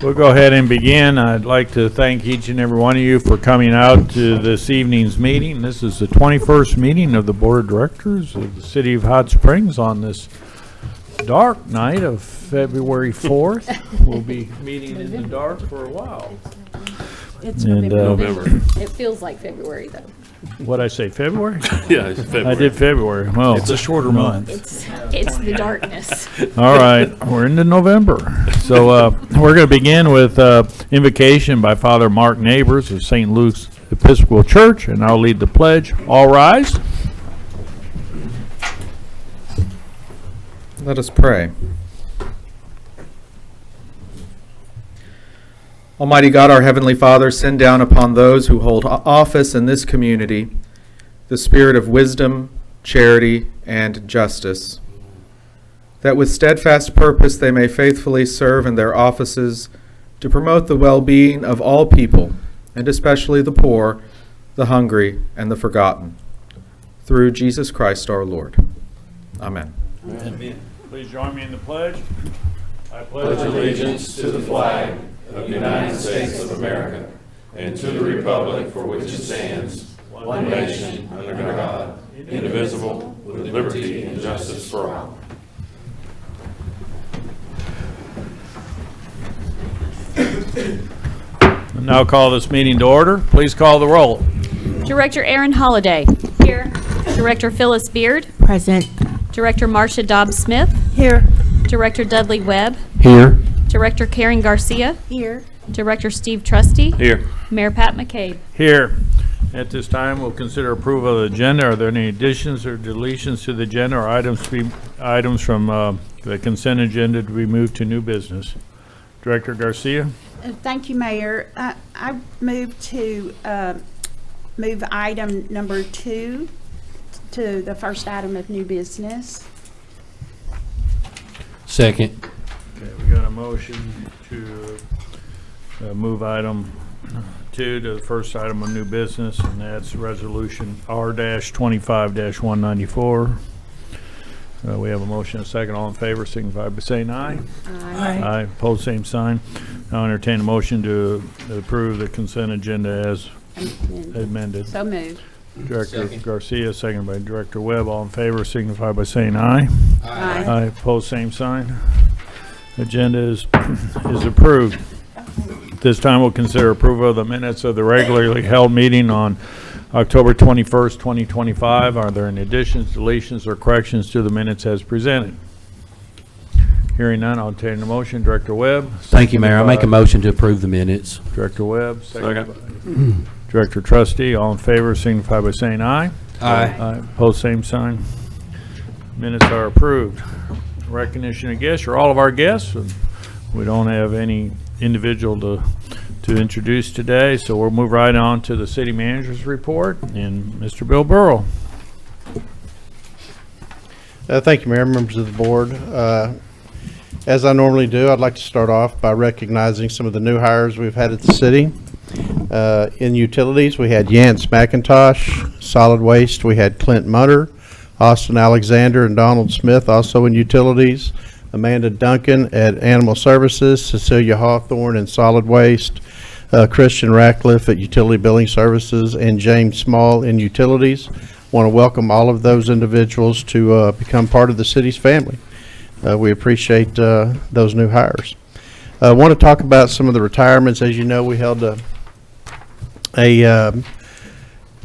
We'll go ahead and begin. I'd like to thank each and every one of you for coming out to this evening's meeting. This is the 21st meeting of the Board of Directors of the City of Hot Springs on this dark night of February 4th. We'll be meeting in the dark for a while. It's And, November. It feels like February, though. What'd I say, February? Yeah, it's February. I did February. Well, It's a shorter month. It's the darkness. all right, we're into November. So we're going to begin with invocation by Father Mark Neighbors of St. Luke's Episcopal Church, and I'll lead the pledge. All rise. Let us pray. Almighty God, our Heavenly Father, send down upon those who hold office in this community the spirit of wisdom, charity, and justice, that with steadfast purpose they may faithfully serve in their offices to promote the well-being of all people, and especially the poor, the hungry, and the forgotten. Through Jesus Christ our Lord. Amen. Please join me in the pledge. I Pledge allegiance to the flag of the United States of America and to the republic for which it stands, one nation, under God, indivisible, with liberty and justice for all. I'll now call this meeting to order. Please call the roll. Director Aaron Holliday. Here. Director Phyllis Beard. Present. Director Marcia Dobbs-Smith. Here. Director Dudley Webb. Here. Director Karen Garcia. Here. Director Steve Trusty. Here. Mayor Pat McCabe. Here. At this time, we'll consider approval of the agenda. Are there any additions or deletions to the agenda or items from the consent agenda to be moved to new business? Director Garcia? Thank you, Mayor. I move to move item number 2 to the first item of new business. Second. Okay, we got a motion to move item 2 to the first item of new business, and that's resolution R-25-194. We have a motion and a second. All in favor, signify by saying aye. Aye. Aye. Opposed, same sign. Now entertain a motion to approve the consent agenda as amended. So moved. Director Garcia, seconded by Director Webb. All in favor, signify by saying aye. Aye. Aye. Opposed, same sign. Agenda is approved. This time we'll consider approval of the minutes of the regularly held meeting on October 21st, 2025. Are there any additions, deletions, or corrections to the minutes as presented? Hearing none, I'll entertain a motion. Director Webb. Thank you, Mayor. I make a motion to approve the minutes. Director Webb, second by Director Trustee. All in favor, signify by saying aye. Aye. Aye. Opposed, same sign. Minutes are approved. Recognition of guests. You're all of our guests. And we don't have any individual to introduce today, so we'll move right on to the city manager's report, and Mr. Bill Burrow. Thank you, Mayor, members of the board. As I normally do, I'd like to start off by recognizing some of the new hires we've had at the city. In utilities, we had Yance McIntosh. Solid waste, we had Clint Munter, Austin Alexander, and Donald Smith, also in utilities. Amanda Duncan at Animal Services, Cecilia Hawthorne in Solid Waste, Christian Ratcliffe at Utility Billing Services, and James Small in Utilities. Want to welcome all of those individuals to become part of the city's family. We appreciate those new hires. I want to talk about some of the retirements. As you know, we held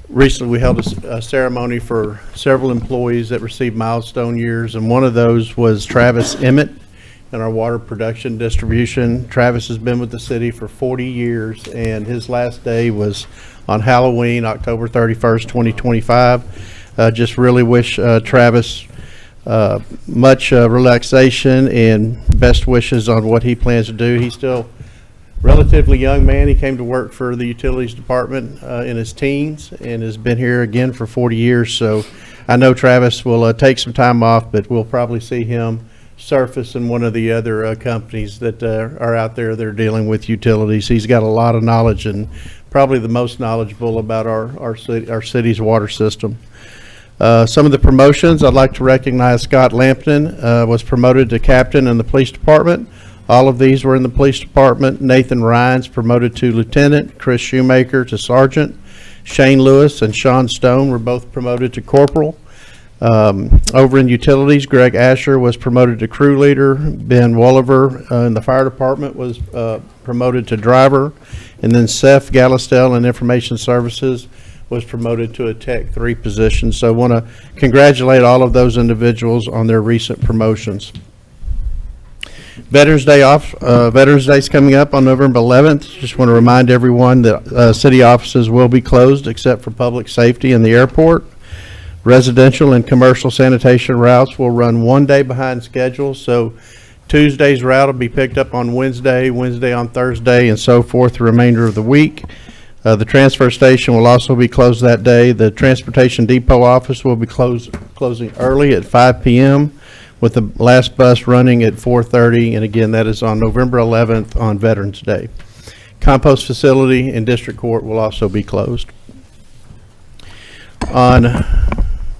recently we held a ceremony for several employees that received milestone years, and one of those was Travis Emmett in our water production distribution. Travis has been with the city for 40 years, and his last day was on Halloween, October 31st, 2025. Just really wish Travis much relaxation and best wishes on what he plans to do. He's still relatively young man. He came to work for the utilities department in his teens and has been here again for 40 years. So I know Travis will take some time off, but we'll probably see him surface in one of the other companies that are out there that are dealing with utilities. He's got a lot of knowledge and probably the most knowledgeable about our city's water system. Some of the promotions, I'd like to recognize Scott Lampton was promoted to captain in the police department. All of these were in the police department. Nathan Rhines promoted to lieutenant, Chris Shoemaker to sergeant, Shane Lewis and Sean Stone were both promoted to corporal. Over in utilities, Greg Asher was promoted to crew leader. Ben Wolliver in the fire department was promoted to driver. And then Seth Gallistel in information services was promoted to a Tech 3 position. So I want to congratulate all of those individuals on their recent promotions. Veterans Day is coming up on November 11th. Just want to remind everyone that city offices will be closed except for public safety and the airport. Residential and commercial sanitation routes will run 1 day behind schedule. So Tuesday's route will be picked up on Wednesday, Wednesday on Thursday, and so forth the remainder of the week. The transfer station will also be closed that day. The transportation depot office will be closing early at 5 p.m. with the last bus running at 4:30, and again, that is on November 11th on Veterans Day. Compost facility and district court will also be closed. On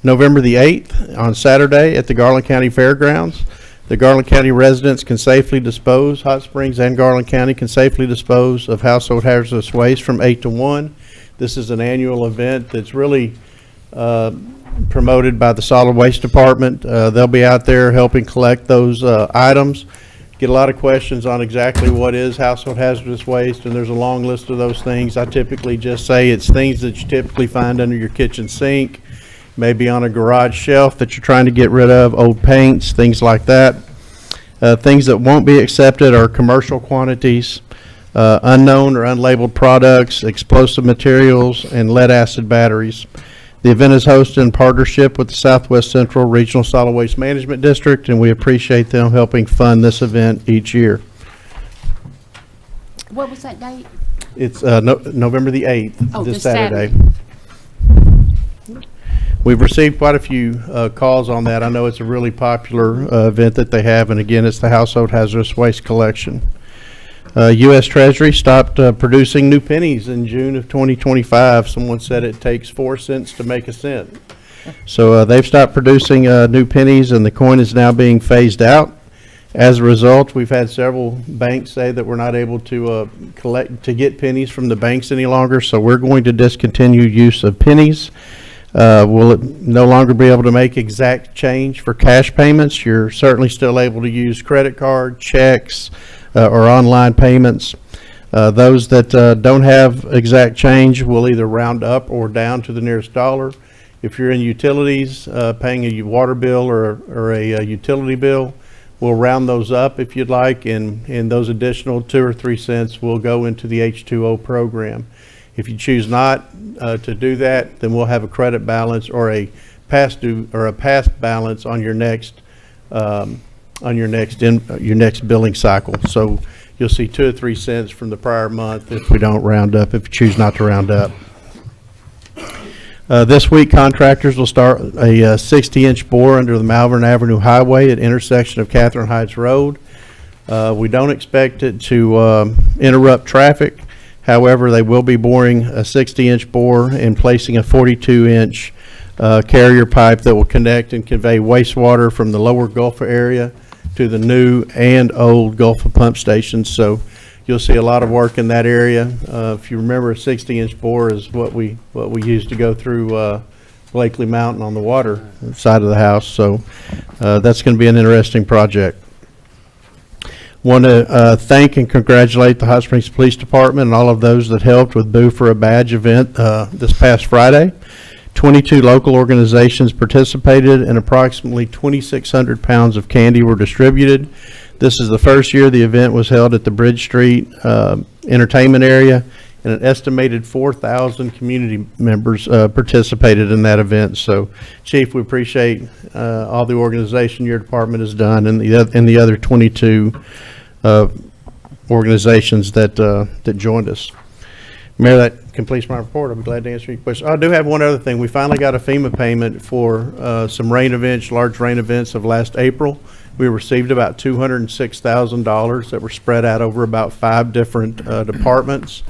November the 8th, on Saturday at the Garland County Fairgrounds, the Garland County residents can safely dispose, Hot Springs and Garland County can safely dispose of household hazardous waste from 8 to 1. This is an annual event that's really promoted by the Solid Waste Department. They'll be out there helping collect those items. Get a lot of questions on exactly what is household hazardous waste, and there's a long list of those things. I typically just say it's things that you typically find under your kitchen sink, maybe on a garage shelf that you're trying to get rid of, old paints, things like that. Things that won't be accepted are commercial quantities, unknown or unlabeled products, explosive materials, and lead acid batteries. The event is hosted in partnership with the Southwest Central Regional Solid Waste Management District, and we appreciate them helping fund this event each year. What was that date? It's November the 8th, Oh, this this Saturday. We've received quite a few calls on that. I know it's a really popular event that they have, and again, it's the Household Hazardous Waste Collection. U.S. Treasury stopped producing new pennies in June of 2025. Someone said it takes 4 cents to make a cent. So they've stopped producing new pennies, and the coin is now being phased out. As a result, we've had several banks say that we're not able to get pennies from the banks any longer, so we're going to discontinue use of pennies. We'll no longer be able to make exact change for cash payments. You're certainly still able to use credit card, checks, or online payments. Those that don't have exact change will either round up or down to the nearest dollar. If you're in utilities, paying a water bill or a utility bill, we'll round those up if you'd like, and those additional 2 or 3 cents will go into the H2O program. If you choose not to do that, then we'll have a credit balance or a past due or a past balance on your next your next billing cycle. So you'll see 2 or 3 cents from the prior month if we don't round up, if you choose not to round up. This week, contractors will start a 60-inch bore under the Malvern Avenue Highway at intersection of Catherine Heights Road. We don't expect it to interrupt traffic. However, they will be boring a 60-inch bore and placing a 42-inch carrier pipe that will connect and convey wastewater from the lower Gulf area to the new and old Gulf pump stations. So you'll see a lot of work in that area. If you remember, a 60-inch bore is what we used to go through Blakely Mountain on the water side of the house. So that's going to be an interesting project. Want to thank and congratulate the Hot Springs Police Department and all of those that helped with Boo for a Badge event this past Friday. 22 local organizations participated and approximately 2,600 pounds of candy were distributed. This is the first year the event was held at the Bridge Street entertainment area, and an estimated 4,000 community members participated in that event. So, Chief, we appreciate all the organization your department has done and the other 22 organizations that joined us. Mayor, that completes my report. I'll be glad to answer any questions. I do have one other thing. We finally got a FEMA payment for some large rain events of last April. We received about $206,000 that were spread out over about 5 different departments.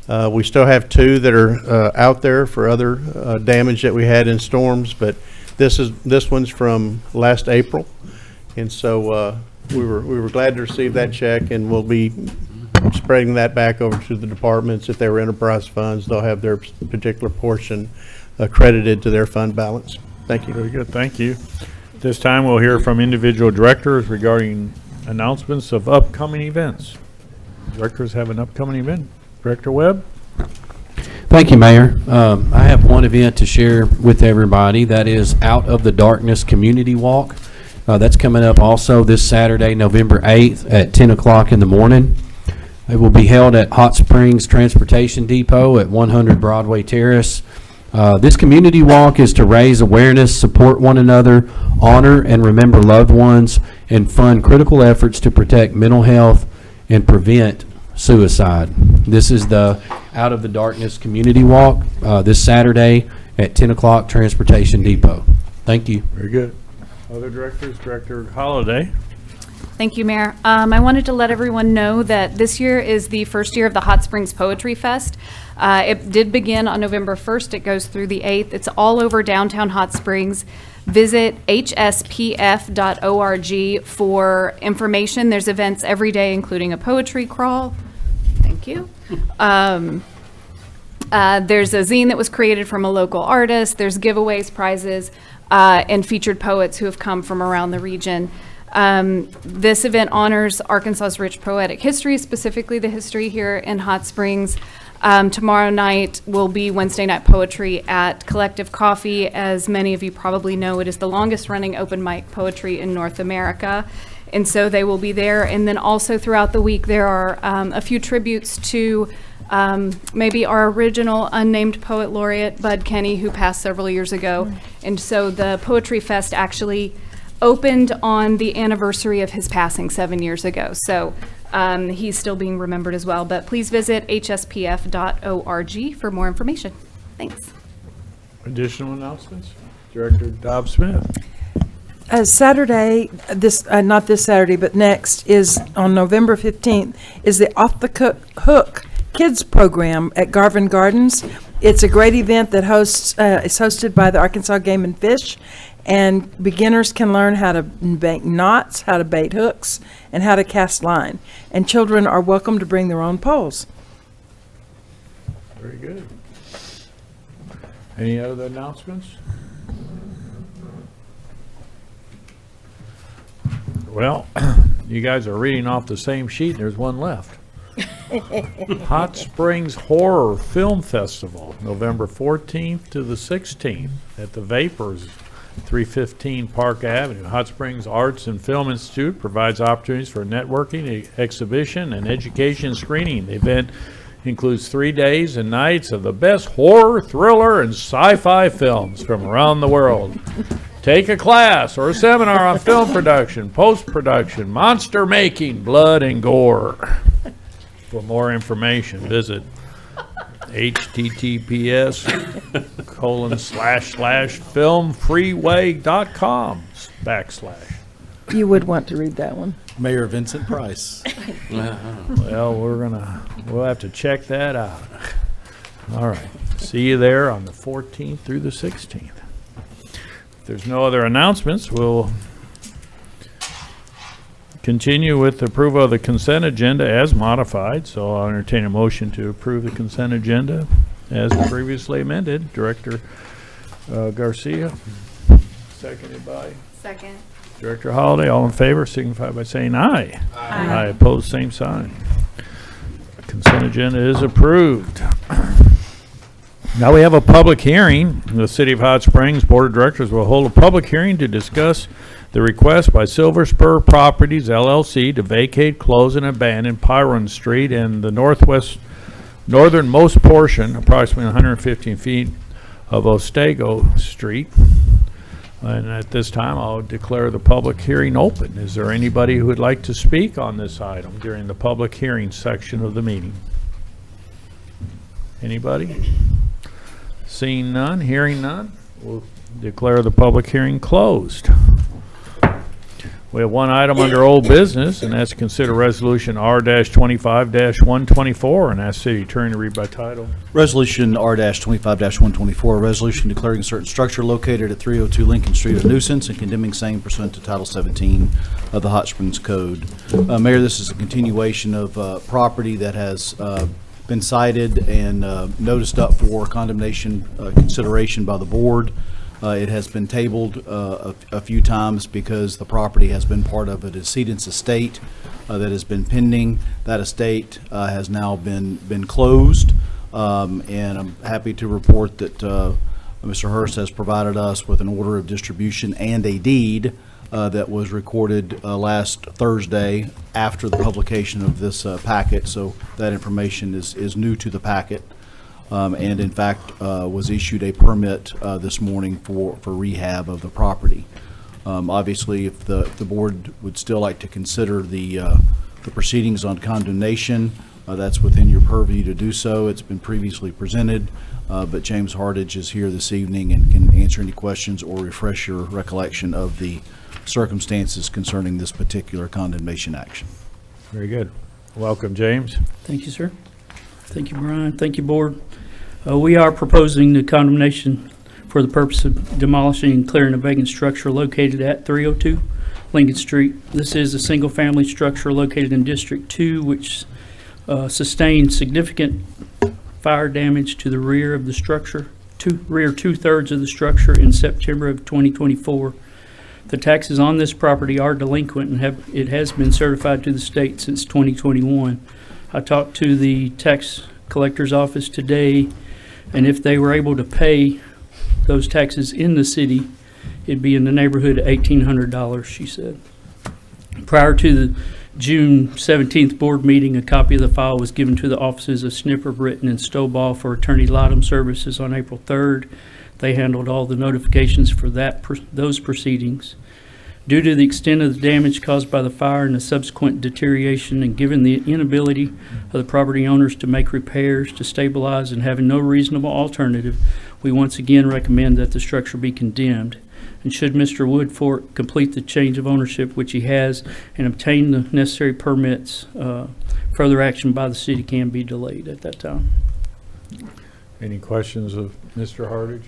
We still have 2 that are out there for other damage that we had in storms, but this one's from last April. And so we were glad to receive that check, and we'll be spreading that back over to the departments. If they were enterprise funds, they'll have their particular portion credited to their fund balance. Thank you. Very good, thank you. This time, we'll hear from individual directors regarding announcements of upcoming events. Directors have an upcoming event. Director Webb? Thank you, Mayor. I have one event to share with everybody. That is Out of the Darkness Community Walk. That's coming up also this Saturday, November 8th at 10 o'clock in the morning. It will be held at Hot Springs Transportation Depot at 100 Broadway Terrace. This community walk is to raise awareness, support one another, honor and remember loved ones, and fund critical efforts to protect mental health and prevent suicide. This is the Out of the Darkness Community Walk this Saturday at 10 o'clock, Transportation Depot. Thank you. Very good. Other directors, Director Holliday? Thank you, Mayor. I wanted to let everyone know that this year is the first year of the Hot Springs Poetry Fest. It did begin on November 1st. It goes through the 8th. It's all over downtown Hot Springs. Visit hspf.org for information. There's events every day, including a poetry crawl. Thank you. There's a zine that was created from a local artist. There's giveaways, prizes, and featured poets who have come from around the region. This event honors Arkansas's rich poetic history, specifically the history here in Hot Springs. Tomorrow night will be Wednesday night poetry at Collective Coffee. As many of you probably know, it is the longest running open mic poetry in North America. And so they will be there. And then also throughout the week, there are a few tributes to maybe our original unnamed poet laureate, Bud Kenny, who passed several years ago. And so the Poetry Fest actually opened on the anniversary of his passing 7 years ago. So he's still being remembered as well. But please visit hspf.org for more information. Thanks. Additional announcements? Director Dobbs-Smith? Saturday, not this Saturday, but next, is on November 15th, is the Off the Hook Kids Program at Garvin Gardens. It's a great event that is hosted by the Arkansas Game and Fish, and beginners can learn how to make knots, how to bait hooks, and how to cast line. And children are welcome to bring their own poles. Very good. Any other announcements? Well, you guys are reading off the same sheet. There's one left. Hot Springs Horror Film Festival, November 14th to the 16th at the Vapors, 315 Park Avenue. Hot Springs Arts and Film Institute provides opportunities for networking, exhibition, and education screening. The event includes 3 days and nights of the best horror, thriller, and sci-fi films from around the world. Take a class or a seminar on film production, post-production, monster making, blood, and gore. For more information, visit https://filmfreeway.com/. You would want to read that one. Mayor Vincent Price. Well, we'll have to check that out. All right. See you there on the 14th through the 16th. If there's no other announcements, we'll continue with the approval of the consent agenda as modified. So I'll entertain a motion to approve the consent agenda as previously amended. Director Garcia, seconded by Second. Director Holliday. All in favor signify by saying aye. Aye. Opposed, same sign. Consent agenda is approved. Now we have a public hearing. The City of Hot Springs Board of Directors will hold a public hearing to discuss the request by Silver Spur Properties LLC to vacate, close, and abandon Pyron Street and the northernmost portion, approximately 115 feet, of Otsego Street. And at this time, I'll declare the public hearing open. Is there anybody who would like to speak on this item during the public hearing section of the meeting? Anybody? Seeing none, hearing none, we'll declare the public hearing closed. We have one item under old business, and that's consider resolution R-25-124, and ask city attorney to read by title. Resolution R-25-124, a resolution declaring a certain structure located at 302 Lincoln Street a nuisance and condemning same pursuant to Title 17 of the Hot Springs Code. Mayor, this is a continuation of property that has been cited and noticed up for condemnation consideration by the board. It has been tabled a few times because the property has been part of a decedent's estate that has been pending. That estate has now been closed, and I'm happy to report that Mr. Hurst has provided us with an order of distribution and a deed that was recorded last Thursday after the publication of this packet, so that information is new to the packet. And in fact, was issued a permit this morning for rehab of the property. Obviously, if the board would still like to consider the proceedings on condemnation, that's within your purview to do so. It's been previously presented, but James Hardage is here this evening and can answer any questions or refresh your recollection of the circumstances concerning this particular condemnation action. Very good. Welcome, James. Thank you, sir. Thank you, Brian. Thank you, board. We are proposing the condemnation for the purpose of demolishing and clearing a vacant structure located at 302 Lincoln Street. This is a single-family structure located in District 2, which sustained significant fire damage to the rear of the structure, rear two-thirds of the structure in September of 2024. The taxes on this property are delinquent and it has been certified to the state since 2021. I talked to the tax collector's office today, and if they were able to pay those taxes in the city, it'd be in the neighborhood of $1,800, she said. Prior to the June 17th board meeting, a copy of the file was given to the offices of Snipper, Britton, and Stovall for Attorney Lottom services on April 3rd. They handled all the notifications for those proceedings. Due to the extent of the damage caused by the fire and the subsequent deterioration, and given the inability of the property owners to make repairs to stabilize and having no reasonable alternative, we once again recommend that the structure be condemned. And should Mr. Woodfork complete the change of ownership, which he has, and obtain the necessary permits, further action by the city can be delayed at that time. Any questions of Mr. Hardage?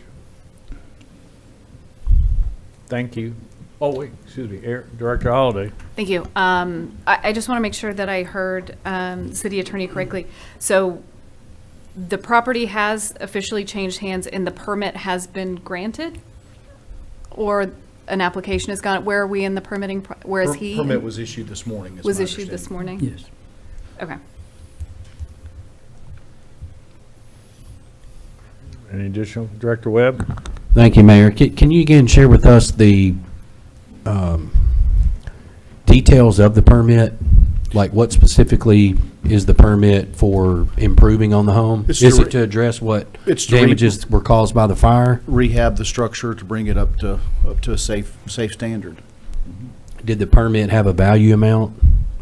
Thank you. Oh, wait, excuse me, Director Holliday. Thank you. I just want to make sure that I heard city attorney correctly. So the property has officially changed hands and the permit has been granted? Or an application has gone, where are we in the permitting, where is he? Permit was issued this morning. is Was my issued this understanding. morning? Yes. Okay. Any additional? Director Webb? Thank you, Mayor. Can you again share with us the details of the permit? Like what specifically is the permit for improving on the home? It's Is to it to address what it's to re- damages were caused by the fire? Rehab the structure to bring it up to a safe standard. Did the permit have a value amount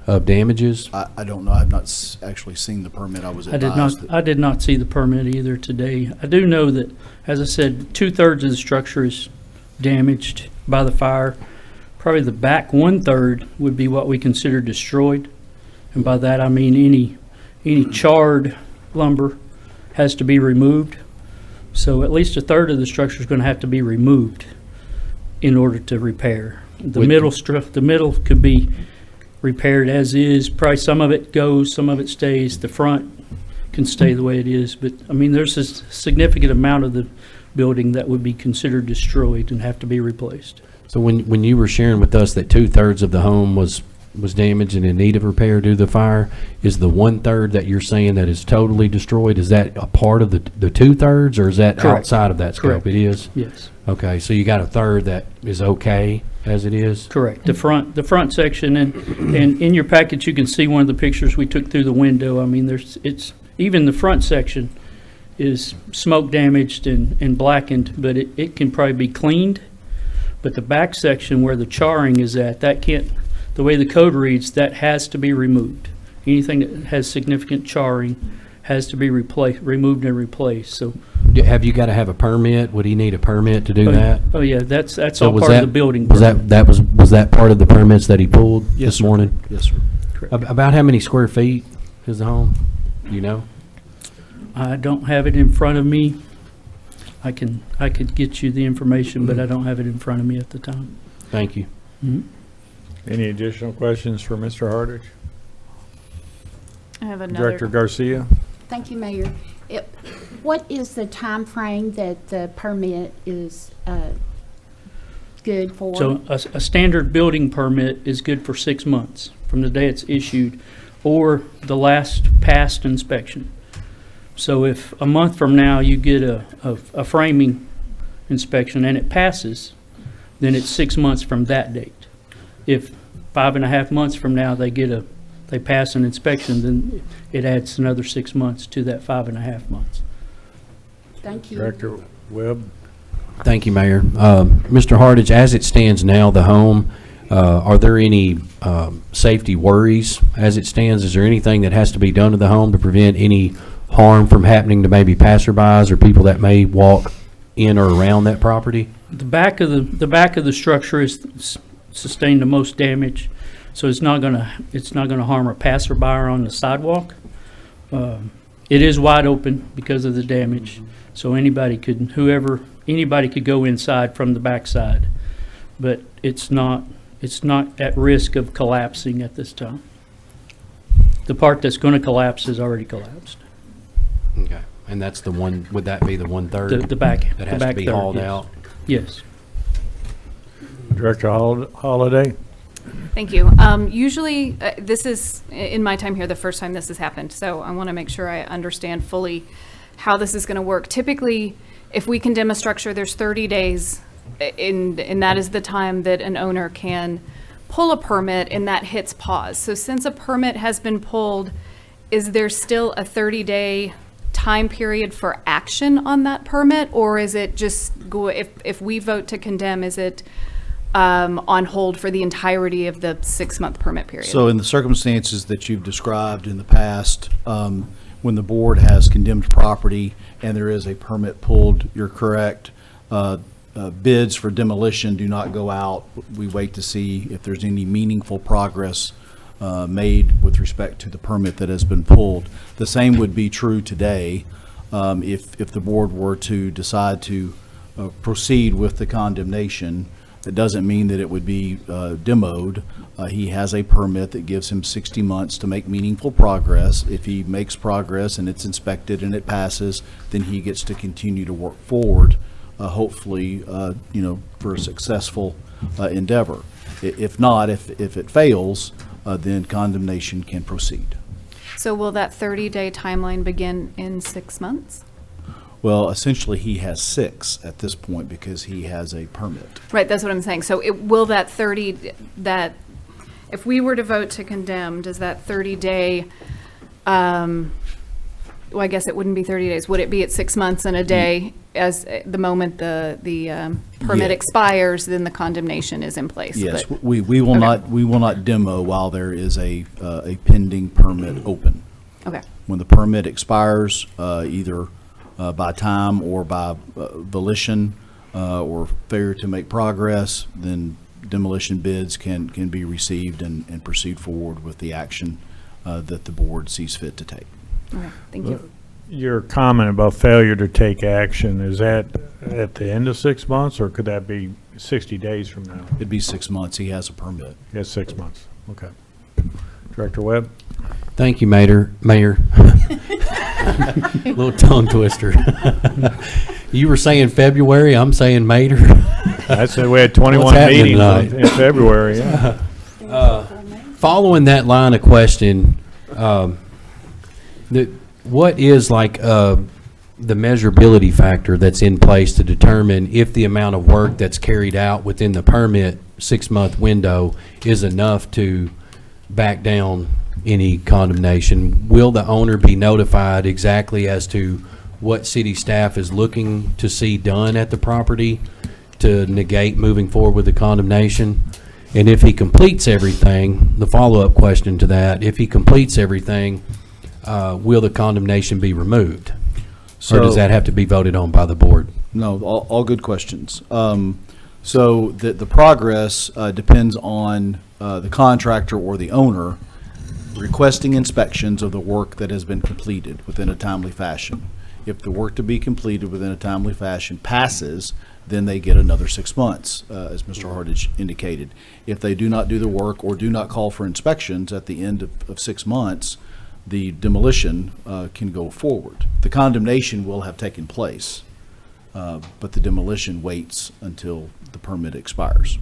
of damages? I don't know. I've not actually seen the permit. I was advised. I did not see the permit either today. I do know that, as I said, two-thirds of the structure is damaged by the fire. Probably the back one-third would be what we consider destroyed. And by that I mean any charred lumber has to be removed. So at least a third of the structure is going to have to be removed in order to repair. The middle could be repaired as is. Probably some of it goes, some of it stays. The front can stay the way it is. But I mean, there's a significant amount of the building that would be considered destroyed and have to be replaced. So when you were sharing with us that two-thirds of the home was damaged and in need of repair due to the fire, is the one-third that you're saying that is totally destroyed, is that a part of the two-thirds, or is that Correct. outside of that scope? Correct. It is? Yes. Okay, so you got a third that is okay as it is? Correct. The front section, and in your package you can see one of the pictures we took through the window. I mean, even the front section is smoke damaged and blackened, but it can probably be cleaned. But the back section where the charring is at, that can't, the way the code reads, that has to be removed. Anything that has significant charring has to be removed and replaced. So, Have you got to have a permit? Would he need a permit to do that? oh yeah, that's So all was part that- of the building. Was permit. that Was that part of the permits that he pulled Yes, this sir. morning? Yes, sir. About how many square feet is the home? Do you know? I don't have it in front of me. I could get you the information, but I don't have it in front of me at the time. Thank you. Any additional questions for Mr. Hardage? I have another. Director Garcia? Thank you, Mayor. What is the time frame that the permit is good for? So a standard building permit is good for 6 months from the day it's issued or the last past inspection. So if a month from now you get a framing inspection and it passes, then it's 6 months from that date. If 5.5 months from now they pass an inspection, then it adds another 6 months to that 5.5 months. Thank you. Director Webb? Thank you, Mayor. Mr. Hardage, as it stands now, the home, are there any safety worries as it stands? Is there anything that has to be done to the home to prevent any harm from happening to maybe passerbys or people that may walk in or around that property? The back of the structure is sustained the most damage, so it's not gonna harm a passerby on the sidewalk. It is wide open because of the damage, so anybody could go inside from the backside, but it's not at risk of collapsing at this time. The part that's going to collapse has already collapsed. Okay. And that's the one, would that be the 1/3? The back, That the has back to be third, hauled yes. out? Yes. Director Holliday? Thank you. Usually, this is, in my time here, the first time this has happened, so I want to make sure I understand fully how this is going to work. Typically, if we condemn a structure, there's 30 days, and that is the time that an owner can pull a permit, and that hits pause. So since a permit has been pulled, is there still a 30-day time period for action on that permit, or is it just if we vote to condemn, is it on hold for the entirety of the 6-month permit period? So in the circumstances that you've described in the past, when the board has condemned property and there is a permit pulled, you're correct. Bids for demolition do not go out. We wait to see if there's any meaningful progress made with respect to the permit that has been pulled. The same would be true today if the board were to decide to proceed with the condemnation. It doesn't mean that it would be demoed. He has a permit that gives him 60 months to make meaningful progress. If he makes progress and it's inspected and it passes, then he gets to continue to work forward, hopefully, for a successful endeavor. If not, if it fails, then condemnation can proceed. So will that 30-day timeline begin in 6 months? Well, essentially, he has 6 at this point because he has a permit. Right, that's what I'm saying. So will that if we were to vote to condemn, does that 30-day, well, I guess it wouldn't be 30 days. Would it be at 6 months and a day as the moment the permit Yeah. expires, then the condemnation is in place? Yes, But- we will not demo while there is a pending permit open. Okay, When the permit expires, either by time or by volition or failure to make progress, then demolition bids can be received and proceed forward with the action that the board sees fit to take. okay, thank you. Your comment about failure to take action, is that at the end of 6 months, or could that be 60 days from now? It'd be 6 months. He has a permit. Yes, 6 months. Okay. Director Webb? Thank you, Mayor. Little tongue twister. You were saying February, I'm saying Mater. I said we had 21 What's happening meetings tonight? in February, yeah. Following that line of question, what is like the measurability factor that's in place to determine if the amount of work that's carried out within the permit 6-month window is enough to back down any condemnation? Will the owner be notified exactly as to what city staff is looking to see done at the property to negate moving forward with the condemnation? And if he completes everything, the follow-up question to that, if he completes everything, will the condemnation be removed? Or does So- that have to be voted on by the board? No, all good questions. So the progress depends on the contractor or the owner requesting inspections of the work that has been completed within a timely fashion. If the work to be completed within a timely fashion passes, then they get another 6 months, as Mr. Hardage indicated. If they do not do the work or do not call for inspections at the end of 6 months, the demolition can go forward. The condemnation will have taken place, but the demolition waits until the permit expires.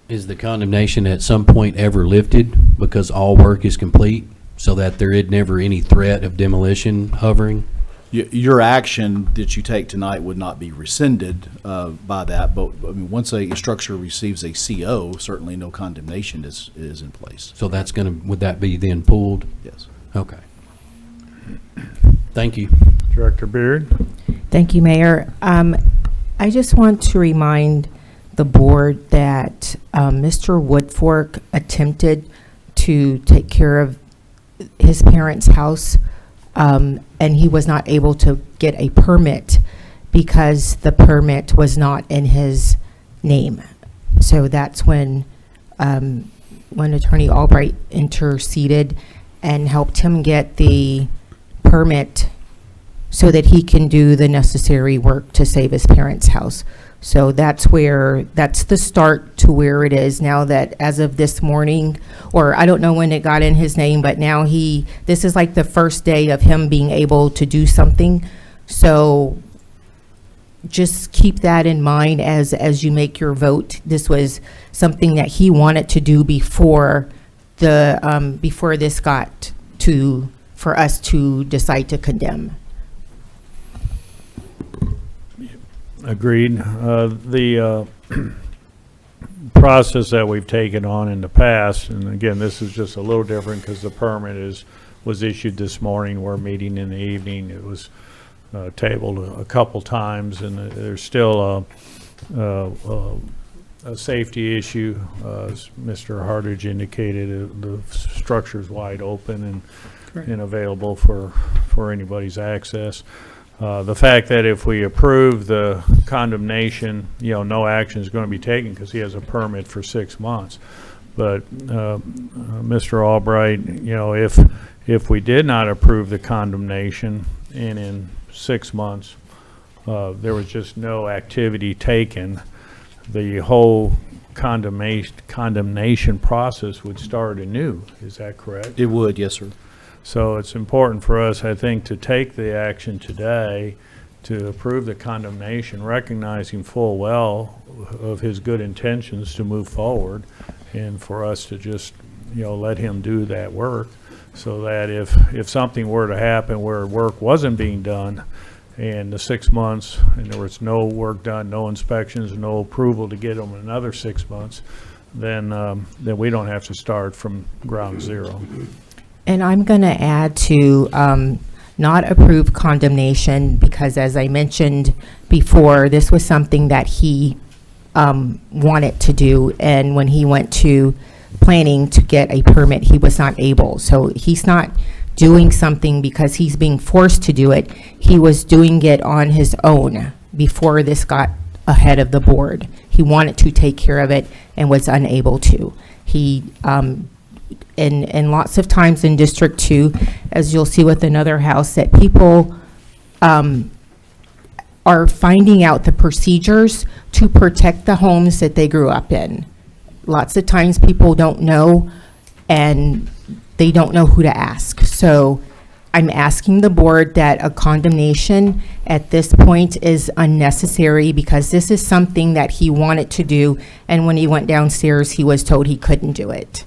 Is the condemnation at some point ever lifted because all work is complete, so that there is never any threat of demolition hovering? Your action that you take tonight would not be rescinded by that, but I mean, once a structure receives a CO, certainly no condemnation is in place. So that's would that be then pulled? Yes. Okay. Thank you. Director Beard? Thank you, Mayor. I just want to remind the board that Mr. Woodfork attempted to take care of his parents' house, and he was not able to get a permit because the permit was not in his name. So that's when Attorney Albright interceded and helped him get the permit so that he can do the necessary work to save his parents' house. So that's the start to where it is now, that as of this morning, or I don't know when it got in his name, but now this is like the first day of him being able to do something. So just keep that in mind as you make your vote. This was something that he wanted to do before this got for us to decide to condemn. Agreed. The process that we've taken on in the past, and again, this is just a little different because the permit was issued this morning. We're meeting in the evening. It was tabled a couple times, and there's still a safety issue. As Mr. Hardage indicated, the structure's wide open and available for anybody's access. The fact that if we approve the condemnation, no action is going to be taken because he has a permit for 6 months. But Mr. Albright, if we did not approve the condemnation and in 6 months there was just no activity taken, the whole condemnation process would start anew. Is that correct? It would, yes, sir. So it's important for us, I think, to take the action today to approve the condemnation, recognizing full well of his good intentions to move forward, and for us to just, let him do that work, so that if something were to happen where work wasn't being done in the 6 months and there was no work done, no inspections, no approval to get him another 6 months, then we don't have to start from ground zero. And I'm going to add to not approve condemnation because, as I mentioned before, this was something that he wanted to do. And when he went to planning to get a permit, he was not able. So he's not doing something because he's being forced to do it. He was doing it on his own before this got ahead of the board. He wanted to take care of it and was unable to. He and lots of times in District 2, as you'll see with another house, that people are finding out the procedures to protect the homes that they grew up in. Lots of times people don't know, and they don't know who to ask. So I'm asking the board that a condemnation at this point is unnecessary because this is something that he wanted to do, and when he went downstairs, he was told he couldn't do it.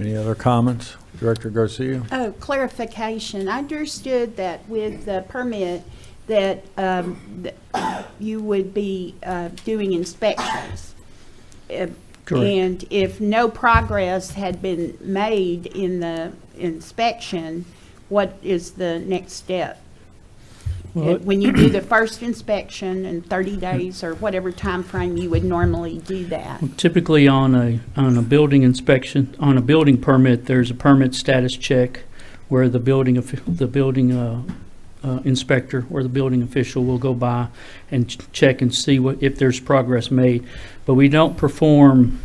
Any other comments? Director Garcia? Oh, clarification. I understood that with the permit that you would be doing inspections. And if no progress had been made in the inspection, what is the next step? Well, When you do the first inspection in 30 days or whatever time frame you would normally do that? typically on a building inspection, on a building permit, there's a permit status check where the building inspector or the building official will go by and check and see if there's progress made. But we don't perform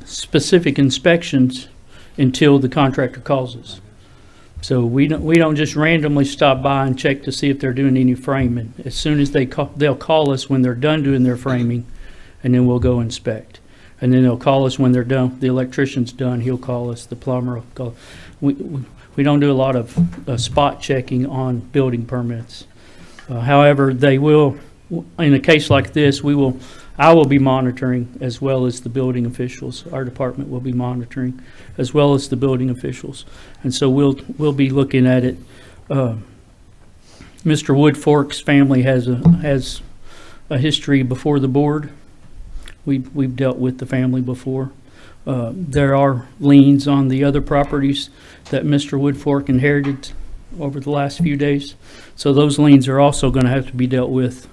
specific inspections until the contractor calls us. So we don't just randomly stop by and check to see if they're doing any framing. As soon as they'll call us when they're done doing their framing, and then we'll go inspect. And then they'll call us when they're done. The electrician's done, he'll call us. The plumber will call. We don't do a lot of spot checking on building permits. However, they will, in a case like this, I will be monitoring as well as the building officials. Our department will be monitoring as well as the building officials. And so we'll be looking at it. Mr. Woodfork's family has a history before the board. We've dealt with the family before. There are liens on the other properties that Mr. Woodfork inherited over the last few days. So those liens are also going to have to be dealt with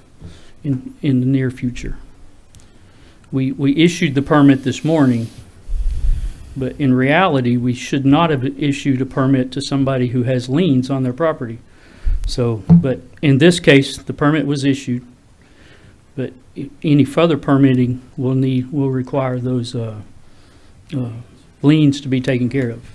in the near future. We issued the permit this morning, but in reality, we should not have issued a permit to somebody who has liens on their property. So, but in this case, the permit was issued, but any further permitting will require those liens to be taken care of.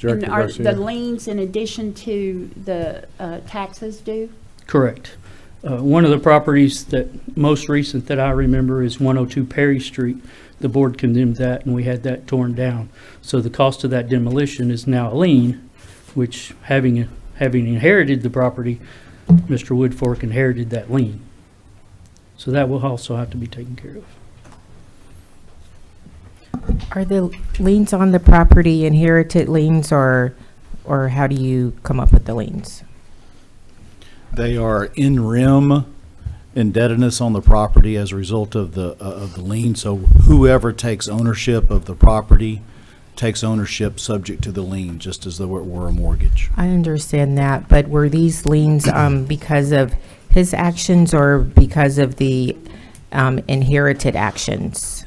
And are the liens in addition to the taxes due? Correct. One of the properties that most recent that I remember is 102 Perry Street. The board condemned that, and we had that torn down. So the cost of that demolition is now a lien, which having inherited the property, Mr. Woodfork inherited that lien. So that will also have to be taken care of. Are the liens on the property inherited liens, or how do you come up with the liens? They are in rem indebtedness on the property as a result of the lien. So whoever takes ownership of the property takes ownership subject to the lien, just as though it were a mortgage. I understand that, but were these liens because of his actions or because of the inherited actions?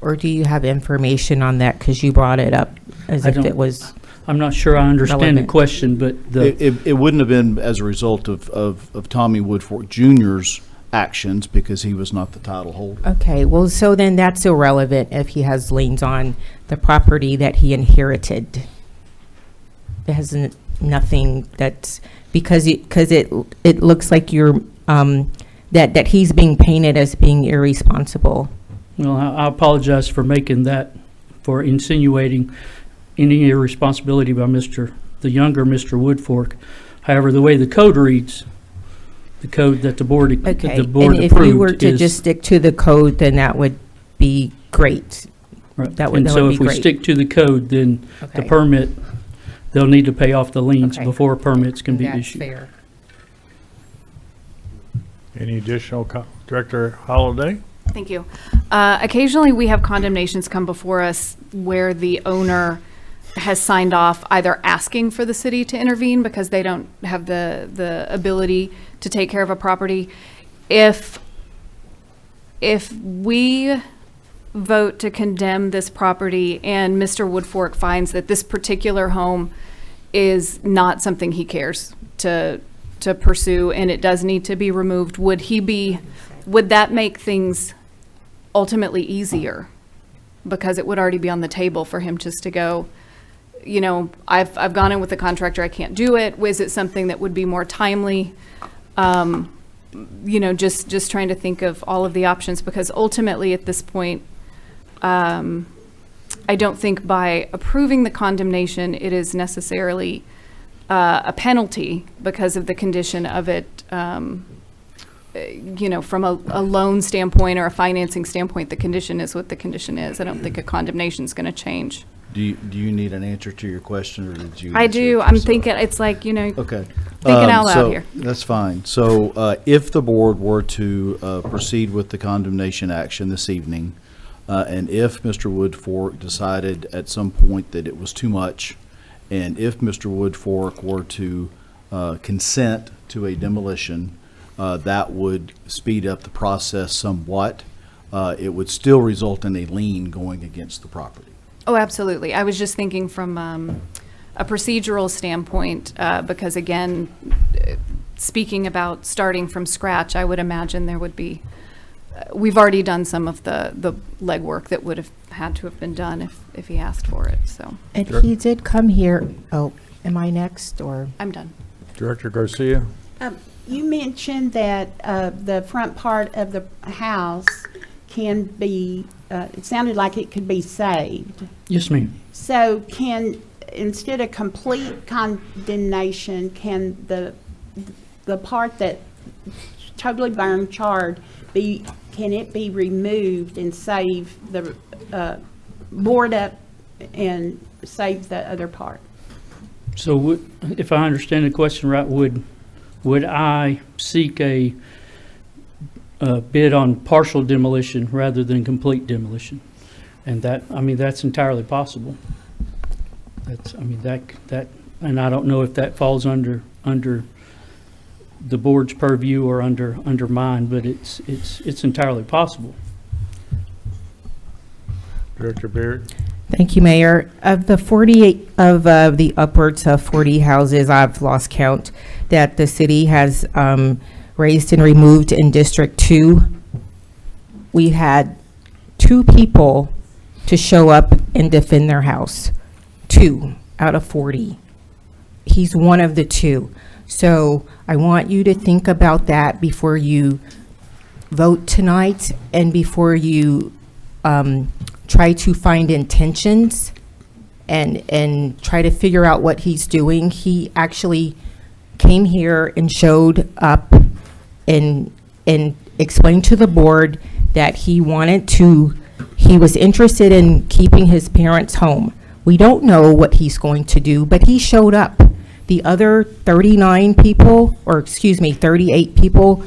Or do you have information on that, because you brought it up as if it was? I'm not sure I understand relevant. the question, but It wouldn't have been as a result of Tommy Woodfork Jr.'s actions, because he was not the title holder. Okay, well, so then that's irrelevant if he has liens on the property that he inherited. It has nothing that's, because it looks like you're, that he's being painted as being irresponsible. well, I apologize for for insinuating any irresponsibility by the younger Mr. Woodfork. However, the way the code reads, the code that the board Okay, approved and if you were to is- just stick to the code, then that would be great. Right. that would And so be if we great. stick to the code, then the Okay. permit, they'll need to pay off the liens Okay. before permits can be That's issued. fair. Any additional, Director Holliday? Thank you. Occasionally, we have condemnations come before us where the owner has signed off either asking for the city to intervene because they don't have the ability to take care of a property. If we vote to condemn this property and Mr. Woodfork finds that this particular home is not something he cares to pursue and it does need to be removed, would that make things ultimately easier? Because it would already be on the table for him just to go, I've gone in with the contractor, I can't do it. Was it something that would be more timely? Just trying to think of all of the options, because ultimately at this point, I don't think by approving the condemnation, it is necessarily a penalty because of the condition of it. From a loan standpoint or a financing standpoint, the condition is what the condition is. I don't think a condemnation is going to change. Do you need an answer to your question, or did you? I answer do. it I'm yourself? thinking, it's like, Okay. thinking out loud So here. That's fine. So if the board were to proceed with the condemnation action this evening, and if Mr. Woodfork decided at some point that it was too much, and if Mr. Woodfork were to consent to a demolition, that would speed up the process somewhat. It would still result in a lien going against the property. Oh, absolutely. I was just thinking from a procedural standpoint, because again, speaking about starting from scratch, I would imagine there would be, we've already done some of the legwork that would have had to have been done if he asked for it, so And he did come here, oh, am I next, or? I'm done. Director Garcia? You mentioned that the front part of the house can be, it sounded like it could be saved. Yes, ma'am. So instead of complete condemnation, can the part that totally burned, charred, can it be removed and save the, board up and save the other part? So if I understand the question right, would I seek a bid on partial demolition rather than complete demolition? And that, I mean, that's entirely possible. That's, I mean, that, and I don't know if that falls under the board's purview or under mine, but it's entirely possible. Director Beard? Thank you, Mayor. Of the 48, of the upwards of 40 houses, I've lost count, that the city has raised and removed in District 2, we had 2 people to show up and defend their house. 2 out of 40. He's one of the 2. So I want you to think about that before you vote tonight and before you try to find intentions and try to figure out what he's doing. He actually came here and showed up and explained to the board that he was interested in keeping his parents home. We don't know what he's going to do, but he showed up. The other 39 people, or excuse me, 38 people,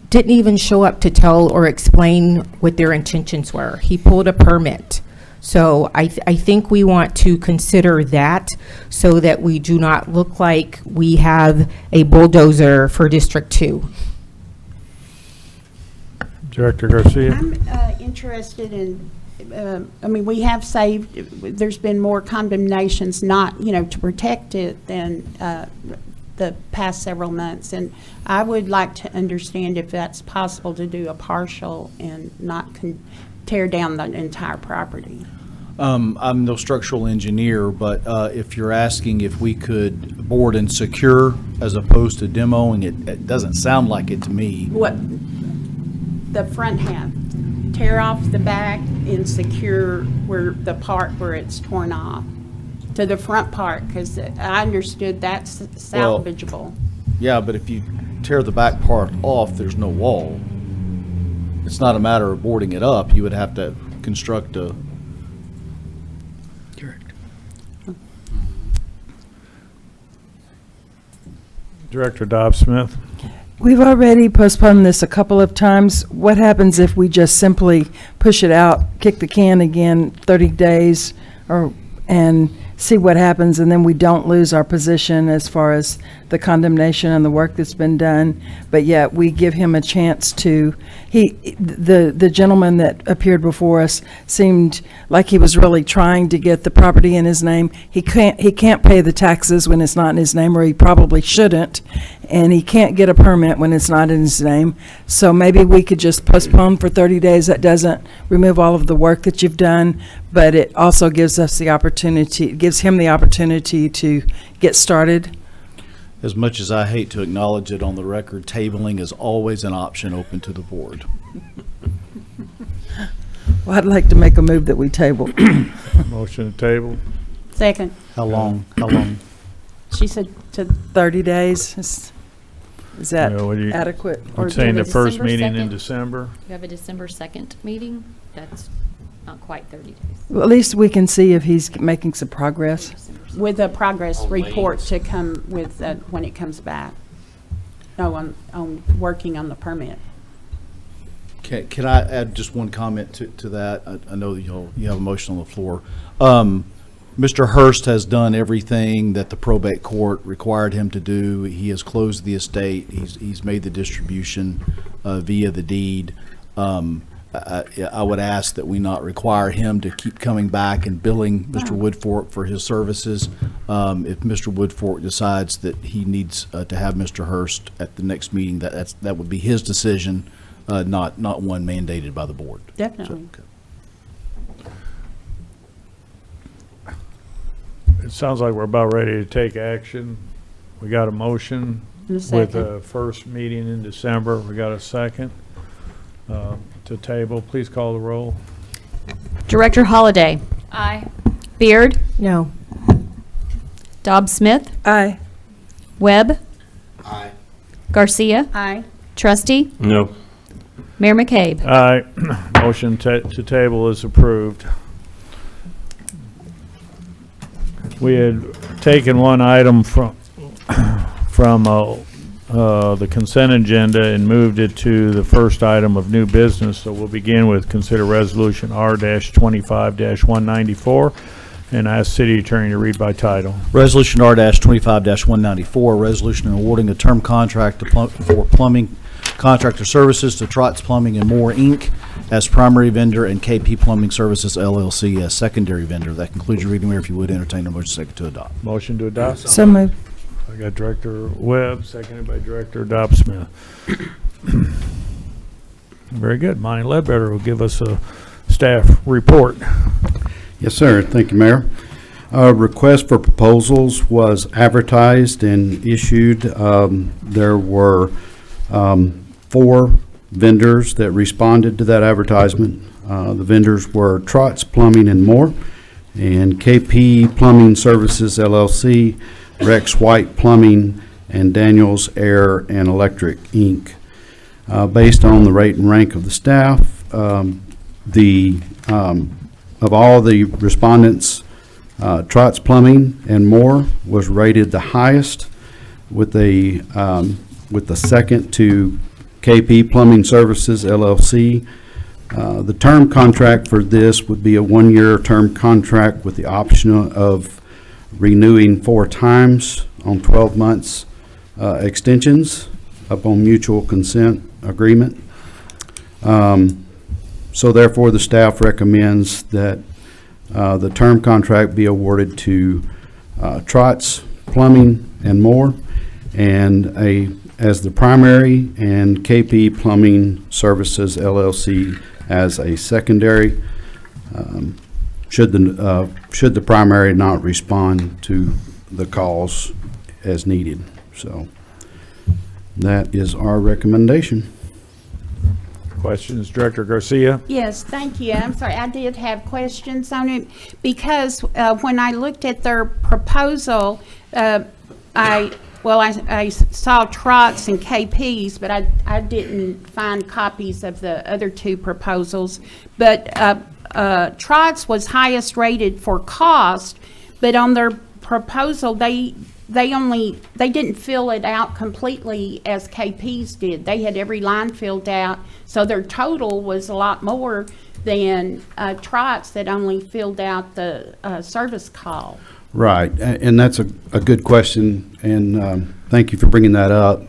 didn't even show up to tell or explain what their intentions were. He pulled a permit. So I think we want to consider that so that we do not look like we have a bulldozer for District 2. Director Garcia? I'm interested in, I mean, we have saved, there's been more condemnations not, to protect it than the past several months. And I would like to understand if that's possible to do a partial and not tear down the entire property. I'm no structural engineer, but if you're asking if we could board and secure as opposed to demoing, it doesn't sound like it to me. What, the front half, tear off the back and secure the part where it's torn off to the front part, because I understood that's salvageable. Yeah, but if you tear the back part off, there's no wall. It's not a matter of boarding it up. You would have to construct a... Correct. Director Dobbs-Smith? We've already postponed this a couple of times. What happens if we just simply push it out, kick the can again 30 days, and see what happens, and then we don't lose our position as far as the condemnation and the work that's been done, but yet we give him a chance to, the gentleman that appeared before us seemed like he was really trying to get the property in his name. He can't pay the taxes when it's not in his name, or he probably shouldn't, and he can't get a permit when it's not in his name. So maybe we could just postpone for 30 days. That doesn't remove all of the work that you've done, but it also gives us the opportunity, gives him the opportunity to get started. As much as I hate to acknowledge it on the record, tabling is always an option open to the board. Well, I'd like to make a move that we table. Motion to table? Second, How long? How long? she said to 30 days, is that Yeah, what do you- adequate? I'm saying the first December meeting in 2nd? December? You have a December 2nd meeting, that's not quite 30 days. Well, at least we can see if he's making some progress. December 2nd. with a progress report to come with when it comes back. No, on working on the permit. Can I add just one comment to that? I know that you have a motion on the floor. Mr. Hurst has done everything that the probate court required him to do. He has closed the estate. He's made the distribution via the deed. I would ask that we not require him to keep coming back and billing Mr. Woodfork for his services. If Mr. Woodfork decides that he needs to have Mr. Hurst at the next meeting, that would be his decision, not one mandated by the board. Definitely. It sounds like we're about ready to take action. We got a motion And a with second. the first meeting in December. We got a second to table. Please call the roll. Director Holliday. Aye. Beard. No. Dobbs Smith. Aye. Webb. Aye. Garcia. Aye. Trustee. No. Mayor McCabe. Aye. Motion to table is approved. We had taken one item from the consent agenda and moved it to the first item of new business. So we'll begin with consider resolution R-25-194 and ask city attorney to read by title. Resolution R-25-194, resolution awarding a term contract for plumbing contractor services to Trotz Plumbing and More, Inc. as primary vendor and KP Plumbing Services, LLC as secondary vendor. That concludes your reading, Mayor. If you would entertain a motion second to adopt. Motion to adopt. So moved. I got Director Webb, seconded by Director Dobbs Smith. Very good. Monty Ledbetter will give us a staff report. Yes, sir. Thank you, Mayor. Request for proposals was advertised and issued. There were 4 vendors that responded to that advertisement. The vendors were Trotz Plumbing and More, and KP Plumbing Services, LLC, Rex White Plumbing, and Daniels Air and Electric, Inc. Based on the rate and rank of the staff, of all the respondents, Trotz Plumbing and More was rated the highest, with the second to KP Plumbing Services, LLC. The term contract for this would be a 1-year term contract with the option of renewing 4 times on 12 months extensions upon mutual consent agreement. So therefore, the staff recommends that the term contract be awarded to Trotz Plumbing and More, and as the primary, and KP Plumbing Services, LLC as a secondary, should the primary not respond to the calls as needed. So that is our recommendation. Questions, Director Garcia? Yes, thank you. I'm sorry, I did have questions on it because when I looked at their proposal, I saw Trotz and KPs, but I didn't find copies of the other 2 proposals. But Trotz was highest rated for cost, but on their proposal, they didn't fill it out completely as KP's did. They had every line filled out, so their total was a lot more than Trotz that only filled out the service call. Right, and that's a good question, and thank you for bringing that up.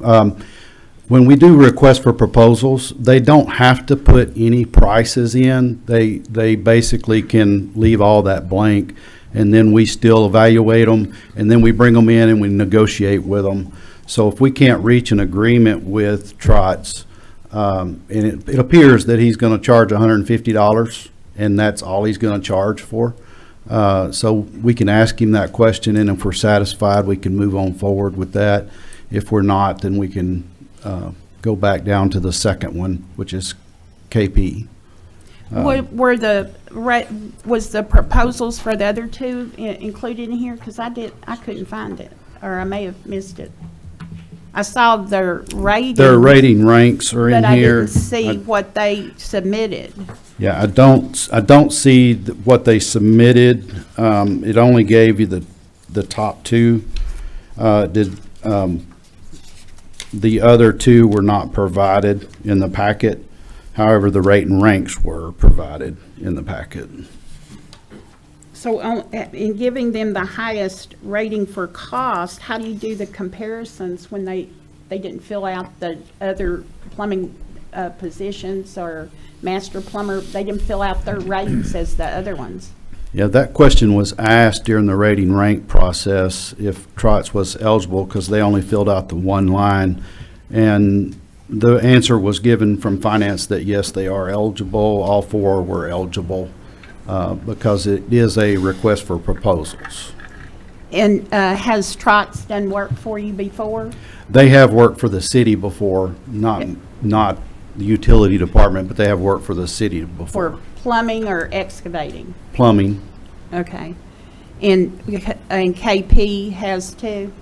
When we do request for proposals, they don't have to put any prices in. They basically can leave all that blank, and then we still evaluate them, and then we bring them in and we negotiate with them. So if we can't reach an agreement with Trotz, and it appears that he's going to charge $150, and that's all he's going to charge for. So we can ask him that question, and if we're satisfied, we can move on forward with that. If we're not, then we can go back down to the second one, which is KP. Was the proposals for the other 2 included in here? Because I couldn't find it, or I may have missed it. I saw their rating. Their rating ranks are in but here. I didn't see what they submitted. Yeah, I don't see what they submitted. It only gave you the top 2. The other 2 were not provided in the packet. However, the rate and ranks were provided in the packet. So in giving them the highest rating for cost, how do you do the comparisons when they didn't fill out the other plumbing positions or master plumber, they didn't fill out their rates as the other ones. Yeah, that question was asked during the rating rank process if Trotz was eligible because they only filled out the one line. And the answer was given from finance that yes, they are eligible. All four were eligible because it is a request for proposals. And has Trotz done work for you before? They have worked for the city before, not the utility department, but they have worked for the city before. For plumbing or excavating? Plumbing. Okay. And KP has too?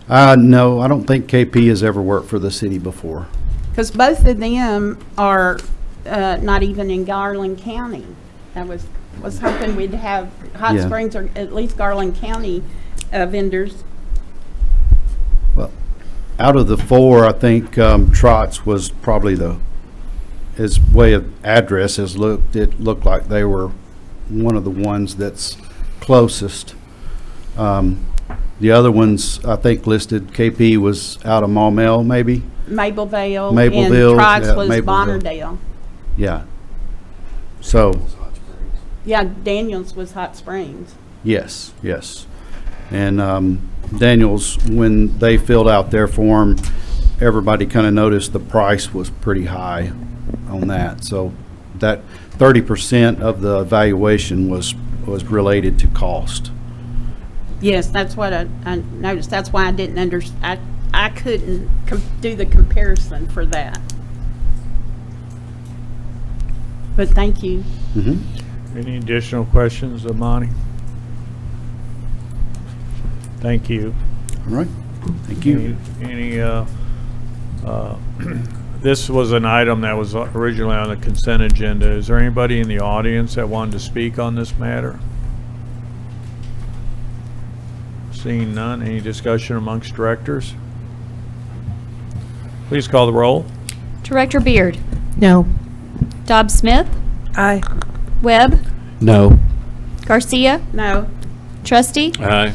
No, I don't think KP has ever worked for the city before. Because both of them are not even in Garland County. I was hoping we'd have Hot Yeah. Springs or at least Garland County vendors. Well, out of the four, I think Trotz was probably his way of address it looked like they were one of the ones that's closest. The other ones, I think listed, KP was out of Maumelle, maybe? Mableville. Mableville, And Trotz yeah, was Mableville. Bonnerdale. Yeah. So, Yeah, Daniels was Hot Springs. yes. And Daniels, when they filled out their form, everybody kind of noticed the price was pretty high on that. So that 30% of the evaluation was related to cost. Yes, that's what I noticed. That's why I didn't I couldn't do the comparison for that. But thank you. Any additional questions of Monty? Thank you. All right. Thank you. This was an item that was originally on the consent agenda. Is there anybody in the audience that wanted to speak on this matter? Seeing none, any discussion amongst directors? Please call the roll. Director Beard, No. Dobbs Smith, Aye. Webb, No. Garcia, No. Trustee, Aye.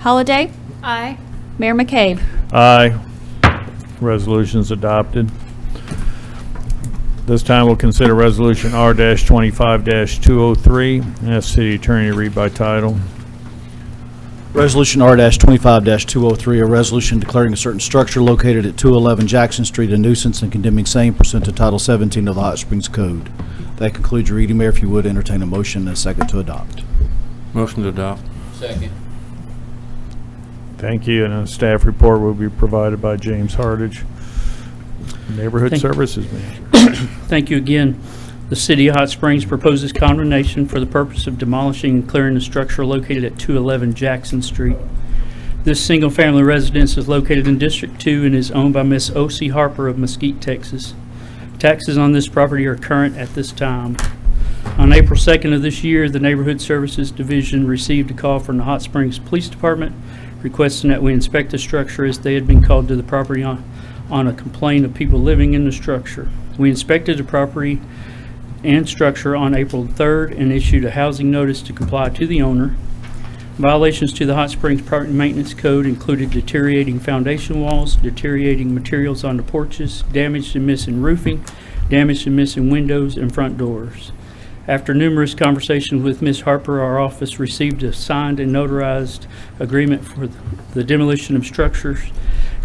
Holliday. Aye. Mayor McCabe. Aye. Resolution's adopted. This time we'll consider Resolution R-25-203. Ask City Attorney to read by title. Resolution R-25-203, a resolution declaring a certain structure located at 211 Jackson Street a nuisance and condemning same pursuant to Title 17 of the Hot Springs Code. That concludes your reading, Mayor. If you would, entertain a motion and a second to adopt. Motion to adopt. Thank you, and a staff report will be provided by James Hardage, Neighborhood Thank- Services Manager. Thank you again. The City of Hot Springs proposes condemnation for the purpose of demolishing and clearing the structure located at 211 Jackson Street. This single-family residence is located in District 2 and is owned by Miss O.C. Harper of Mesquite, Texas. Taxes on this property are current at this time. On April 2nd of this year, the Neighborhood Services Division received a call from the Hot Springs Police Department requesting that we inspect the structure as they had been called to the property on a complaint of people living in the structure. We inspected the property and structure on April 3rd and issued a housing notice to comply to the owner. Violations to the Hot Springs Property Maintenance Code included deteriorating foundation walls, deteriorating materials on the porches, damaged and missing roofing, damaged and missing windows and front doors. After numerous conversations with Ms. Harper, our office received a signed and notarized agreement for the demolition of structures,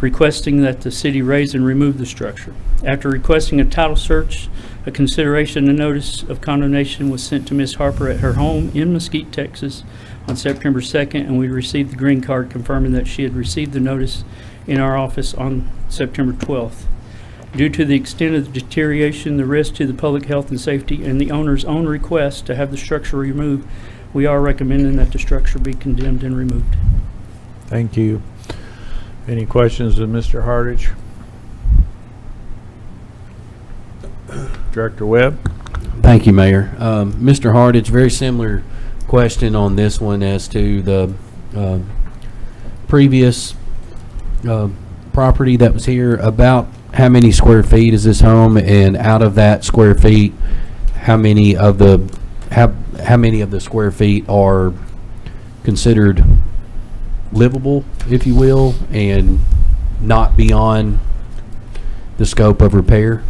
requesting that the city raise and remove the structure. After requesting a title search, a consideration and notice of condemnation was sent to Ms. Harper at her home in Mesquite, Texas on September 2nd, and we received the green card confirming that she had received the notice in our office on September 12th. Due to the extent of the deterioration, the risk to the public health and safety, and the owner's own request to have the structure removed, we are recommending that the structure be condemned and removed. Thank you. Any questions of Mr. Hardage? Director Webb? Thank you, Mayor. Mr. Hardage, very similar question on this one as to the previous property that was here. About how many square feet is this home, and out of that square feet, how many of the square feet are considered livable, if you will, and not beyond the scope of repair?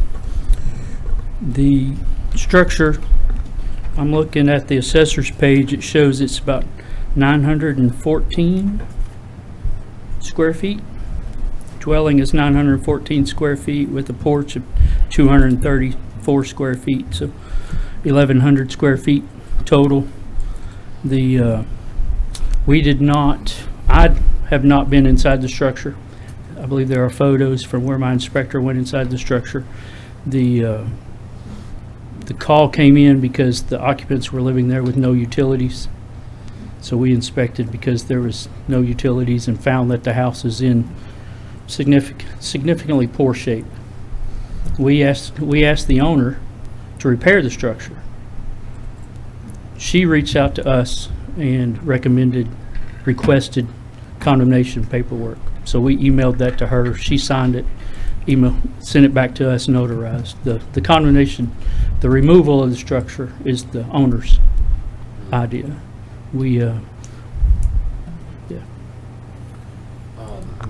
The structure, I'm looking at the assessor's page, it shows it's about 914 square feet. Dwelling is 914 square feet with a porch of 234 square feet, so 1,100 square feet total. I have not been inside the structure. I believe there are photos from where my inspector went inside the structure. The call came in because the occupants were living there with no utilities. So we inspected because there was no utilities and found that the house is in significantly poor shape. We asked the owner to repair the structure. She reached out to us and requested condemnation paperwork. So we emailed that to her. She signed it, sent it back to us notarized. The condemnation, the removal of the structure is the owner's idea.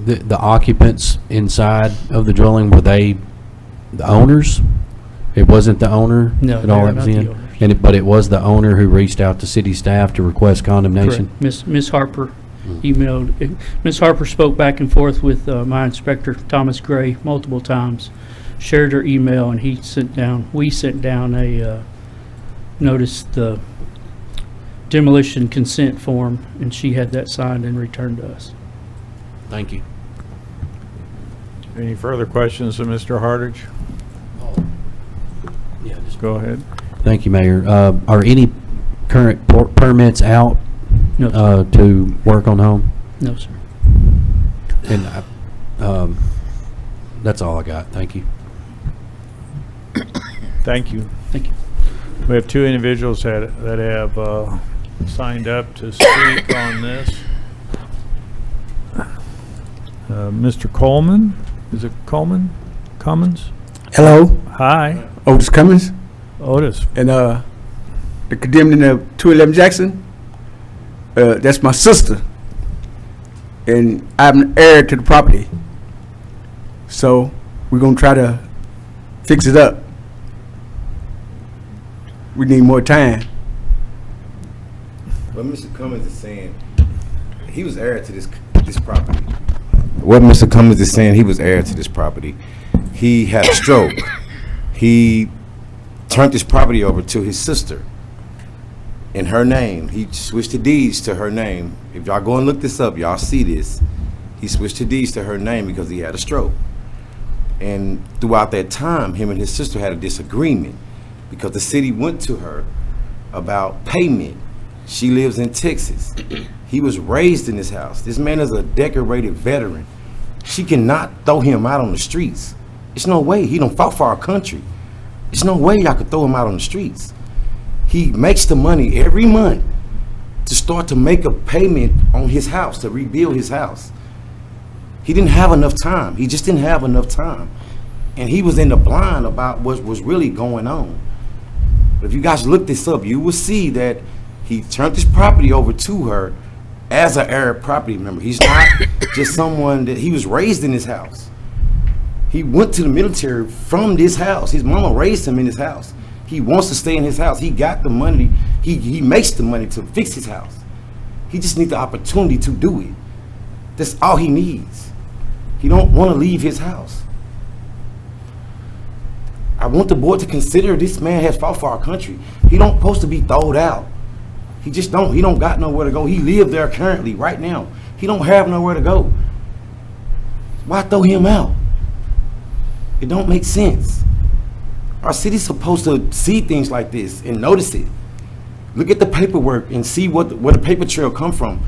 The occupants inside of the dwelling, were they the owners? It wasn't the owner? No, at all they were that was not the in? owners. But it was the owner who reached out to city staff to request condemnation? Correct. Ms. Harper emailed. Ms. Harper spoke back and forth with my inspector, Thomas Gray, multiple times, shared her email, and we sent down a notice, the demolition consent form, and she had that signed and returned to us. Thank you. Any further questions of Mr. Hartage? Yeah, just Go ahead. Thank you, Mayor. Are any current permits out No, to work on home? no, sir. And that's all I got. Thank you. Thank you. Thank you. We have two individuals that have signed up to speak on this. Mr. Coleman, is it Coleman? Cummins? Hello, Hi, Otis Cummins, Otis. and the condemned in the 211 Jackson. That's my sister, and I'm an heir to the property. So we're gonna try to fix it up. We need more time. What Mr. Cummins is saying, he was heir to this property. What Mr. Cummins is saying, he was heir to this property. He had a stroke. He turned this property over to his sister in her name. He switched the deeds to her name. If y'all go and look this up, y'all see this. He switched the deeds to her name because he had a stroke. And throughout that time, him and his sister had a disagreement because the city went to her about payment. She lives in Texas. He was raised in this house. This man is a decorated veteran. She cannot throw him out on the streets. There's no way. He don't fought for our country. There's no way y'all could throw him out on the streets. He makes the money every month to start to make a payment on his house, to rebuild his house. He didn't have enough time. He just didn't have enough time. And he was in the blind about what was really going on. But if you guys look this up, you will see that he turned his property over to her as an heir property member. He's not just someone that, he was raised in this house. He went to the military from this house. His mama raised him in this house. He wants to stay in his house. He got the money. He makes the money to fix his house. He just needs the opportunity to do it. That's all he needs. He don't want to leave his house. I want the board to consider this man has fought for our country. He don't supposed to be thrown out. He just don't. He don't got nowhere to go. He live there currently, right now. He don't have nowhere to go. Why throw him out? It don't make sense. Our city's supposed to see things like this and notice it. Look at the paperwork and see where the paper trail come from.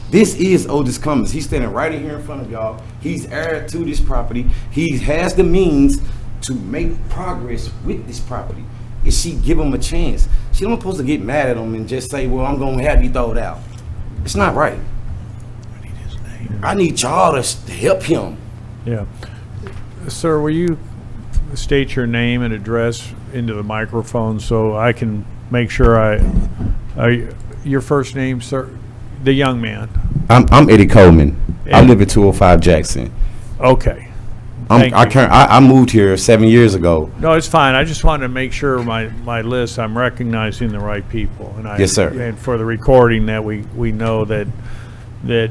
This is Otis Cummins. He's standing right in here in front of y'all. He's heir to this property. He has the means to make progress with this property. If she give him a chance, she don't supposed to get mad at him and just say, well, I'm gonna have you throw it out. It's not right. I need y'all to help him. Yeah. Sir, will you state your name and address into the microphone so I can make sure your first name, sir? The young man. I'm Eddie Coleman. I Eddie. live at 205 Jackson. Okay. Thank you. I moved here 7 years ago. No, it's fine. I just wanted to make sure my list, I'm recognizing the right people. And Yes, sir. And for the recording, that we know that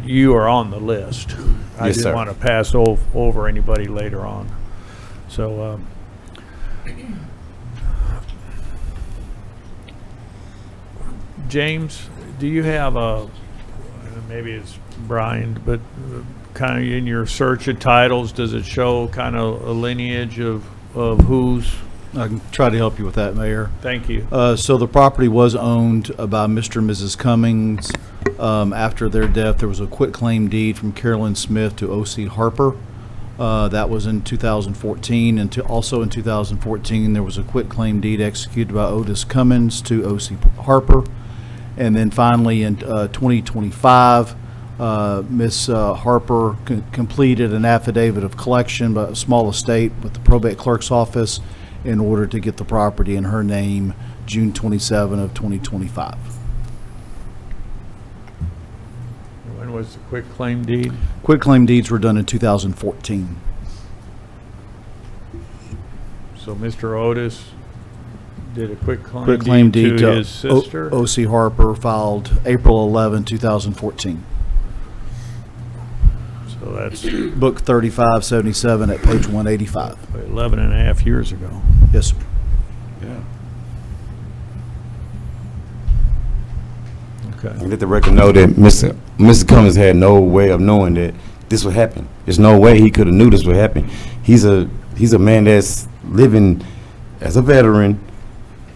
you are on the list. I Yes, didn't sir. want to pass over anybody later on. So, James, do you have maybe it's Brian, but kind of in your search of titles, does it show kind of a lineage of who's? I can try to help you with that, Mayor. Thank you. So the property was owned by Mr. and Mrs. Cummings. After their death, there was a quitclaim deed from Carolyn Smith to O.C. Harper. That was in 2014, and also in 2014, there was a quitclaim deed executed by Otis Cummins to O.C. Harper. And then finally, in 2025, Ms. Harper completed an affidavit of collection by a small estate with the probate clerk's office in order to get the property in her name June 27 of 2025. When was the quitclaim deed? Quitclaim deeds were done in 2014. So Mr. Otis did a Quitclaim deed deed to to his sister? O.C. Harper, filed April 11, 2014. So that's Book 3577 at page 185. 11 and a half years ago. Yes, sir. Yeah. Okay. And let the record know that Mr. Cummings had no way of knowing that this would happen. There's no way he could have knew this would happen. He's a man that's living as a veteran.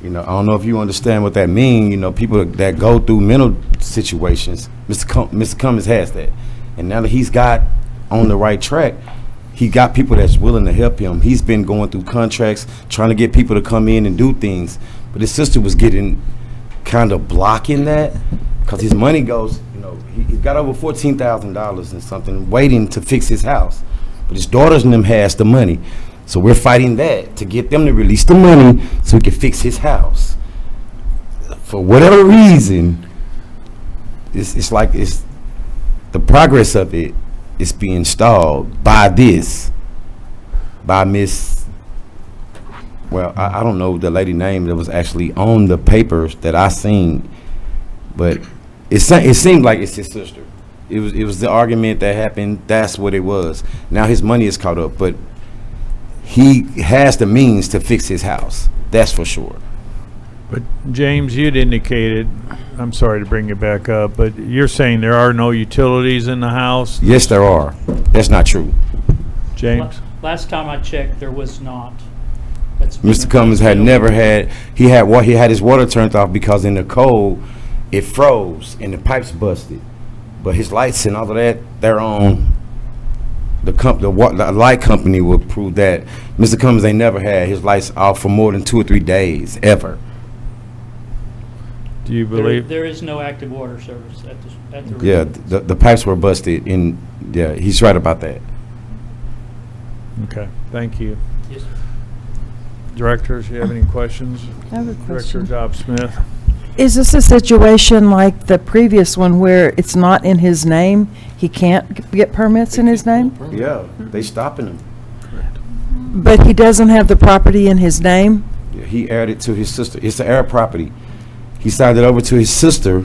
You know, I don't know if you understand what that means. You know, people that go through mental situations. Mr. Cummings has that, and now that he's got on the right track, he got people that's willing to help him. He's been going through contracts, trying to get people to come in and do things, but his sister was getting kind of blocking that because his money goes. You know, he's got over $14,000 and something waiting to fix his house, but his daughters and them has the money. So we're fighting that to get them to release the money so he can fix his house. For whatever reason, it's like the progress of it is being stalled by Miss, well, I don't know the lady name that was actually on the papers that I seen, but it seemed like it's his sister. It was the argument that happened. That's what it was. Now his money is caught up, but he has the means to fix his house. That's for sure. But James, you'd indicated, I'm sorry to bring you back up, but you're saying there are no utilities in the house? Yes, there are. That's not true. James? Last time I checked, there was not. That's been Mr. Cummings had never had, he had his water turned off because in the cold, it froze and the pipes busted. But his lights and all of that, they're on. The light company will prove that. Mr. Cummings ain't never had his lights off for more than 2 or 3 days, ever. Do you believe? There is no active water service at the Yeah, residence. the pipes were busted, and yeah, he's right about that. Okay, thank you. Yes, sir. Directors, you have any questions? I have a question. Director Job Smith? Is this a situation like the previous one where it's not in his name? He can't get permits in his name? Yeah, they stopping him. But he doesn't have the property in his name? Yeah, he aired it to his sister. It's the heir property. He signed it over to his sister,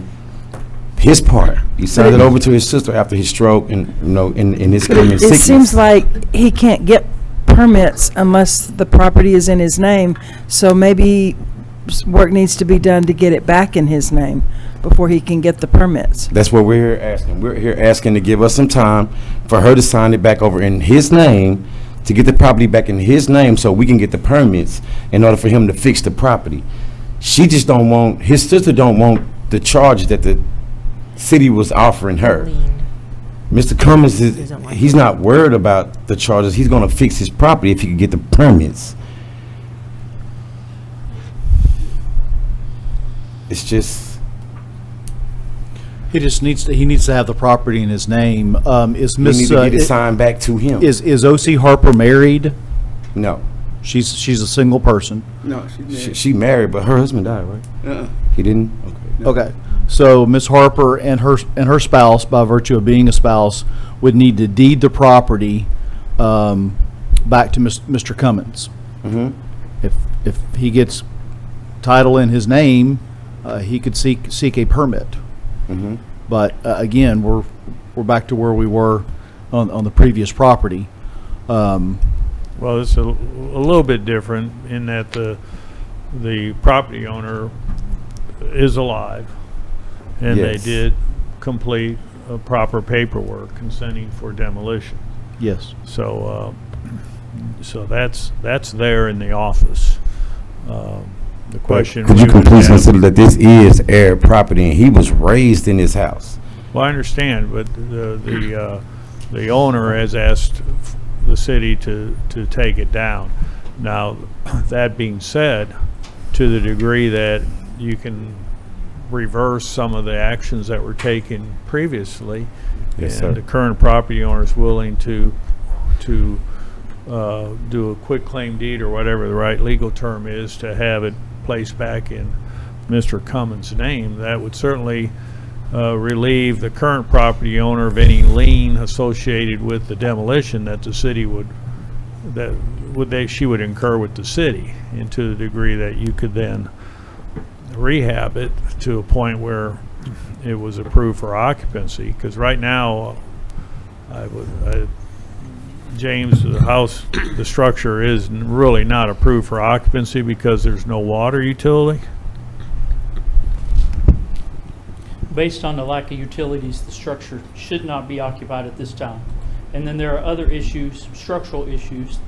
his part. He signed it over to his sister after his stroke and, you know, in his sickness. It seems like he can't get permits unless the property is in his name. So maybe work needs to be done to get it back in his name before he can get the permits. That's what we're here asking. We're here asking to give us some time for her to sign it back over in his name, to get the property back in his name so we can get the permits in order for him to fix the property. She just don't want, his sister don't want the charge that the city was offering her. Mr. Cummings, he's not worried about the charges. He's going to fix his property if he can get the permits. It's just, He needs to have the property in his name. Is we Miss need to get it signed back to him. is O.C. Harper married? No. She's a single person. No, She married, but her husband died, right? He didn't? Okay. Okay. So Miss Harper and her spouse, by virtue of being a spouse, would need to deed the property back to Mr. Cummins. Mm-hmm. If he gets title in his name, he could seek a permit. Mm-hmm. But again, we're back to where we were on the previous property. Well, it's a little bit different in that the property owner is alive, and Yes. they did complete proper paperwork consenting for demolition. Yes. So, so that's there in the office. The question. Could you we would please have- consider that this is heir property and he was raised in this house? Well, I understand, but the owner has asked the city to take it down. Now, that being said, to the degree that you can reverse some of the actions that were taken previously, Yes, and sir. the current property owner is willing to do a quit claim deed or whatever the right legal term is to have it placed back in Mr. Cummins' name, that would certainly relieve the current property owner of any lien associated with the demolition that the city she would incur with the city, and to the degree that you could then rehab it to a point where it was approved for occupancy. Because right now, James, the house, the structure is really not approved for occupancy because there's no water utility. Based on the lack of utilities, the structure should not be occupied at this time. And then there are other issues, structural issues,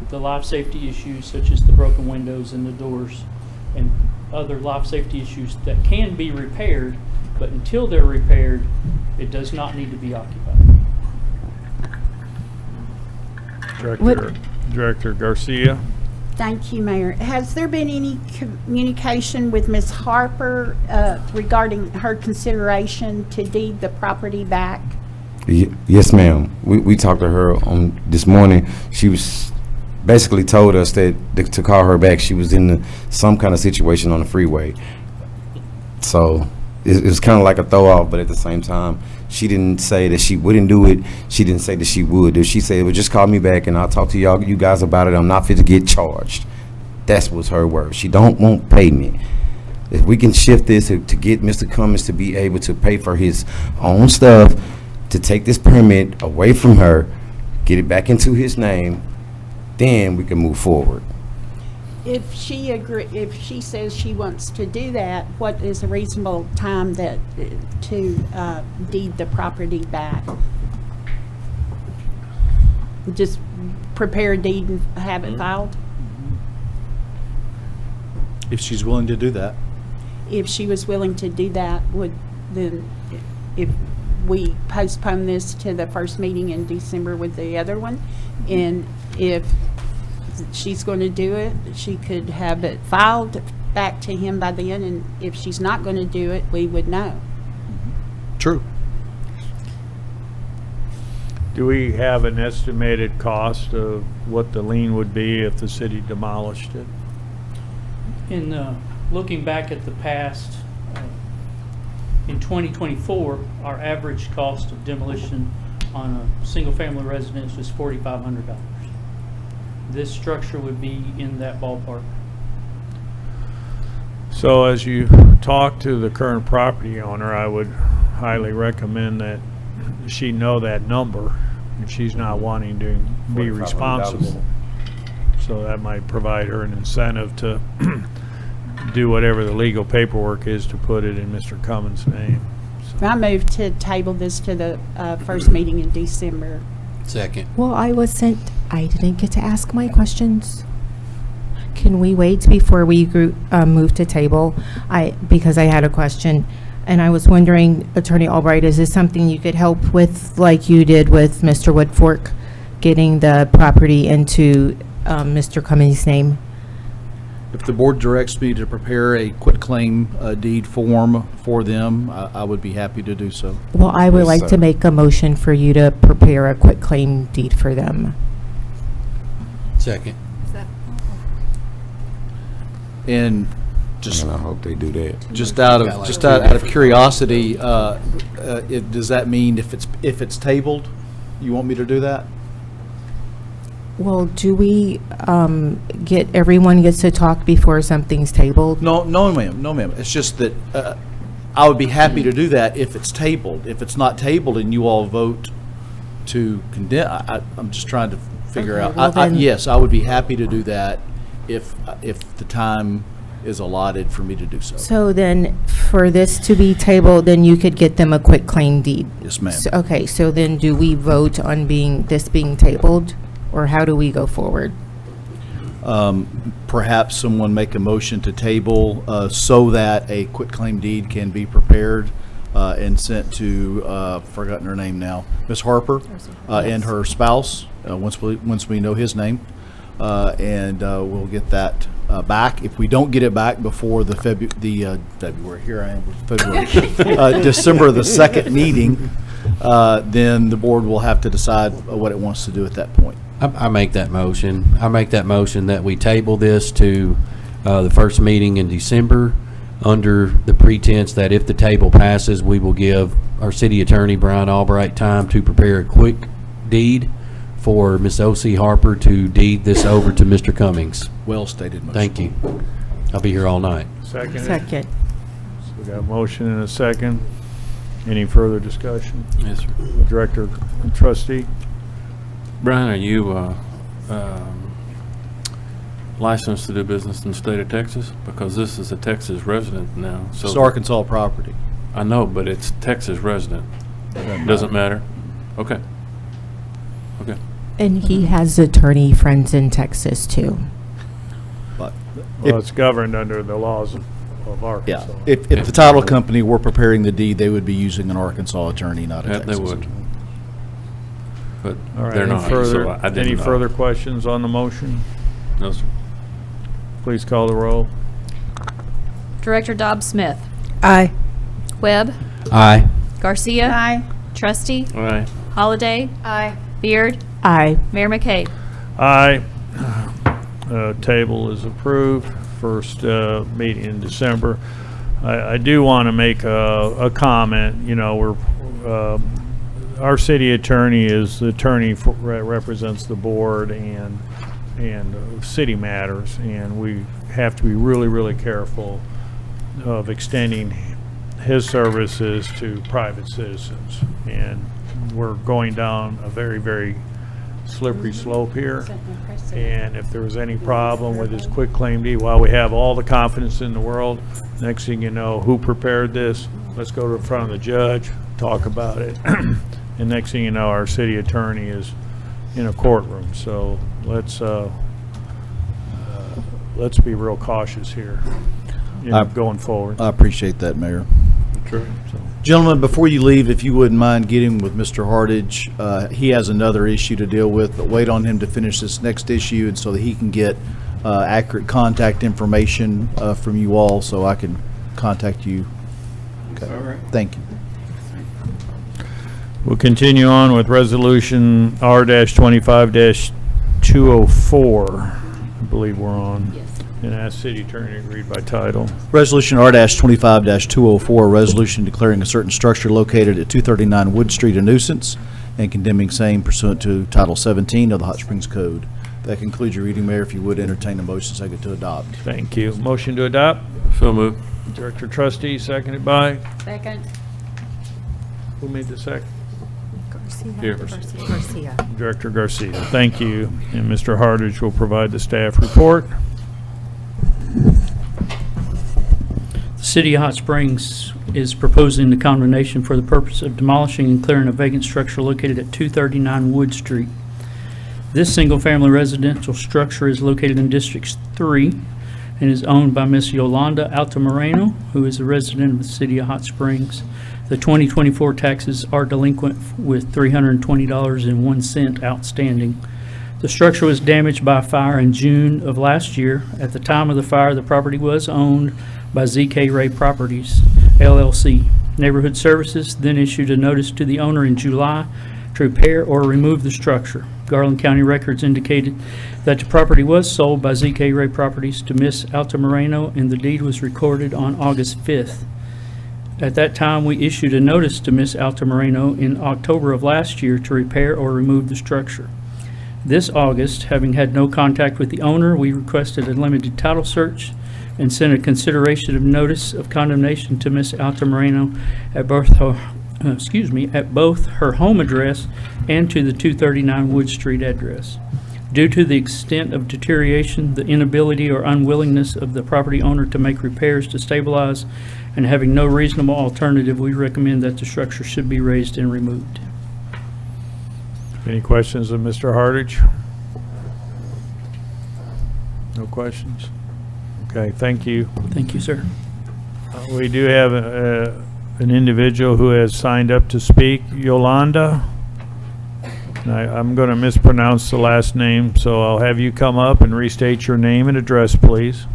the life safety issues such as the broken windows and the doors, and other life safety issues that can be repaired, but until they're repaired, it does not need to be occupied. Director Garcia. Thank you, Mayor. Has there been any communication with Ms. Harper regarding her consideration to deed the property back? Yes, ma'am. We talked to her on this morning. She was basically told us that to call her back. She was in some kind of situation on the freeway. So it was kind of like a throw off, but at the same time, she didn't say that she wouldn't do it. She didn't say that she would. She said, well, just call me back and I'll talk to you guys about it. I'm not fit to get charged. That was her word. She don't want payment. If we can shift this to get Mr. Cummins to be able to pay for his own stuff, to take this permit away from her, get it back into his name, then we can move forward. If she says she wants to do that, what is a reasonable time that to deed the property back? Just prepare a deed and have it filed? If she's willing to do that. If she was willing to do that, if we postpone this to the first meeting in December with the other one, and if she's going to do it, she could have it filed back to him by then, and if she's not going to do it, we would know. True. Do we have an estimated cost of what the lien would be if the city demolished it? In looking back at the past, in 2024, our average cost of demolition on a single-family residence was $4,500. This structure would be in that ballpark. So as you talk to the current property owner, I would highly recommend that she know that number, and she's not wanting to be $4,500. responsible. So that might provide her an incentive to do whatever the legal paperwork is to put it in Mr. Cummins' name. I move to table this to the first meeting in December. Second. Well, I didn't get to ask my questions. Can we wait before we move to table? Because I had a question, and I was wondering, Attorney Albright, is this something you could help with, like you did with Mr. Woodfork, getting the property into Mr. Cummings' name? If the board directs me to prepare a quitclaim deed form for them, I would be happy to do so. Well, I would Yes, like sir. to make a motion for you to prepare a quitclaim deed for them. Second. And just And I hope they do that. Just out of curiosity, does that mean if it's tabled, you want me to do that? Well, do we everyone gets to talk before something's tabled? No, no, ma'am, no, ma'am. It's just that I would be happy to do that if it's tabled. If it's not tabled and you all vote to condemn, I'm just trying to figure Okay, out. well then- Yes, I would be happy to do that if the time is allotted for me to do so. So then, for this to be tabled, then you could get them a quick claim deed? Yes, ma'am. Okay, so then do we vote on this being tabled, or how do we go forward? Perhaps someone make a motion to table so that a quitclaim deed can be prepared and sent to, forgotten her name now, Ms. Harper and her spouse, once we know his name. And we'll get that back. If we don't get it back before the February, here I am with February, December the 2nd meeting, then the board will have to decide what it wants to do at that point. I make that motion. I make that motion that we table this to the first meeting in December under the pretense that if the table passes, we will give our city attorney, Brian Albright, time to prepare a quick deed for Ms. O.C. Harper to deed this over to Mr. Cummings. Well stated motion. Thank you. I'll be here all night. Second. Second. So we got a motion and a second. Any further discussion? Yes, sir. Director and trustee? Brian, are you licensed to do business in the state of Texas? Because this is a Texas resident now. So It's Arkansas property. I know, but it's Texas resident. Doesn't matter? Okay. Okay. And he has attorney friends in Texas, too. But Well, it's governed under the laws of Arkansas. yeah, if the title company were preparing the deed, they would be using an Arkansas attorney, not a Yeah, Texas. they would. But All right, they're any not. further, So I didn't any know. further questions on the motion? No, sir. Please call the roll. Director Dobbs Smith. Aye. Webb. Aye. Garcia. Aye. Trustee. All right. Holliday. Aye. Beard. Aye. Mayor McKay. Aye. Table is approved. First meeting in December. I do want to make a comment. You know, our city attorney is the attorney represents the board and city matters, and we have to be really, really careful of extending his services to private citizens. And we're going down a very, very slippery slope here. And if there was any problem with his quitclaim deed, while we have all the confidence in the world, next thing you know, who prepared this? Let's go to the front of the judge, talk about it. And next thing you know, our city attorney is in a courtroom. So let's be real cautious here, going forward. I appreciate that, Mayor. True. Gentlemen, before you leave, if you wouldn't mind getting with Mr. Hardage, he has another issue to deal with, but wait on him to finish this next issue and so that he can get accurate contact information from you all so I can contact you. Okay. All right. Thank you. We'll continue on with Resolution R-25-204. I believe we're on. Yes. And ask city attorney to read by title. Resolution R-25-204, a resolution declaring a certain structure located at 239 Wood Street a nuisance and condemning same pursuant to Title 17 of the Hot Springs Code. That concludes your reading, Mayor. If you would entertain a motion second to adopt. Thank you. Motion to adopt. So moved. Director Trustee, seconded by? Second. Who made the second? Here. Garcia. Director Garcia. Thank you. And Mr. Hardage will provide the staff report. The City of Hot Springs is proposing the condemnation for the purpose of demolishing and clearing a vacant structure located at 239 Wood Street. This single-family residential structure is located in District 3 and is owned by Miss Yolanda Altamirano, who is a resident of the City of Hot Springs. The 2024 taxes are delinquent with $320.01 outstanding. The structure was damaged by a fire in June of last year. At the time of the fire, the property was owned by ZK Ray Properties, LLC. Neighborhood Services then issued a notice to the owner in July to repair or remove the structure. Garland County records indicated that the property was sold by ZK Ray Properties to Miss Altamirano, and the deed was recorded on August 5th. At that time, we issued a notice to Miss Altamirano in October of last year to repair or remove the structure. This August, having had no contact with the owner, we requested a limited title search and sent a consideration of notice of condemnation to Ms. Altamirano at both her home address and to the 239 Wood Street address. Due to the extent of deterioration, the inability or unwillingness of the property owner to make repairs to stabilize, and having no reasonable alternative, we recommend that the structure should be raised and removed. Any questions of Mr. Hartage? No questions? Okay, thank you. Thank you, sir. We do have an individual who has signed up to speak, Yolanda. I'm going to mispronounce the last name, so I'll have you come up and restate your name and address, please.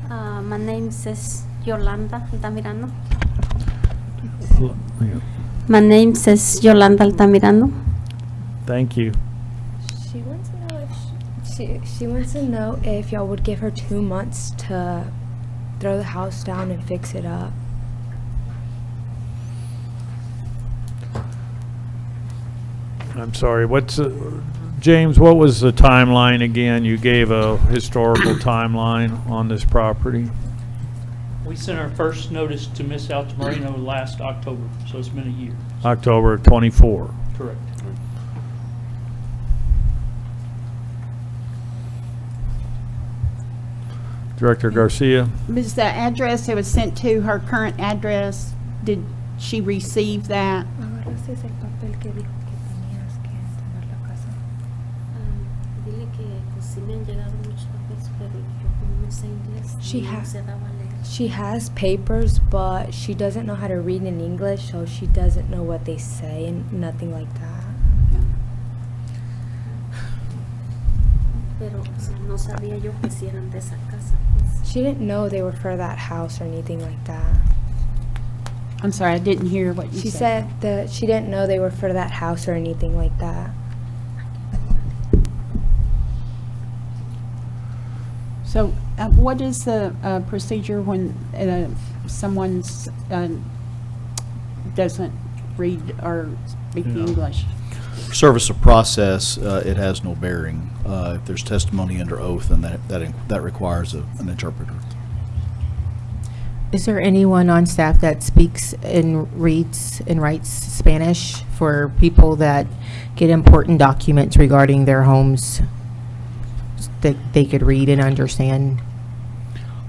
My name is Yolanda Altamirano. My name is Yolanda Altamirano. Thank you. She wants to know if she wants to know if y'all would give her 2 months to throw the house down and fix it up. I'm sorry, James, what was the timeline again? You gave a historical timeline on this property. We sent our first notice to Ms. Altamirano last October, so it's been a year. October 24. Correct. Director Garcia? Was the address it was sent to her current address, did she receive that? Dile que pues sí me han llegado muchos papeles, pero yo como no sé inglés, no se daba a leer. She has papers, but she doesn't know how to read in English, so she doesn't know what they say and nothing like that. Pero o sea, no sabía yo que si eran de esa casa. Pues. She didn't know they were for that house or anything like that. I'm sorry, I didn't hear what you said. She said that she didn't know they were for that house or anything like that. So what is the procedure when someone's doesn't read or speak English? Service of process, it has no bearing. If there's testimony under oath, then that requires an interpreter. Is there anyone on staff that speaks and reads and writes Spanish for people that get important documents regarding their homes that they could read and understand?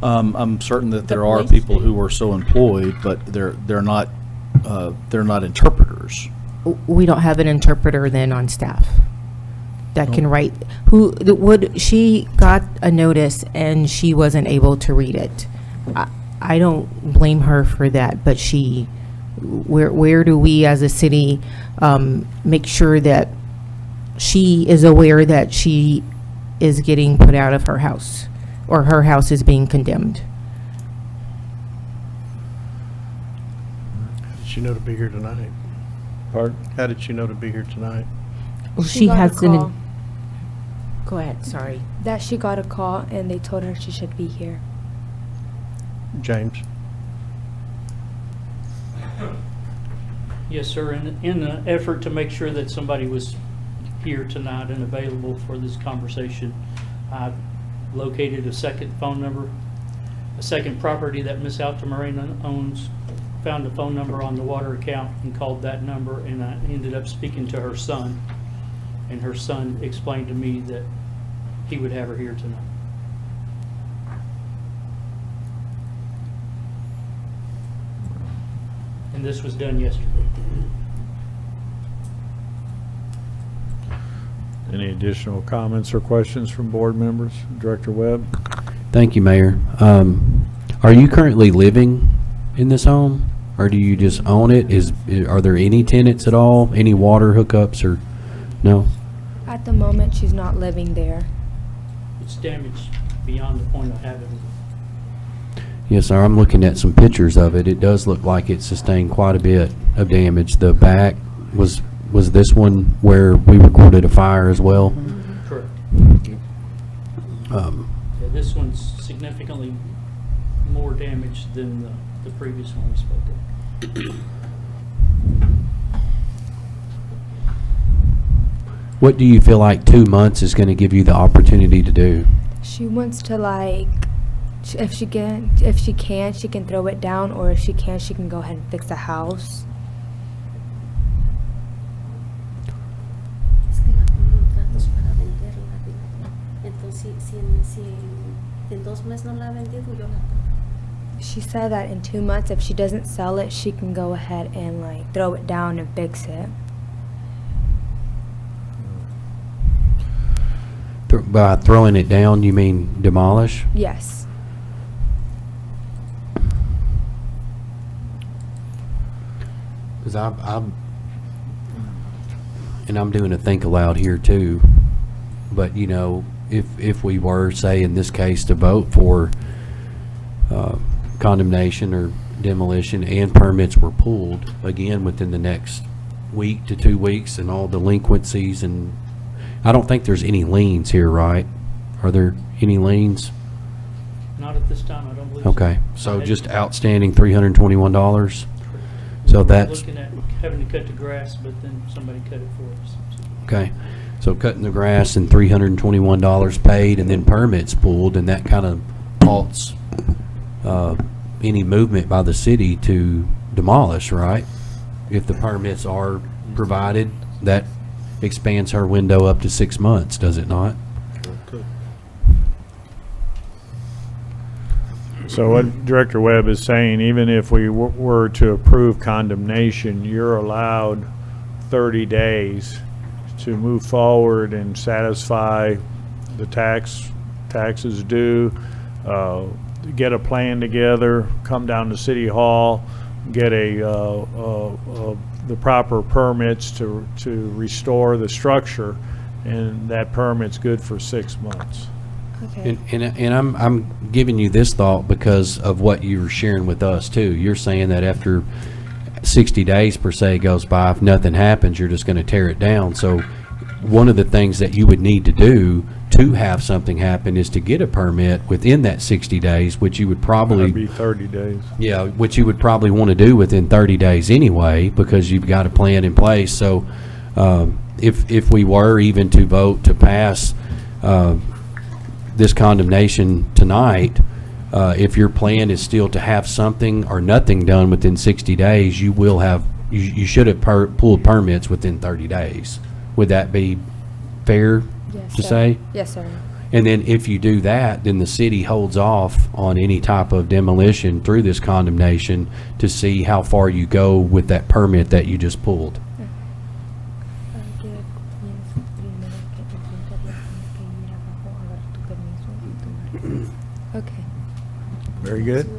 I'm certain that there are people who are so employed, but they're not interpreters. We don't have an interpreter then on staff that can write. She got a notice and she wasn't able to read it. I don't blame her for that, but where do we as a city make sure that she is aware that she is getting put out of her house or her house is being condemned? Did she know to be here tonight? Pardon? How did she know to be here tonight? Well, She got a call. Go ahead, sorry. That she got a call and they told her she should be here. James? Yes, sir. In an effort to make sure that somebody was here tonight and available for this conversation, I located a second phone number, a second property that Ms. Altamirano owns, found a phone number on the water account and called that number, and I ended up speaking to her son, and her son explained to me that he would have her here tonight. And this was done yesterday. Any additional comments or questions from board members? Director Webb? Thank you, Mayor. Are you currently living in this home, or do you just own it? Are there any tenants at all? Any water hookups or no? At the moment, she's not living there. It's damaged beyond the point of having. Yes, sir. I'm looking at some pictures of it. It does look like it sustained quite a bit of damage. The back was this one where we recorded a fire as well? Correct. Yeah, this one's significantly more damaged than the previous one we spoke of. What do you feel like 2 months is going to give you the opportunity to do? She wants to like, if she can, she can throw it down, or if she can go ahead and fix the house. Es que ella pone contratos para venderla. Entonces, si en 2 meses no la ha vendido, yo la pongo. She said that in 2 months, if she doesn't sell it, she can go ahead and like throw it down and fix it. By throwing it down, you mean demolish? Yes. Because and I'm doing a think aloud here too, but you know, if we were, say in this case, to vote for condemnation or demolition and permits were pulled, again, within the next week to 2 weeks and all delinquencies, and I don't think there's any liens here, right? Are there any liens? Not at this time, I don't believe so. Okay, so just outstanding $321. So that's, Looking at having to cut the grass, but then somebody cut it for us. okay, so cutting the grass and $321 paid, and then permits pulled, and that kind of halts any movement by the city to demolish, right? If the permits are provided, that expands her window up to 6 months, does it not? So what Director Webb is saying, even if we were to approve condemnation, you're allowed 30 days to move forward and satisfy the taxes due, get a plan together, come down to City Hall, get the proper permits to restore the structure, and that permit's good for 6 months. Okay. And I'm giving you this thought because of what you were sharing with us too. You're saying that after 60 days per se goes by, if nothing happens, you're just going to tear it down. So one of the things that you would need to do to have something happen is to get a permit within that 60 days, which you would probably That'd be 30 days. Yeah, which you would probably want to do within 30 days anyway, because you've got a plan in place. So if we were even to vote to pass this condemnation tonight, if your plan is still to have something or nothing done within 60 days, you will have, you should have pulled permits within 30 days. Would that be fair Yes, to sir. say? Yes, sir. And then if you do that, then the city holds off on any type of demolition through this condemnation to see how far you go with that permit that you just pulled. Okay. Very good.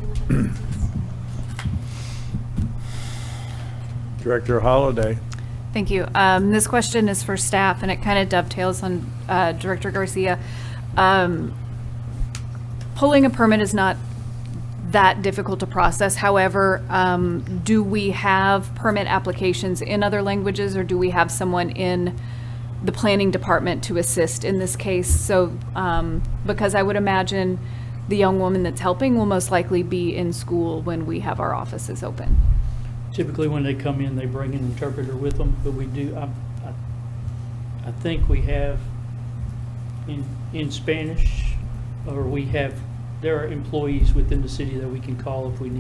Director Holliday. Thank you. This question is for staff, and it kind of dovetails on Director Garcia. Pulling a permit is not that difficult to process. However, do we have permit applications in other languages, or do we have someone in the planning department to assist in this case? So, because I would imagine the young woman that's helping will most likely be in school when we have our offices open. Typically, when they come in, they bring an interpreter with them, but we do, I think we have in Spanish, or we have, there are employees within the city that we can call if we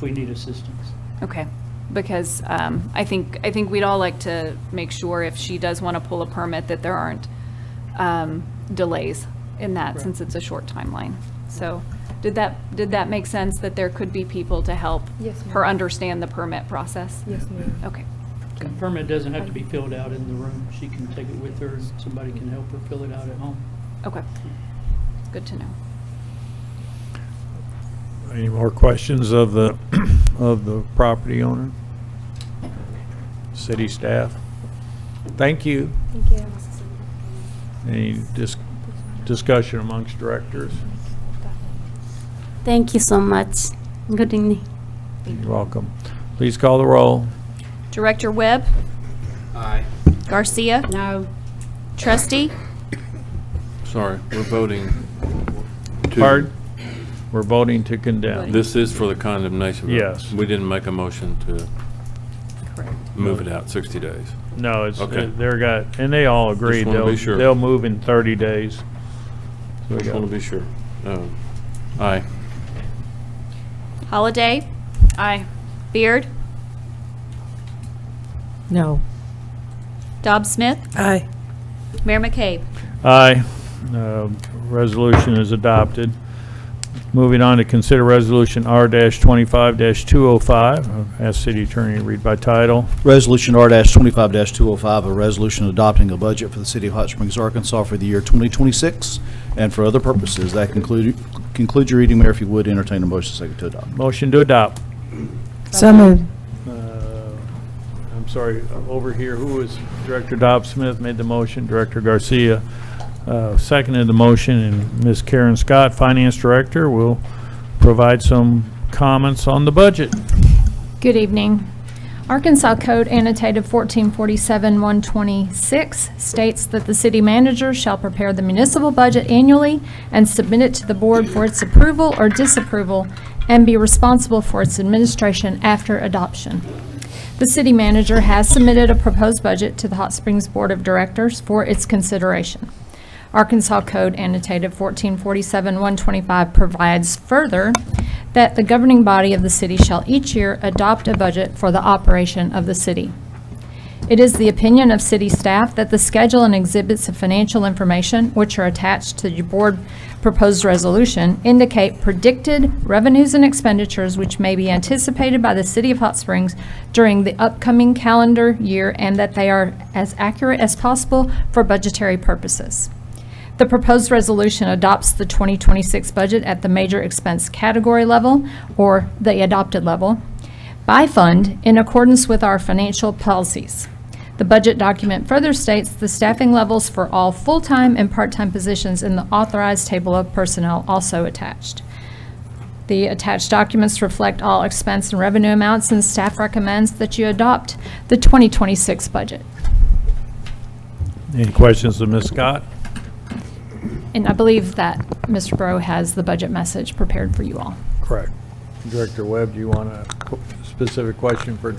need assistance. Okay, because I think we'd all like to make sure if she does want to pull a permit that there aren't delays in that, Right. since it's a short timeline. So did that make sense, that there could be people to help Yes, ma'am. her understand the permit process? Yes, ma'am. Okay, The permit doesn't have to be filled out in the room. She can take it with her, and somebody can help her fill it out at home. okay. Good to know. Any more questions of the property owner? City staff? Thank you. Thank you. Any discussion amongst directors? Thank you so much. Good evening. You're welcome. Please call the roll. Director Webb? Aye. Garcia? No. Trustee? Sorry, we're voting to. Pardon? We're voting to condemn. This is for the condemnation vote. Yes. We didn't make a motion to Correct. move it out 60 days. No, it's, Okay. and they all agree, Just wanna be sure. they'll move in 30 days. So we Just got- want to be sure. Aye. Holliday? Aye. Beard? No. Dobbs Smith? Aye. Mayor McCabe? Aye. Resolution is adopted. Moving on to consider Resolution R-25-205. I'll ask City Attorney to read by title. Resolution R-25-205, a resolution adopting a budget for the city of Hot Springs, Arkansas for the year 2026 and for other purposes. That concludes your reading, Mayor. If you would, entertain a motion second to adopt. Motion to adopt. So moved. I'm sorry, over here, who was Director Dobb Smith made the motion, Director Garcia seconded the motion, and Ms. Karen Scott, Finance Director, will provide some comments on the budget. Good evening. Arkansas Code Annotated 1447-126 states that the city manager shall prepare the municipal budget annually and submit it to the board for its approval or disapproval and be responsible for its administration after adoption. The city manager has submitted a proposed budget to the Hot Springs Board of Directors for its consideration. Arkansas Code Annotated 1447-125 provides further that the governing body of the city shall each year adopt a budget for the operation of the city. It is the opinion of city staff that the schedule and exhibits of financial information, which are attached to the board proposed resolution, indicate predicted revenues and expenditures which may be anticipated by the city of Hot Springs during the upcoming calendar year, and that they are as accurate as possible for budgetary purposes. The proposed resolution adopts the 2026 budget at the major expense category level, or the adopted level, by fund in accordance with our financial policies. The budget document further states the staffing levels for all full-time and part-time positions in the authorized table of personnel also attached. The attached documents reflect all expense and revenue amounts, and staff recommends that you adopt the 2026 budget. Any questions of Ms. Scott? And I believe that Mr. Bro has the budget message prepared for you all. Correct. Director Webb, do you want a specific question for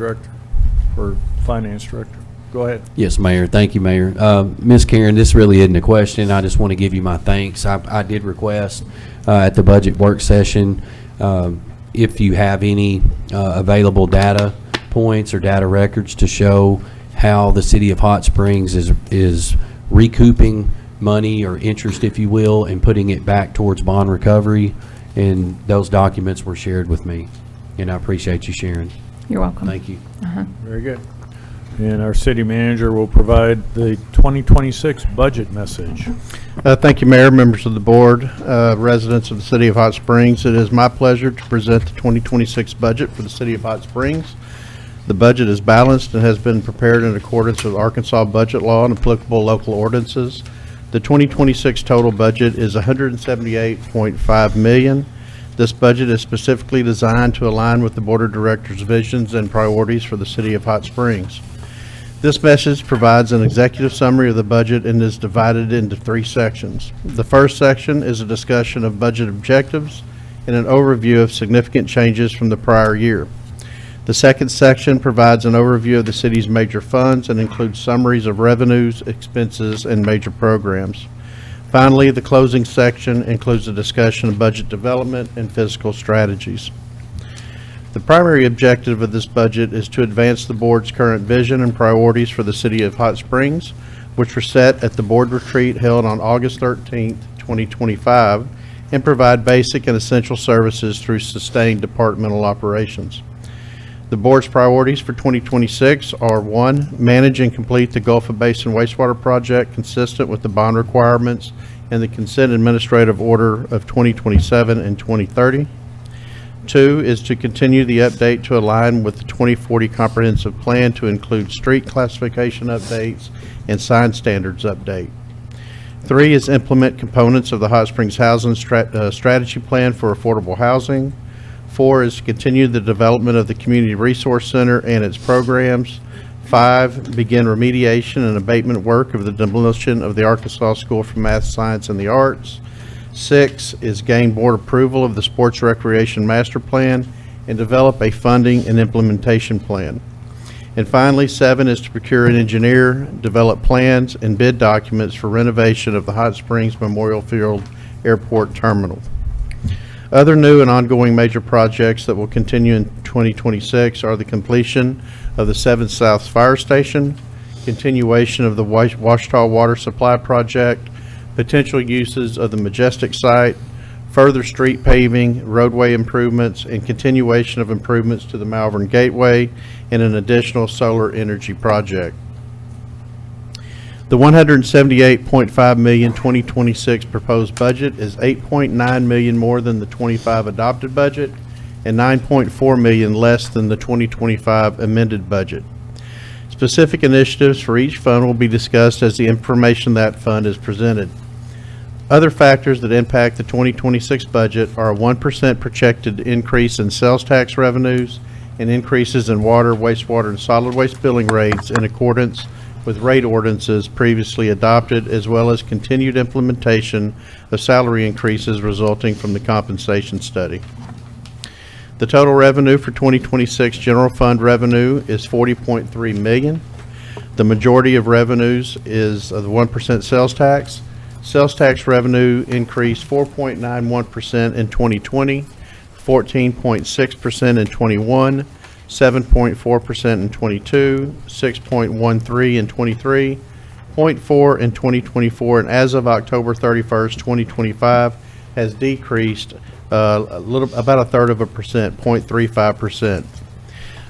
Finance Director? Go ahead. Yes, Mayor. Thank you, Mayor. Ms. Karen, this really isn't a question. I just want to give you my thanks. I did request at the budget work session if you have any available data points or data records to show how the city of Hot Springs is recouping money or interest, if you will, and putting it back towards bond recovery. And those documents were shared with me, and I appreciate you sharing. You're welcome. Thank you. Very good. And our city manager will provide the 2026 budget message. Thank you, Mayor, members of the board, residents of the city of Hot Springs. It is my pleasure to present the 2026 budget for the city of Hot Springs. The budget is balanced and has been prepared in accordance with Arkansas budget law and applicable local ordinances. The 2026 total budget is $178.5 million. This budget is specifically designed to align with the Board of Directors' visions and priorities for the city of Hot Springs. This message provides an executive summary of the budget and is divided into 3 sections. The first section is a discussion of budget objectives and an overview of significant changes from the prior year. The second section provides an overview of the city's major funds and includes summaries of revenues, expenses, and major programs. Finally, the closing section includes a discussion of budget development and fiscal strategies. The primary objective of this budget is to advance the board's current vision and priorities for the city of Hot Springs, which were set at the board retreat held on August 13th, 2025, and provide basic and essential services through sustained departmental operations. The board's priorities for 2026 are: 1, manage and complete the Gulf of Basin wastewater project consistent with the bond requirements and the consent administrative order of 2027 and 2030. 2 is to continue the update to align with the 2040 comprehensive plan to include street classification updates and sign standards update. 3 is implement components of the Hot Springs Housing Strategy Plan for affordable housing. 4 is to continue the development of the Community Resource Center and its programs. 5, begin remediation and abatement work of the demolition of the Arkansas School for Math, Science, and the Arts. 6 is gain board approval of the Sports Recreation Master Plan and develop a funding and implementation plan. And finally, 7 is to procure an engineer, develop plans and bid documents for renovation of the Hot Springs Memorial Field Airport Terminal. Other new and ongoing major projects that will continue in 2026 are the completion of the 7 South Fire Station, continuation of the Washita Water Supply Project, potential uses of the Majestic site, further street paving, roadway improvements, and continuation of improvements to the Malvern Gateway, and an additional solar energy project. The $178.5 million 2026 proposed budget is $8.9 million more than the 25 adopted budget and $9.4 million less than the 2025 amended budget. Specific initiatives for each fund will be discussed as the information that fund is presented. Other factors that impact the 2026 budget are a 1% projected increase in sales tax revenues and increases in water, wastewater, and solid waste billing rates in accordance with rate ordinances previously adopted, as well as continued implementation of salary increases resulting from the compensation study. The total revenue for 2026 general fund revenue is $40.3 million. The majority of revenues is of the 1% sales tax. Sales tax revenue increased 4.91% in 2020, 14.6% in 21, 7.4% in 22, 6.13 in 23, 0.4 in 2024, and as of October 31st, 2025, has decreased about a third of a percent, 0.35%.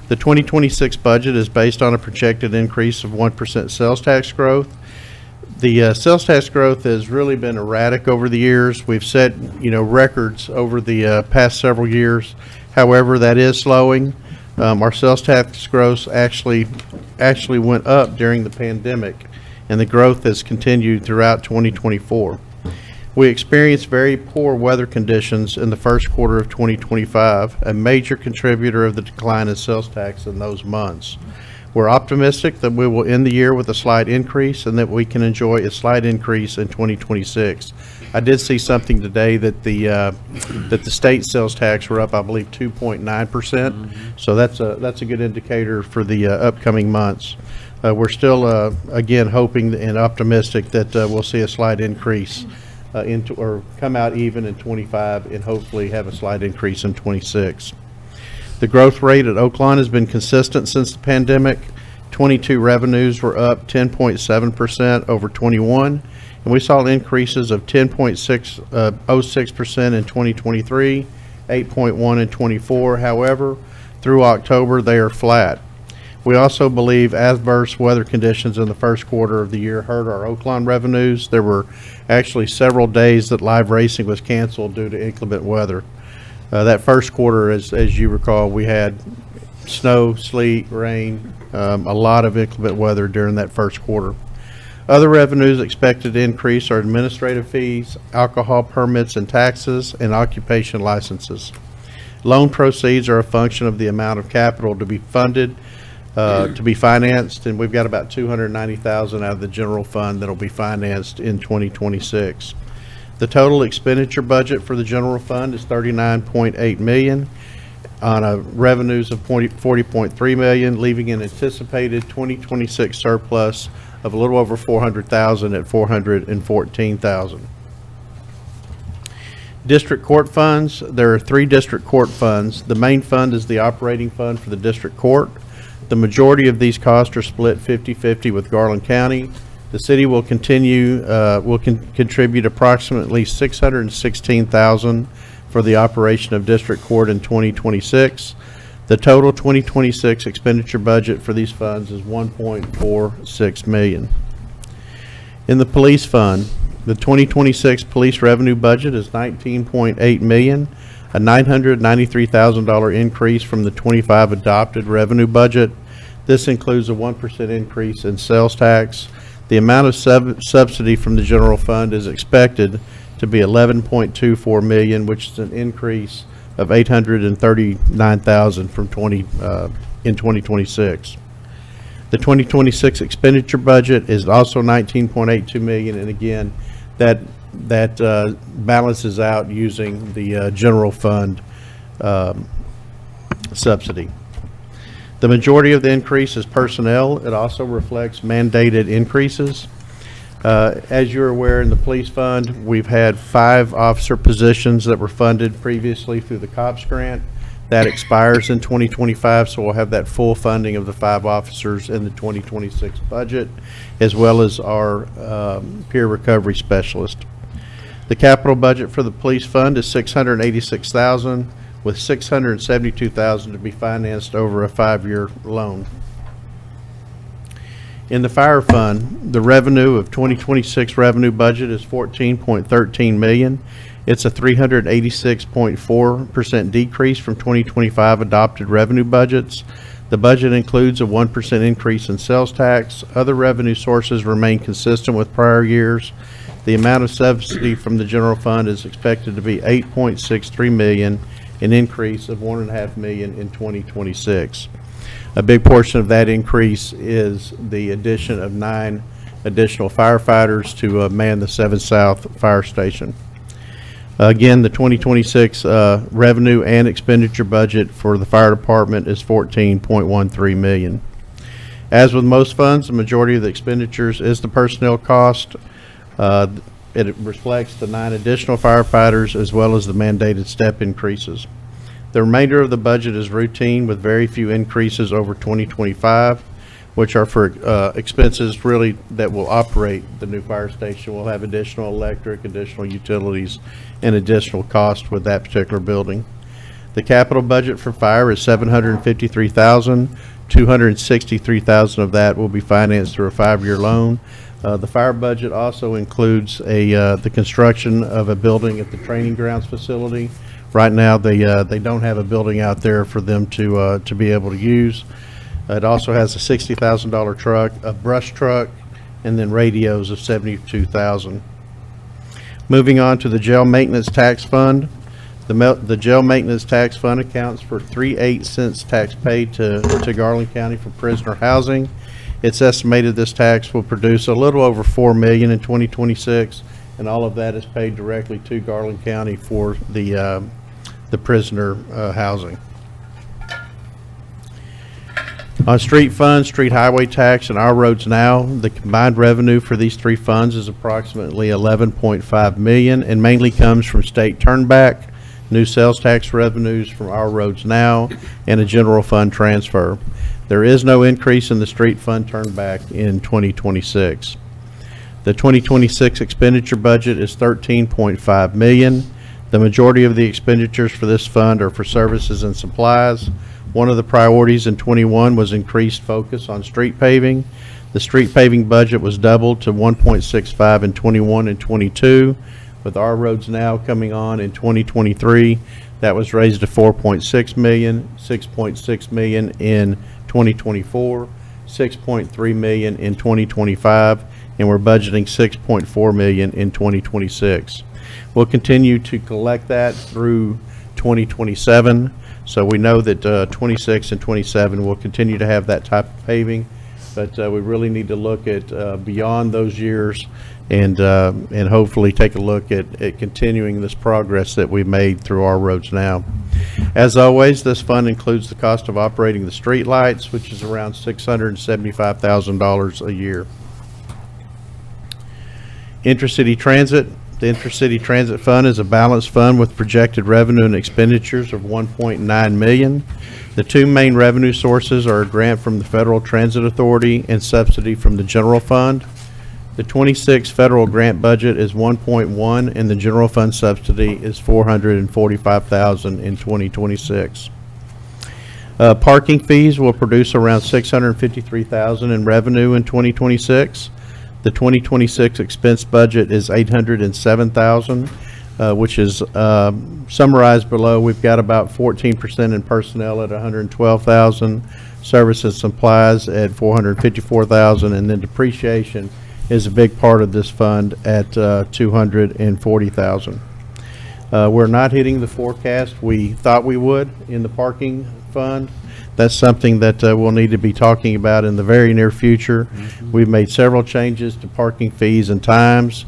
The 2026 budget is based on a projected increase of 1% sales tax growth. The sales tax growth has really been erratic over the years. We've set, records over the past several years. However, that is slowing. Our sales tax growth actually went up during the pandemic, and the growth has continued throughout 2024. We experienced very poor weather conditions in the first quarter of 2025, a major contributor of the decline in sales tax in those months. We're optimistic that we will end the year with a slight increase and that we can enjoy a slight increase in 2026. I did see something today that the state sales tax were up, I believe, 2.9%. So that's a good indicator for the upcoming months. We're still again hoping and optimistic that we'll see a slight increase or come out even in 25 and hopefully have a slight increase in 26. The growth rate at Oaklawn has been consistent since the pandemic. 22 revenues were up 10.7% over 21, and we saw increases of 10.06% in 2023, 8.1 in 24. However, through October, they are flat. We also believe adverse weather conditions in the first quarter of the year hurt our Oaklawn revenues. There were actually several days that live racing was canceled due to inclement weather. That first quarter, as you recall, we had snow, sleet, rain, a lot of inclement weather during that first quarter. Other revenues expected to increase are administrative fees, alcohol permits and taxes, and occupation licenses. Loan proceeds are a function of the amount of capital to be funded, to be financed, and we've got about $290,000 out of the general fund that will be financed in 2026. The total expenditure budget for the general fund is $39.8 million on a revenues of $40.3 million, leaving an anticipated 2026 surplus of a little over $400,000 at $414,000. District court funds. There are 3 district court funds. The main fund is the operating fund for the district court. The majority of these costs are split 50-50 with Garland County. The city will contribute approximately $616,000 for the operation of district court in 2026. The total 2026 expenditure budget for these funds is $1.46 million. In the police fund, the 2026 police revenue budget is $19.8 million, a $993,000 increase from the 25 adopted revenue budget. This includes a 1% increase in sales tax. The amount of subsidy from the general fund is expected to be $11.24 million, which is an increase of $839,000 from in 2026. The 2026 expenditure budget is also $19.82 million, and again, that balances out using the general fund subsidy. The majority of the increase is personnel. It also reflects mandated increases. As you're aware, in the police fund, we've had 5 officer positions that were funded previously through the COPS grant. That expires in 2025, so we'll have that full funding of the 5 officers in the 2026 budget, as well as our peer recovery specialist. The capital budget for the police fund is $686,000, with $672,000 to be financed over a 5-year loan. In the fire fund, the revenue of 2026 revenue budget is $14.13 million. It's a 386.4% decrease from 2025 adopted revenue budgets. The budget includes a 1% increase in sales tax. Other revenue sources remain consistent with prior years. The amount of subsidy from the general fund is expected to be $8.63 million, an increase of $1.5 million in 2026. A big portion of that increase is the addition of 9 additional firefighters to man the 7 South Fire Station. Again, the 2026 revenue and expenditure budget for the fire department is $14.13 million. As with most funds, the majority of the expenditures is the personnel cost. It reflects the 9 additional firefighters as well as the mandated step increases. The remainder of the budget is routine with very few increases over 2025, which are for expenses really that will operate the new fire station. We'll have additional electric, additional utilities, and additional cost with that particular building. The capital budget for fire is $753,000. $263,000 of that will be financed through a 5-year loan. The fire budget also includes the construction of a building at the training grounds facility. Right now, they don't have a building out there for them to be able to use. It also has a $60,000 truck, a brush truck, and then radios of $72,000. Moving on to the jail maintenance tax fund. The jail maintenance tax fund accounts for 3/8 cents tax paid to Garland County for prisoner housing. It's estimated this tax will produce a little over $4 million in 2026, and all of that is paid directly to Garland County for the prisoner housing. On street funds, street highway tax, and our roads now, the combined revenue for these 3 funds is approximately $11.5 million and mainly comes from state turnback, new sales tax revenues from our roads now, and a general fund transfer. There is no increase in the street fund turnback in 2026. The 2026 expenditure budget is $13.5 million. The majority of the expenditures for this fund are for services and supplies. One of the priorities in 21 was increased focus on street paving. The street paving budget was doubled to 1.65 in 21 and 22. With our roads now coming on in 2023, that was raised to 4.6 million, 6.6 million in 2024, 6.3 million in 2025, and we're budgeting 6.4 million in 2026. We'll continue to collect that through 2027. So we know that 26 and 27 will continue to have that type of paving, but we really need to look at beyond those years and hopefully take a look at continuing this progress that we've made through our roads now. As always, this fund includes the cost of operating the street lights, which is around $675,000 a year. Intercity Transit. The Intercity Transit Fund is a balanced fund with projected revenue and expenditures of $1.9 million. The 2 main revenue sources are a grant from the Federal Transit Authority and subsidy from the general fund. The 26 federal grant budget is 1.1 and the general fund subsidy is $445,000 in 2026. Parking fees will produce around $653,000 in revenue in 2026. The 2026 expense budget is $807,000, which is summarized below. We've got about 14% in personnel at $112,000, services and supplies at $454,000, and then depreciation is a big part of this fund at $240,000. We're not hitting the forecast we thought we would in the parking fund. That's something that we'll need to be talking about in the very near future. We've made several changes to parking fees and times.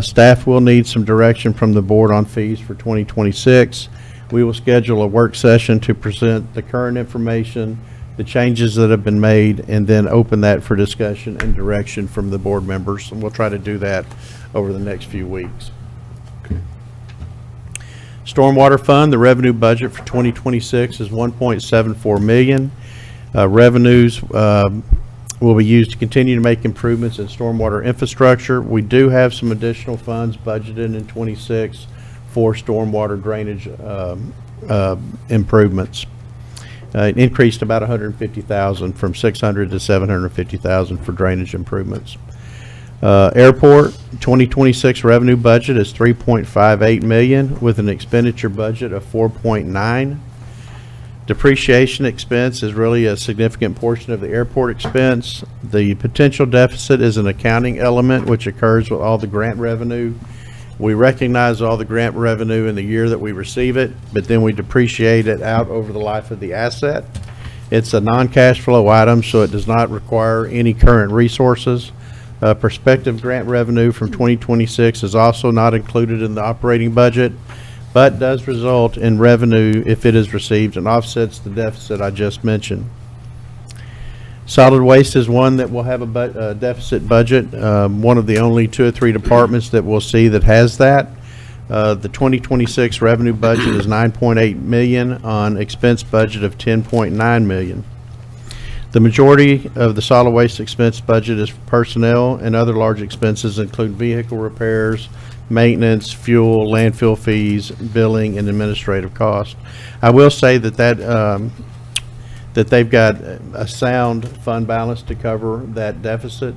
Staff will need some direction from the board on fees for 2026. We will schedule a work session to present the current information the changes that have been made, and then open that for discussion and direction from the board members. And we'll try to do that over the next few weeks. Stormwater Fund, the revenue budget for 2026 is $1.74 million. Revenues will be used to continue to make improvements in stormwater infrastructure. We do have some additional funds budgeted in 26 for stormwater drainage improvements. It increased about $150,000 from $600 to $750,000 for drainage improvements. Airport 2026 revenue budget is $3.58 million with an expenditure budget of $4.9. Depreciation expense is really a significant portion of the airport expense. The potential deficit is an accounting element which occurs with all the grant revenue. We recognize all the grant revenue in the year that we receive it, but then we depreciate it out over the life of the asset. It's a non-cash flow item, so it does not require any current resources. Prospective grant revenue from 2026 is also not included in the operating budget, but does result in revenue if it is received and offsets the deficit I just mentioned. Solid waste is one that will have a deficit budget, one of the only 2 or 3 departments that we'll see that has that. The 2026 revenue budget is $9.8 million on expense budget of $10.9 million. The majority of the solid waste expense budget is for personnel, and other large expenses include vehicle repairs, maintenance, fuel, landfill fees, billing, and administrative costs. I will say that they've got a sound fund balance to cover that deficit.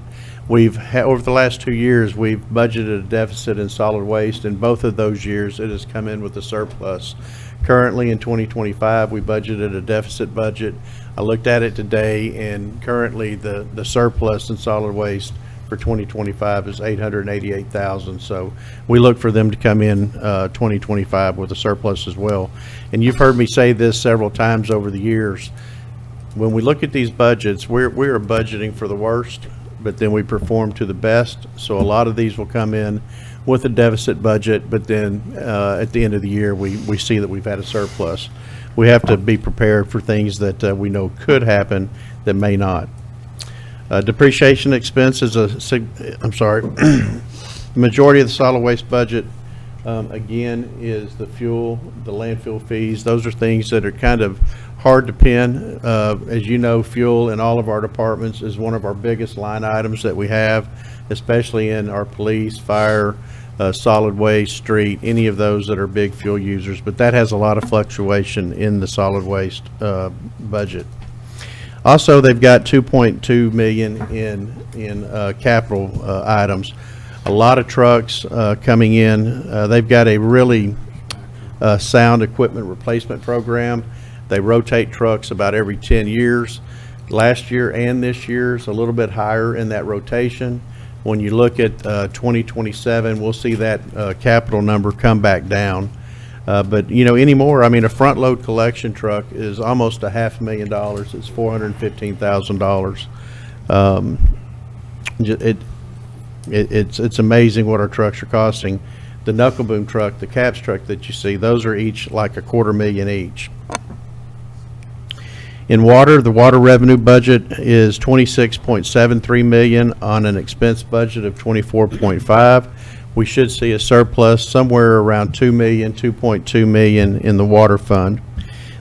Over the last 2 years, we've budgeted a deficit in solid waste. In both of those years, it has come in with a surplus. Currently, in 2025, we budgeted a deficit budget. I looked at it today, and currently the surplus in solid waste for 2025 is $888,000. So we look for them to come in 2025 with a surplus as well. And you've heard me say this several times over the years. When we look at these budgets, we are budgeting for the worst, but then we perform to the best. So a lot of these will come in with a deficit budget, but then at the end of the year, we see that we've had a surplus. We have to be prepared for things that we know could happen that may not. Depreciation expense is the majority of the solid waste budget, again, is the fuel, the landfill fees. Those are things that are kind of hard to pin. As you know, fuel in all of our departments is one of our biggest line items that we have, especially in our police, fire, solid waste, street, any of those that are big fuel users. But that has a lot of fluctuation in the solid waste budget. Also, they've got $2.2 million in capital items. A lot of trucks coming in. They've got a really sound equipment replacement program. They rotate trucks about every 10 years. Last year and this year is a little bit higher in that rotation. When you look at 2027, we'll see that capital number come back down. But you know, anymore, I mean, a front load collection truck is almost $500,000. It's $415,000. It's amazing what our trucks are costing. The knuckle boom truck, the cabs truck that you see, those are each like $250,000 each. In water, the water revenue budget is $26.73 million on an expense budget of $24.5. We should see a surplus somewhere around $2.2 million in the water fund.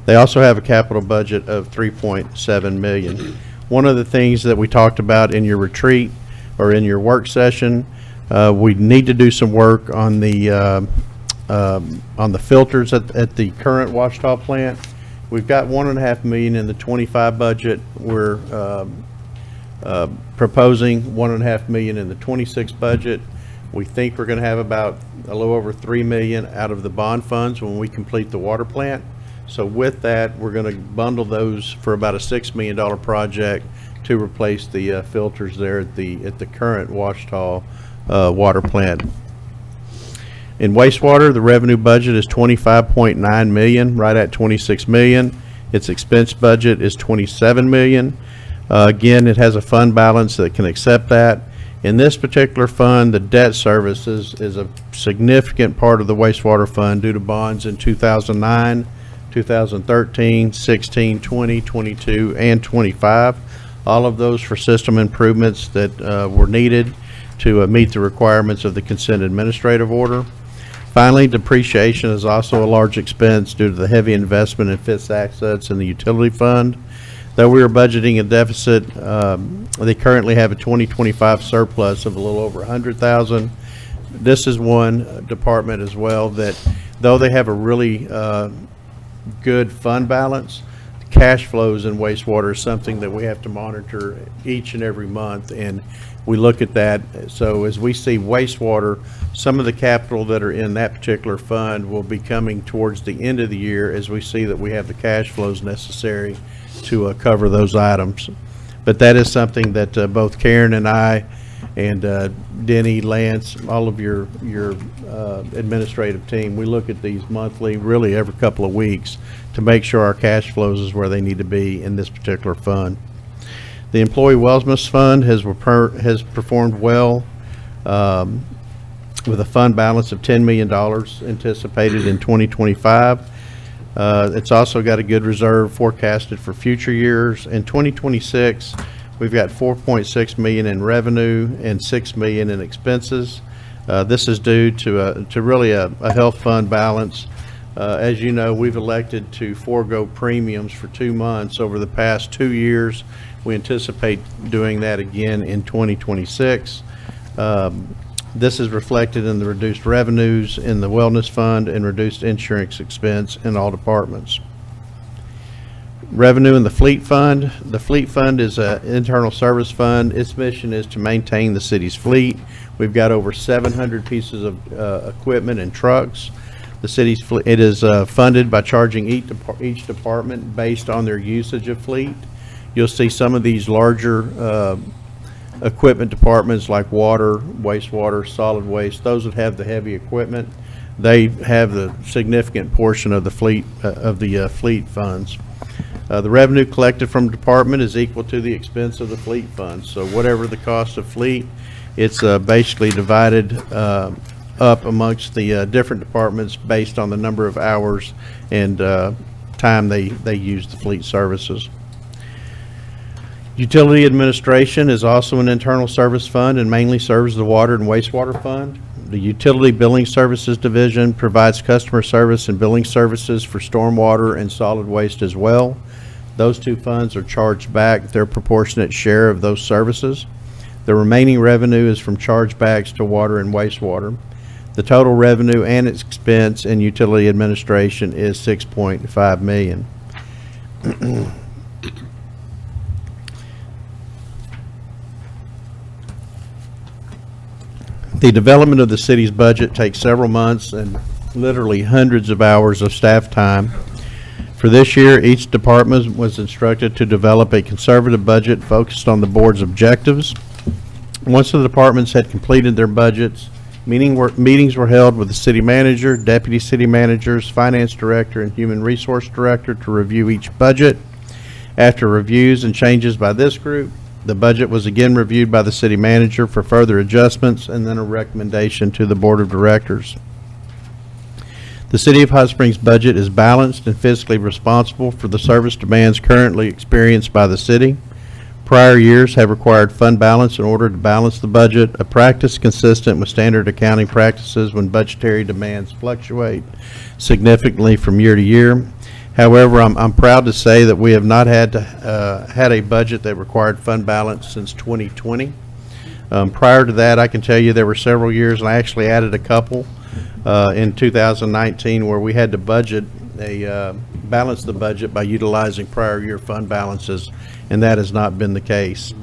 They also have a capital budget of $3.7 million. One of the things that we talked about in your retreat or in your work session, we need to do some work on the filters at the current Ouachita plant. We've got $1.5 million in the 25 budget. We're proposing $1.5 million in the 26 budget. We think we're going to have about a little over $3 million out of the bond funds when we complete the water plant. So with that, we're going to bundle those for about a $6 million project to replace the filters there at the current Ouachita water plant. In wastewater, the revenue budget is $25.9 million, right at $26 million. Its expense budget is $27 million. Again, it has a fund balance that can accept that. In this particular fund, the debt services is a significant part of the wastewater fund due to bonds in 2009, 2013, 16, 20, 22, and 25. All of those for system improvements that were needed to meet the requirements of the consent administrative order. Finally, depreciation is also a large expense due to the heavy investment in fixed assets in the utility fund. Though we are budgeting a deficit, they currently have a 2025 surplus of a little over $100,000. This is one department as well that, though they have a really good fund balance, cash flows in wastewater is something that we have to monitor each and every month, and we look at that. So as we see wastewater, some of the capital that are in that particular fund will be coming towards the end of the year as we see that we have the cash flows necessary to cover those items. But that is something that both Karen and I and Denny, Lance, all of your administrative team, we look at these monthly, really every couple of weeks, to make sure our cash flows is where they need to be in this particular fund. The Employee Wellness Fund has performed well with a fund balance of $10 million anticipated in 2025. It's also got a good reserve forecasted for future years. In 2026, we've got $4.6 million in revenue and $6 million in expenses. This is due to really a health fund balance. As you know, we've elected to forego premiums for 2 months over the past 2 years. We anticipate doing that again in 2026. This is reflected in the reduced revenues in the wellness fund and reduced insurance expense in all departments. Revenue in the fleet fund. The fleet fund is an internal service fund. Its mission is to maintain the city's fleet. We've got over 700 pieces of equipment and trucks. The city's fleet, it is funded by charging each department based on their usage of fleet. You'll see some of these larger equipment departments like water, wastewater, solid waste, those that have the heavy equipment, they have the significant portion of the fleet fleet funds. The revenue collected from the department is equal to the expense of the fleet funds. So whatever the cost of fleet, it's basically divided up amongst the different departments based on the number of hours and time they use the fleet services. Utility administration is also an internal service fund and mainly serves the water and wastewater fund. The Utility Billing Services Division provides customer service and billing services for stormwater and solid waste as well. Those two funds are charged back their proportionate share of those services. The remaining revenue is from chargebacks to water and wastewater. The total revenue and expense in utility administration is $6.5 million. The development of the city's budget takes several months and literally hundreds of hours of staff time. For this year, each department was instructed to develop a conservative budget focused on the board's objectives. Once the departments had completed their budgets, meetings were held with the city manager, deputy city managers, finance director, and human resource director to review each budget. After reviews and changes by this group, the budget was again reviewed by the city manager for further adjustments and then a recommendation to the board of directors. The City of Hot Springs budget is balanced and fiscally responsible for the service demands currently experienced by the city. Prior years have required fund balance in order to balance the budget, a practice consistent with standard accounting practices when budgetary demands fluctuate significantly from year to year. However, I'm proud to say that we have not had a budget that required fund balance since 2020. Prior to that, I can tell you there were several years, and I actually added a couple in 2019 where we had to balance the budget by utilizing prior year fund balances, and that has not been the case.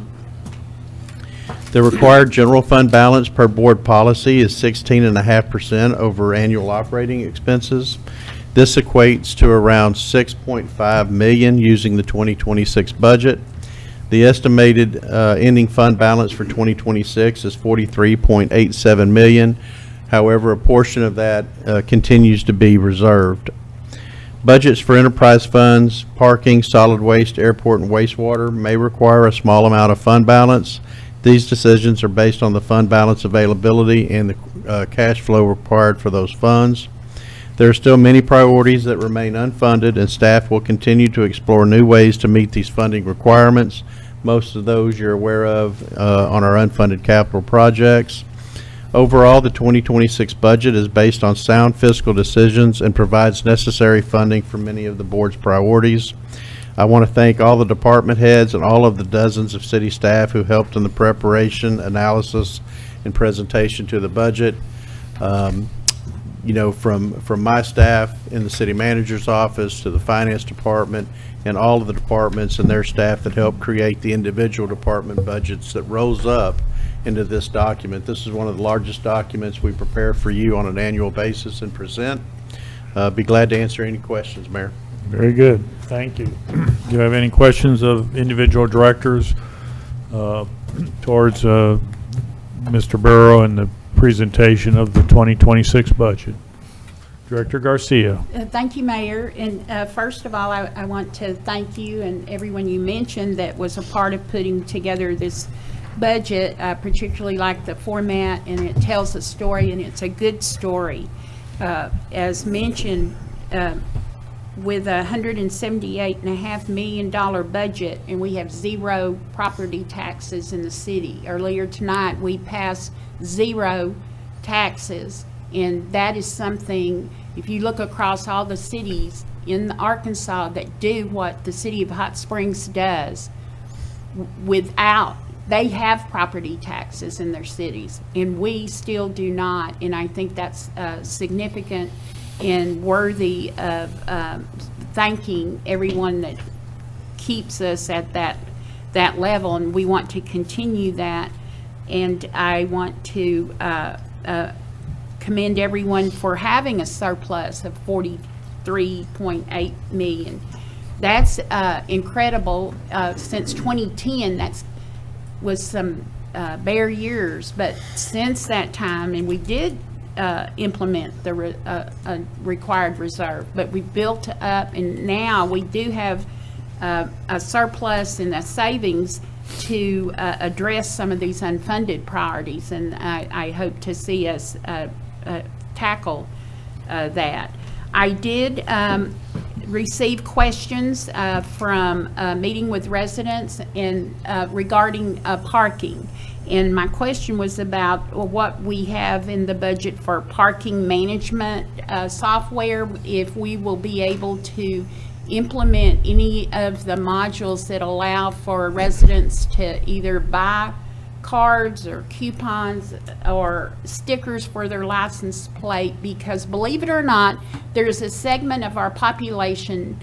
The required general fund balance per board policy is 16.5% over annual operating expenses. This equates to around $6.5 million using the 2026 budget. The estimated ending fund balance for 2026 is $43.87 million. However, a portion of that continues to be reserved. Budgets for enterprise funds, parking, solid waste, airport, and wastewater may require a small amount of fund balance. These decisions are based on the fund balance availability and the cash flow required for those funds. There are still many priorities that remain unfunded, and staff will continue to explore new ways to meet these funding requirements. Most of those you're aware of on our unfunded capital projects. Overall, the 2026 budget is based on sound fiscal decisions and provides necessary funding for many of the board's priorities. I want to thank all the department heads and all of the dozens of city staff who helped in the preparation, analysis, and presentation to the budget. You know, from my staff in the city manager's office to the finance department and all of the departments and their staff that helped create the individual department budgets that rose up into this document. This is one of the largest documents we prepare for you on an annual basis and present. Be glad to answer any questions, Mayor. Very good. Thank you. Do you have any questions of individual directors towards Mr. Burrow and the presentation of the 2026 budget? Director Garcia. Thank you, Mayor. And first of all, I want to thank you and everyone you mentioned that was a part of putting together this budget, particularly like the format, and it tells a story, and it's a good story. As mentioned, with a $178.5 million budget, and we have 0 property taxes in the city. Earlier tonight, we passed 0 taxes, and that is something, if you look across all the cities in Arkansas that do what the city of Hot Springs does, they have property taxes in their cities, and we still do not, and I think that's significant and worthy of thanking everyone that keeps us at that level, and we want to continue that. And I want to commend everyone for having a surplus of $43.8 million. That's incredible. Since 2010, that was some bare years, but since that time, and we did implement the required reserve, but we built up, and now we do have a surplus and a savings to address some of these unfunded priorities, and I hope to see us tackle that. I did receive questions from a meeting with residents and regarding parking. And my question was about what we have in the budget for parking management software, if we will be able to implement any of the modules that allow for residents to either buy cards or coupons or stickers for their license plate, because believe it or not, there's a segment of our population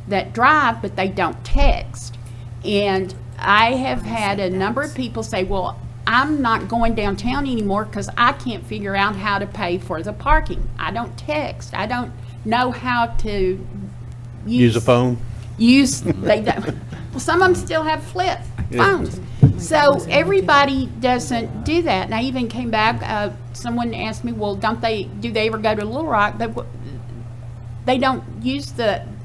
that drive but they don't text. And I have had a number of people say, well, I'm not going downtown anymore because I can't figure out how to pay for the parking. I don't text. I don't know how to Use a phone? They don't. Well, some of them still have flip phones. So everybody doesn't do that. And I even came back, someone asked me, well, do they ever go to Little Rock? They don't use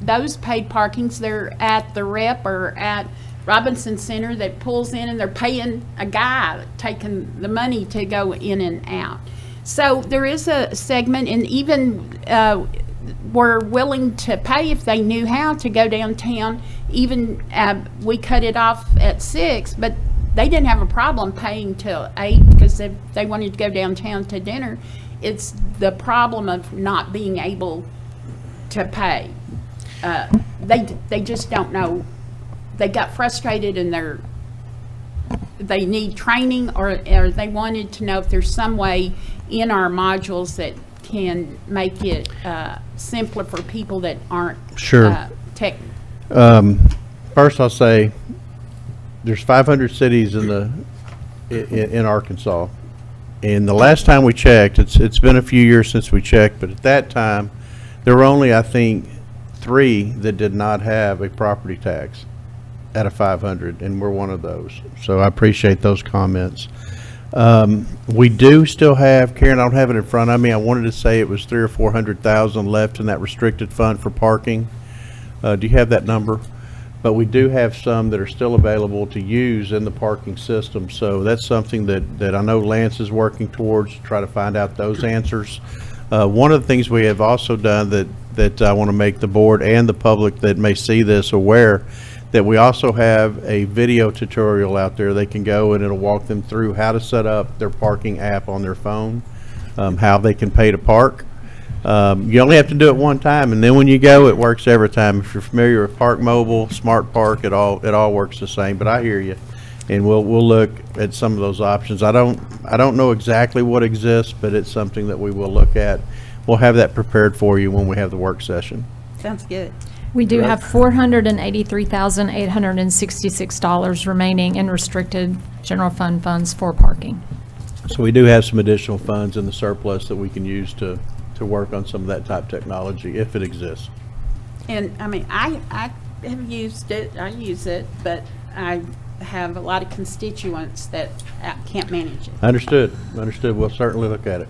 those paid parkings. They're at the Rep or at Robinson Center that pulls in, and they're paying a guy taking the money to go in and out. So there is a segment, and even were willing to pay if they knew how to go downtown. Even we cut it off at 6, but they didn't have a problem paying till 8 because they wanted to go downtown to dinner. It's the problem of not being able to pay. They just don't know. They got frustrated, and they need training, or they wanted to know if there's some way in our modules that can make it simpler for people that aren't tech. First, I'll say there's 500 cities in Arkansas, and the last time we checked, it's been a few years since we checked, but at that time there were only, I think, 3 that did not have a property tax out of 500, and we're one of those. So I appreciate those comments. We do still have, Karen, I don't have it in front of me. I wanted to say it was 300,000 or 400,000 left in that restricted fund for parking. Do you have that number? But we do have some that are still available to use in the parking system. So that's something that I know Lance is working towards to try to find out those answers. One of the things we have also done that I want to make the board and the public that may see this aware, that we also have a video tutorial out there. They can go and it'll walk them through how to set up their parking app on their phone, how they can pay to park. You only have to do it one time, and then when you go, it works every time. If you're familiar with Park Mobile, Smart Park, it all works the same. But I hear you, and we'll look at some of those options. I don't know exactly what exists, but it's something that we will look at. We'll have that prepared for you when we have the work session. Sounds good. We do have $483,866 remaining in restricted general fund funds for parking. So we do have some additional funds in the surplus that we can use to work on some of that type technology if it exists. And I mean, I have used it, I use it, but I have a lot of constituents that can't manage it. Understood. We'll certainly look at it.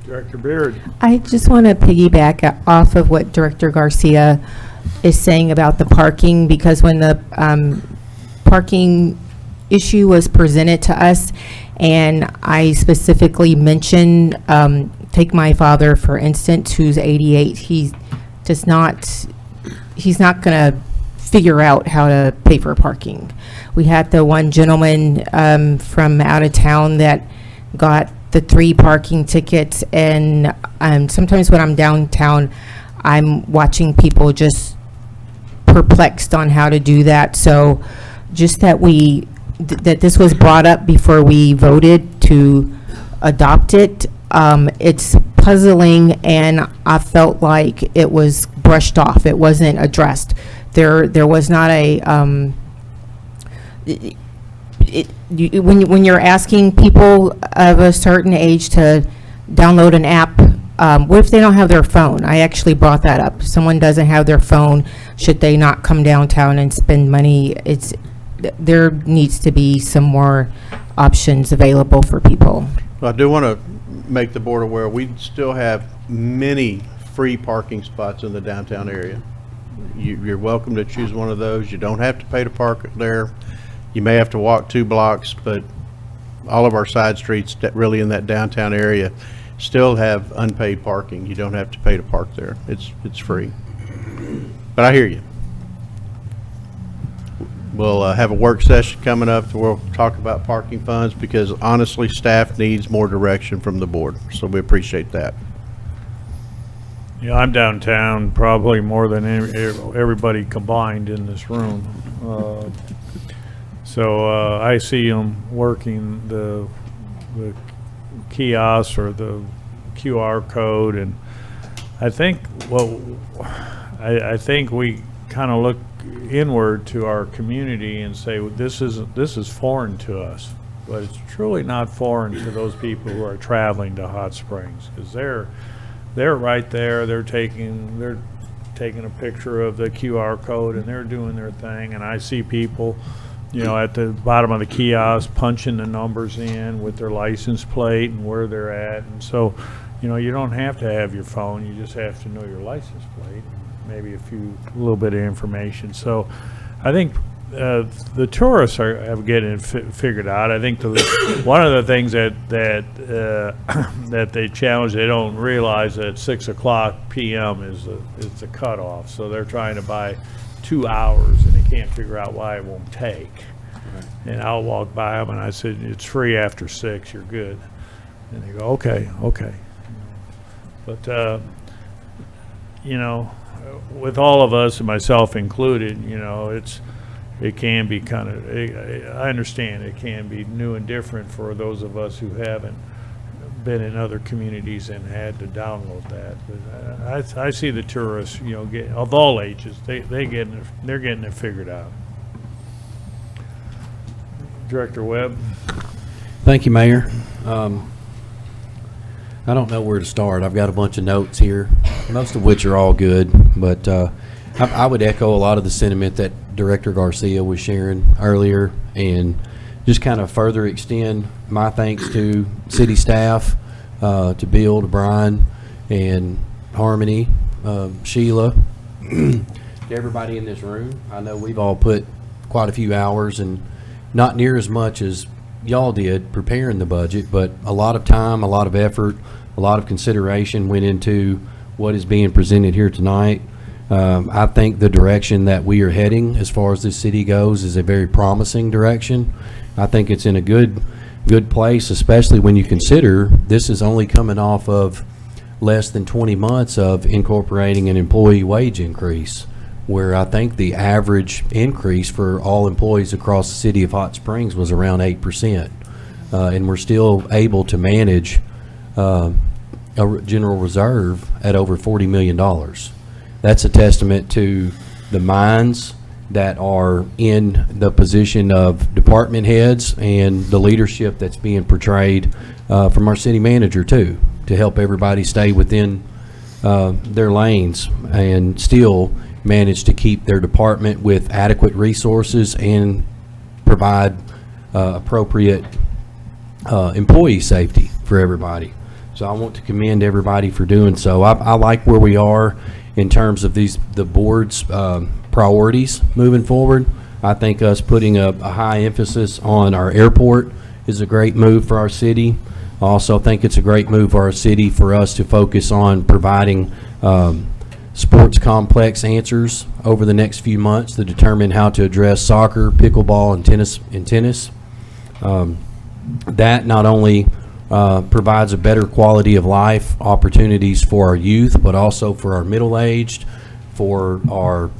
Director Beard. I just want to piggyback off of what Director Garcia is saying about the parking, because when the parking issue was presented to us, and I specifically mentioned, take my father, for instance, who's 88, he's not going to figure out how to pay for parking. We had the one gentleman from out of town that got the 3 parking tickets, and sometimes when I'm downtown, I'm watching people just perplexed on how to do that. So just that that this was brought up before we voted to adopt it, it's puzzling, and I felt like it was brushed off. It wasn't addressed. There was not a when you're asking people of a certain age to download an app, what if they don't have their phone? I actually brought that up. Someone doesn't have their phone, should they not come downtown and spend money? There needs to be some more options available for people. Well, I do want to make the board aware, we still have many free parking spots in the downtown area. You're welcome to choose one of those. You don't have to pay to park there. You may have to walk 2 blocks, but all of our side streets that really in that downtown area still have unpaid parking. You don't have to pay to park there. It's free. But I hear you. We'll have a work session coming up where we'll talk about parking funds, because honestly, staff needs more direction from the board. So we appreciate that. Yeah, I'm downtown probably more than everybody combined in this room. So I see them working the kiosk or the QR code, and I think I think we kind of look inward to our community and say, well, this is foreign to us, but it's truly not foreign to those people who are traveling to Hot Springs, because they're right there. They're taking a picture of the QR code and they're doing their thing, and I see people, you know, at the bottom of the kiosk punching the numbers in with their license plate and where they're at. And so, you know, you don't have to have your phone, you just have to know your license plate, maybe a little bit of information. So I think the tourists have getting it figured out. I think one of the things that they challenge, they don't realize that 6:00 p.m. is the cutoff. So they're trying to buy 2 hours, and they can't figure out why it won't take. Right. And I'll walk by them and I said, it's free after 6, you're good. And they go, okay. But you know, with all of us, and myself included, you know, it can be kind of, I understand it can be new and different for those of us who haven't been in other communities and had to download that. But I see the tourists, you know, of all ages, they're getting it figured out. Director Webb. Thank you, Mayor. I don't know where to start. I've got a bunch of notes here, most of which are all good, but I would echo a lot of the sentiment that Director Garcia was sharing earlier, and just kind of further extend my thanks to city staff, to Bill, to Brian, and Harmony, Sheila, to everybody in this room. I know we've all put quite a few hours, and not near as much as y'all did preparing the budget, but a lot of time, a lot of effort, a lot of consideration went into what is being presented here tonight. I think the direction that we are heading as far as this city goes is a very promising direction. I think it's in a good place, especially when you consider this is only coming off of less than 20 months of incorporating an employee wage increase, where I think the average increase for all employees across the city of Hot Springs was around 8%. And we're still able to manage a general reserve at over $40 million. That's a testament to the minds that are in the position of department heads and the leadership that's being portrayed from our city manager too, to help everybody stay within their lanes and still manage to keep their department with adequate resources and provide appropriate employee safety for everybody. So I want to commend everybody for doing so. I like where we are in terms of the board's priorities moving forward. I think us putting a high emphasis on our airport is a great move for our city. I also think it's a great move for our city for us to focus on providing sports complex answers over the next few months to determine how to address soccer, pickleball, and tennis. That not only provides a better quality of life opportunities for our youth, but also for our middle-aged, for our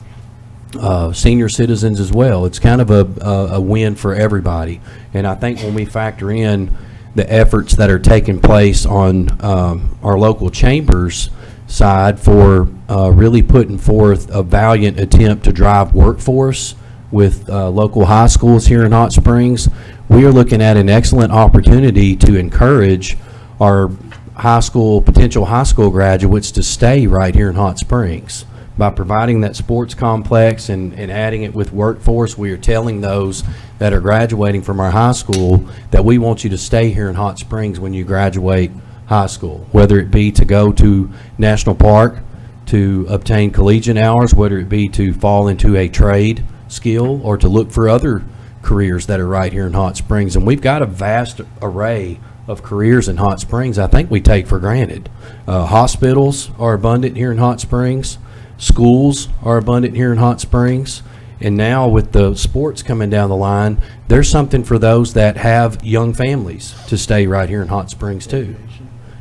senior citizens as well. It's kind of a win for everybody. And I think when we factor in the efforts that are taking place on our local chambers side for really putting forth a valiant attempt to drive workforce with local high schools here in Hot Springs, we are looking at an excellent opportunity to encourage our potential high school graduates to stay right here in Hot Springs. By providing that sports complex and adding it with workforce, we are telling those that are graduating from our high school that we want you to stay here in Hot Springs when you graduate high school, whether it be to go to National Park to obtain collegiate hours, whether it be to fall into a trade skill or to look for other careers that are right here in Hot Springs. And we've got a vast array of careers in Hot Springs I think we take for granted. Hospitals are abundant here in Hot Springs. Schools are abundant here in Hot Springs. And now with the sports coming down the line, there's something for those that have young families to stay right here in Hot Springs too.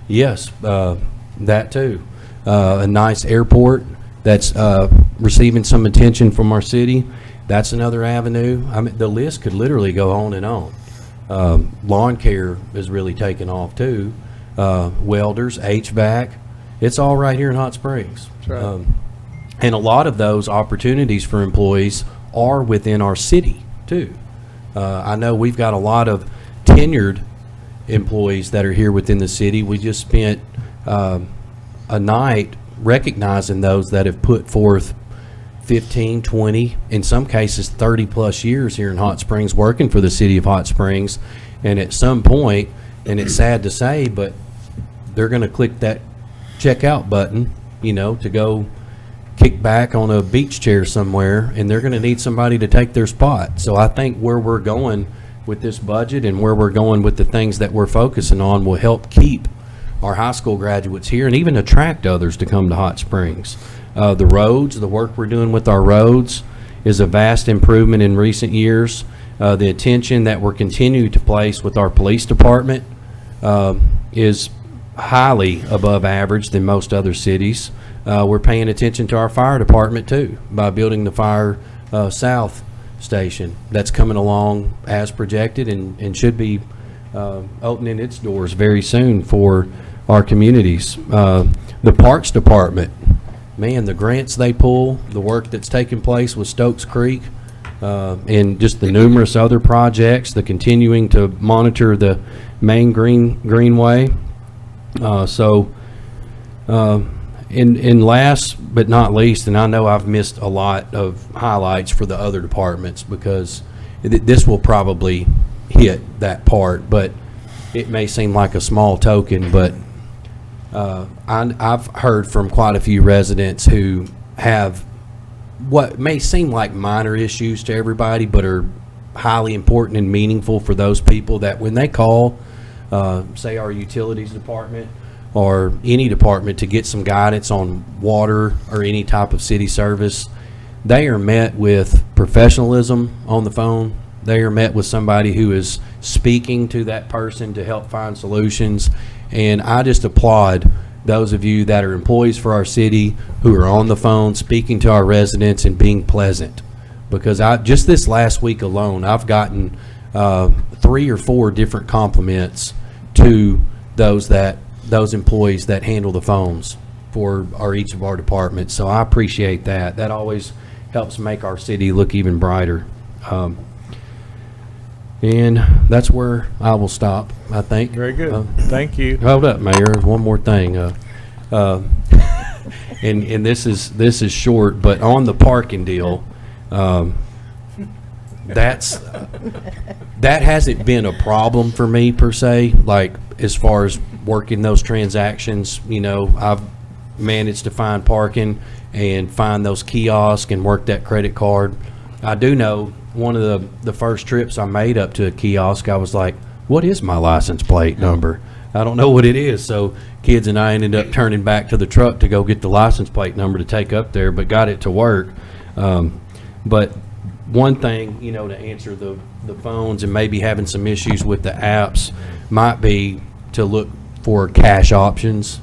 Yes, that too. A nice airport that's receiving some attention from our city. That's another avenue. I mean, the list could literally go on and on. Lawn care is really taking off too. Welders, HVAC, it's all right here in Hot Springs. That's right. And a lot of those opportunities for employees are within our city too. I know we've got a lot of tenured employees that are here within the city. We just spent a night recognizing those that have put forth 15, 20, in some cases 30 plus years here in Hot Springs working for the city of Hot Springs. And at some point, and it's sad to say, but they're going to click that checkout button, to go kick back on a beach chair somewhere, and they're going to need somebody to take their spot. So I think where we're going with this budget and where we're going with the things that we're focusing on will help keep our high school graduates here and even attract others to come to Hot Springs. The roads, the work we're doing with our roads is a vast improvement in recent years. The attention that we're continuing to place with our police department is highly above average than most other cities. We're paying attention to our fire department too by building the Fire South station. That's coming along as projected and should be opening its doors very soon for our communities. The Parks Department, man, the grants they pull, the work that's taking place with Stokes Creek, and just the numerous other projects, the continuing to monitor the main greenway. In last but not least, and I know I've missed a lot of highlights for the other departments because this will probably hit that part, but it may seem like a small token, but I've heard from quite a few residents who have what may seem like minor issues to everybody, but are highly important and meaningful for those people that when they call, say our utilities department or any department to get some guidance on water or any type of city service, they are met with professionalism on the phone. They are met with somebody who is speaking to that person to help find solutions. And I just applaud those of you that are employees for our city who are on the phone speaking to our residents and being pleasant. Because just this last week alone, I've gotten 3 or 4 different compliments to those employees that handle the phones for each of our departments. So I appreciate that. That always helps make our city look even brighter. And that's where I will stop, I think. Very good. Thank you. Hold up, Mayor. One more thing. And this is short, but on the parking deal, that hasn't been a problem for me per se. Like as far as working those transactions, I've managed to find parking and find those kiosks and work that credit card. I do know one of the first trips I made up to a kiosk, I was like, what is my license plate number? I don't know what it is. So kids and I ended up turning back to the truck to go get the license plate number to take up there, but got it to work. But one thing, to answer the phones and maybe having some issues with the apps might be to look for cash options.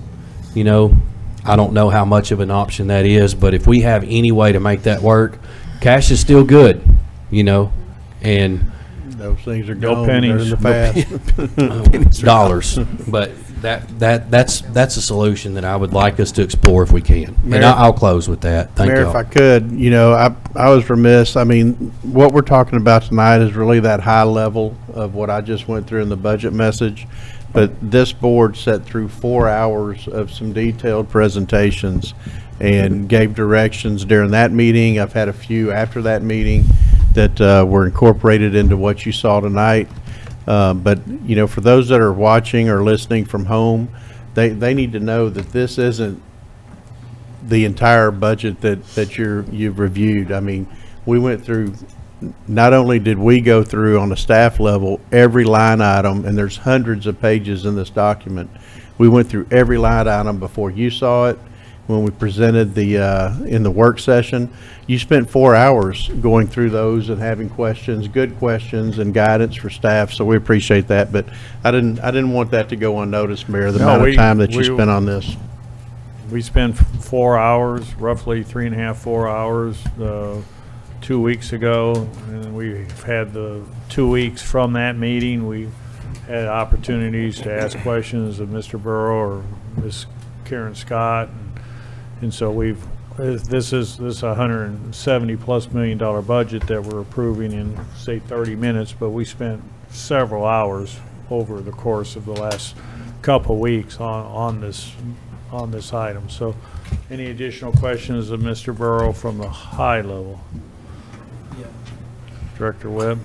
I don't know how much of an option that is, but if we have any way to make that work, cash is still good, and those things are No gone. pennies. They're in the past. dollars. But that's a solution that I would like us to explore if we can. And Mayor- I'll close with that. Thank Mayor, you. if I could, I was remiss. I mean, what we're talking about tonight is really that high level of what I just went through in the budget message. But this board sat through 4 hours of some detailed presentations and gave directions during that meeting. I've had a few after that meeting that were incorporated into what you saw tonight. But, for those that are watching or listening from home, they need to know that this isn't the entire budget that you've reviewed. I mean, we went through, not only did we go through on a staff level every line item, and there's hundreds of pages in this document. We went through every line item before you saw it, when we presented in the work session. You spent 4 hours going through those and having questions, good questions and guidance for staff, so we appreciate that. But I didn't want that to go unnoticed, Mayor, the amount of time that you spent on this. We spent 4 hours, roughly 3.5, 4 hours, 2 weeks ago, and we've had the 2 weeks from that meeting. We had opportunities to ask questions of Mr. Burrow or Ms. Karen Scott, and so this is $170+ million budget that we're approving in, say, 30 minutes, but we spent several hours over the course of the last couple of weeks on this item. So any additional questions of Mr. Burrow from the high level? Director Webb?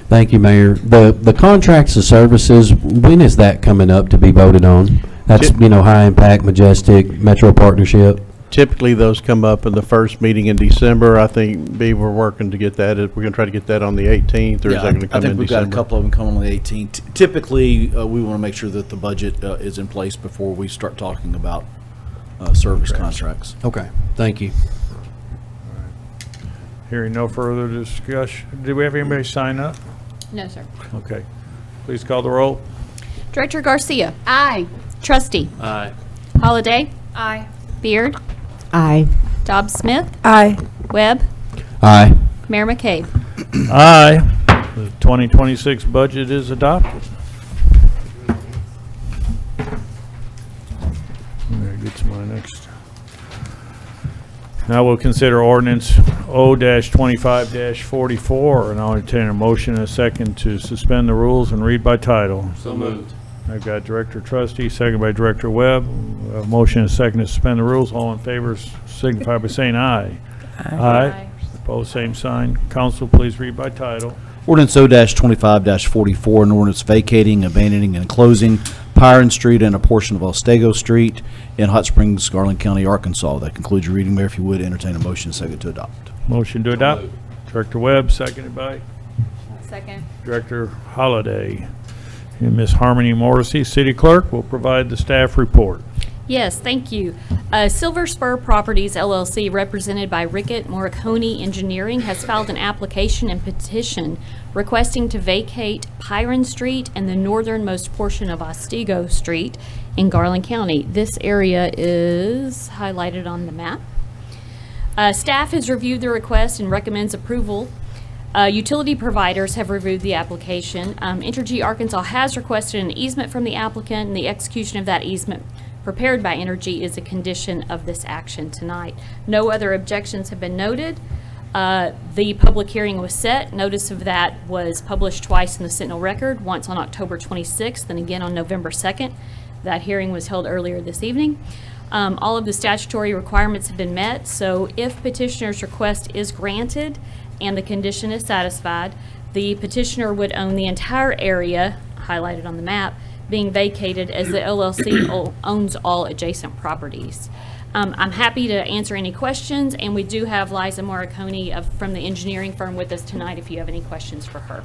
Thank you, Mayor. The contracts and services, when is that coming up to be voted on? That's, high impact, majestic, Metro Partnership. Typically, those come up in the first meeting in December. I think, B, we're working to get that. We're going to try to get that on the 18th, or is that going to come in December? I think we've got a couple of them coming on the 18th. Typically, we want to make sure that the budget is in place before we start talking about service contracts. Okay, thank you. Hearing no further discussion, did we have anybody sign up? No, sir. Okay. Please call the roll. Director Garcia. Aye. Trustee. Aye. Holliday. Aye. Beard. Aye. Dobbs Smith. Aye. Webb. Aye. Mayor McCabe. Aye. The 2026 budget is adopted. That gets my next. Now we'll consider ordinance O-25-44, and I'll entertain a motion and a second to suspend the rules and read by title. So moved. I've got Director Trustee, second by Director Webb. A motion and a second to suspend the rules. All in favor signify by saying aye. Aye. Opposed, same sign. Council, please read by title. Ordinance O-25-44, an ordinance vacating, abandoning, and closing Pyron Street and a portion of Ostego Street in Hot Springs, Garland County, Arkansas. That concludes your reading, Mayor. If you would, entertain a motion second to adopt. Motion to adopt. Director Webb, seconded by Second. Director Holliday. And Ms. Harmony Morrissey, City Clerk, will provide the staff report. Yes, thank you. Silver Spur Properties LLC, represented by Rickett Morricone Engineering, has filed an application and petition requesting to vacate Pyron Street and the northernmost portion of Otsego Street in Garland County. This area is highlighted on the map. Staff has reviewed the request and recommends approval. Utility providers have reviewed the application. Entergy Arkansas has requested an easement from the applicant, and the execution of that easement prepared by Entergy is a condition of this action tonight. No other objections have been noted. The public hearing was set. Notice of that was published twice in the Sentinel Record, once on October 26th and again on November 2nd. That hearing was held earlier this evening. All of the statutory requirements have been met, so if petitioner's request is granted and the condition is satisfied, the petitioner would own the entire area, highlighted on the map, being vacated, as the LLC owns all adjacent properties. I'm happy to answer any questions, and we do have Liza Morricone from the engineering firm with us tonight if you have any questions for her.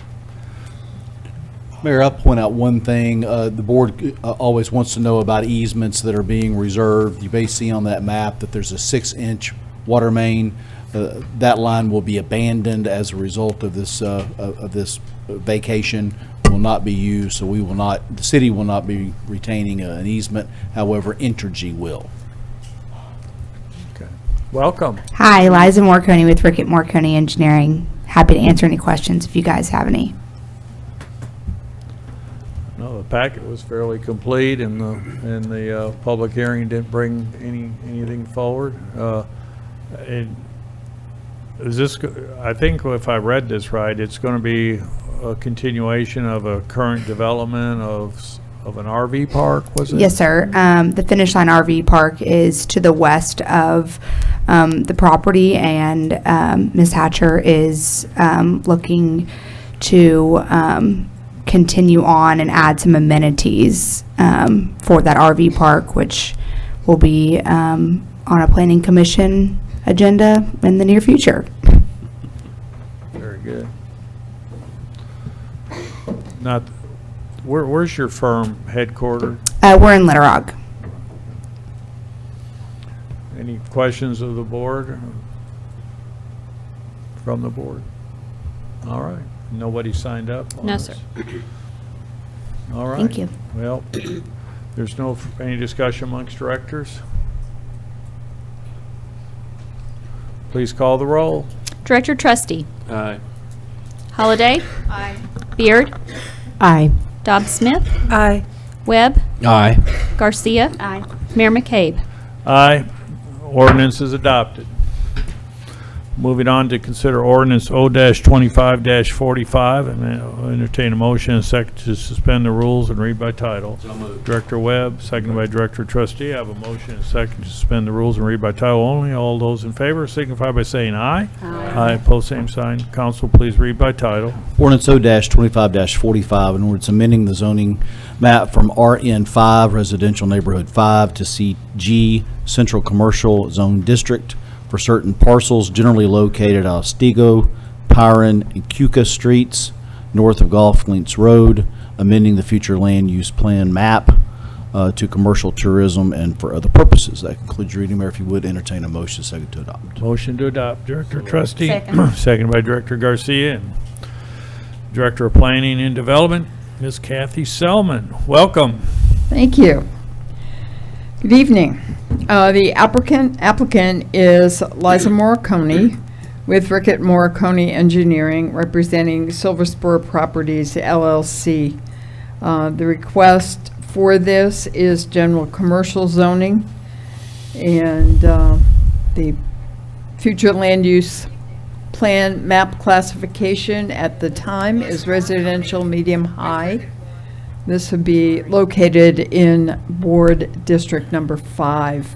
Mayor, I'll point out one thing. The board always wants to know about easements that are being reserved. You may see on that map that there's a 6-inch water main. That line will be abandoned as a result of this vacation. Will not be used, so the city will not be retaining an easement. However, Entergy will. Okay. Welcome. Hi, Liza Morricone with Rickett Morricone Engineering. Happy to answer any questions if you guys have any. No, the packet was fairly complete, and the public hearing didn't bring anything forward. Is this? I think if I read this right, it's going to be a continuation of a current development of an RV park, was it? Yes, sir. The Finish Line RV Park is to the west of the property, and Ms. Hatcher is looking to continue on and add some amenities for that RV park, which will be on a planning commission agenda in the near future. Very good. Where's your firm headquartered? We're in Little Rock. Any questions of the board? From the board? All right. Nobody signed up on No, this? sir. All right. Thank you. Well, there's any discussion amongst directors? Please call the roll. Director Trustee. Aye. Holliday. Aye. Beard. Aye. Dobbs Smith. Aye. Webb. Aye. Garcia. Aye. Mayor McCabe. Aye. Ordinance is adopted. Moving on to consider ordinance O-25-45, and I'll entertain a motion and a second to suspend the rules and read by title. So moved. Director Webb, seconded by Director Trustee. I have a motion and a second to suspend the rules and read by title only. All those in favor signify by saying aye. Aye. Pose same sign. Council, please read by title. Ordinance O-25-45, an ordinance amending the zoning map from RN5 Residential Neighborhood 5 to CG Central Commercial Zone District for certain parcels generally located at Otsego, Pyron, and Cuca Streets, north of Golf Links Road, amending the future land use plan map to commercial tourism and for other purposes. That concludes your reading, Mayor. If you would entertain a motion, second to adopt. Motion to adopt, Director Trustee. Second. Seconded by Director Garcia. And Director of Planning and Development, Ms. Kathy Selman. Welcome. Thank you. Good evening. The applicant is Liza Morricone with Rickett Morricone Engineering, representing Silver Spur Properties LLC. The request for this is general commercial zoning, and the future land use plan map classification at the time is residential medium high. This would be located in Board District Number 5.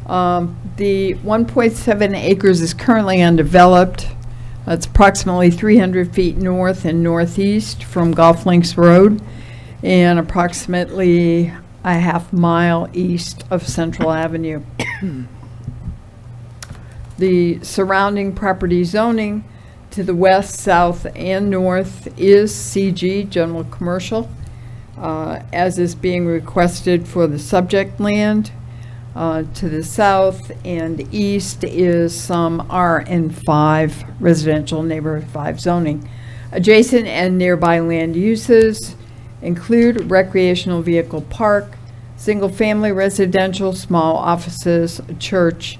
The 1.7 acres is currently undeveloped. It's approximately 300 feet north and northeast from Golf Links Road, and approximately a half mile east of Central Avenue. The surrounding property zoning To the west, south, and north is CG, General Commercial, as is being requested for the subject land. To the south and east is some RN5, Residential Neighborhood 5 zoning. Adjacent and nearby land uses include recreational vehicle park, single-family residential, small offices, a church,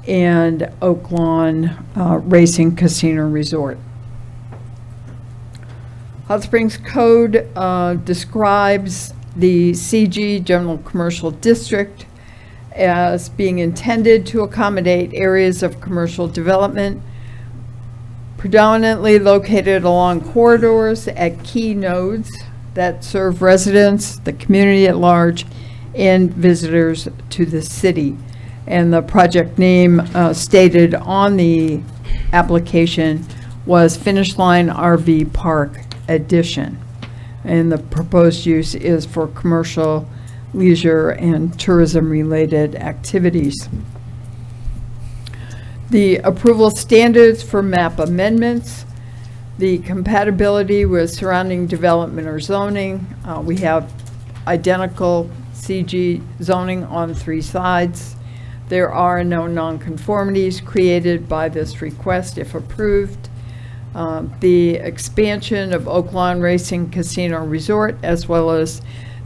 and Oak Lawn Racing Casino Resort. Hot Springs Code describes the CG General Commercial District as being intended to accommodate areas of commercial development predominantly located along corridors at key nodes that serve residents, the community at large, and visitors to the city. And the project name stated on the application was Finish Line RV Park Addition. And the proposed use is for commercial, leisure, and tourism-related activities. The approval standards for map amendments, the compatibility with surrounding development or zoning. We have identical CG zoning on 3 sides. There are no nonconformities created by this request if approved. The expansion of Oak Lawn Racing Casino Resort, as well as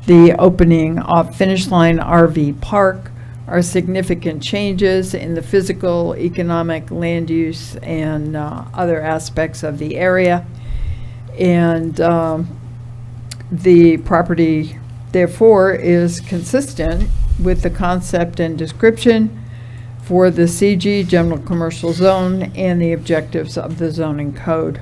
the opening of Finish Line RV Park, are significant changes in the physical, economic, land use, and other aspects of the area. And the property, therefore, is consistent with the concept and description for the CG General Commercial Zone and the objectives of the zoning code.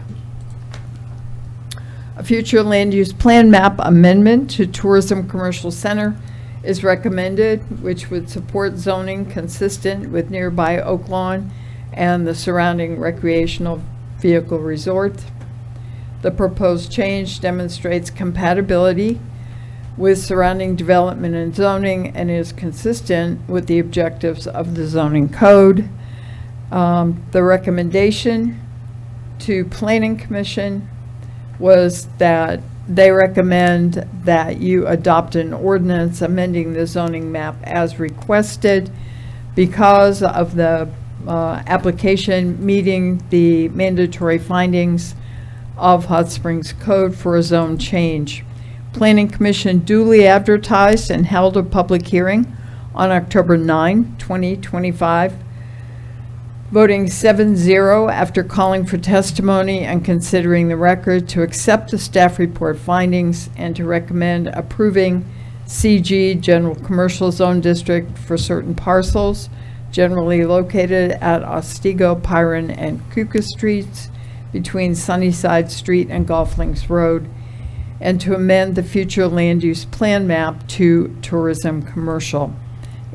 A future land use plan map amendment to Tourism Commercial Center is recommended, which would support zoning consistent with nearby Oak Lawn and the surrounding recreational vehicle resort. The proposed change demonstrates compatibility with surrounding development and zoning and is consistent with the objectives of the zoning code. The recommendation to Planning Commission was that they recommend that you adopt an ordinance amending the zoning map as requested because of the application meeting the mandatory findings of Hot Springs Code for a zone change. Planning Commission duly advertised and held a public hearing on October 9, 2025, voting 7-0 after calling for testimony and considering the record to accept the staff report findings and to recommend approving CG General Commercial Zone District for certain parcels generally located at Otsego, Pyron, and Kuka Streets between Sunnyside Street and Golf Links Road, and to amend the future land use plan map to tourism commercial.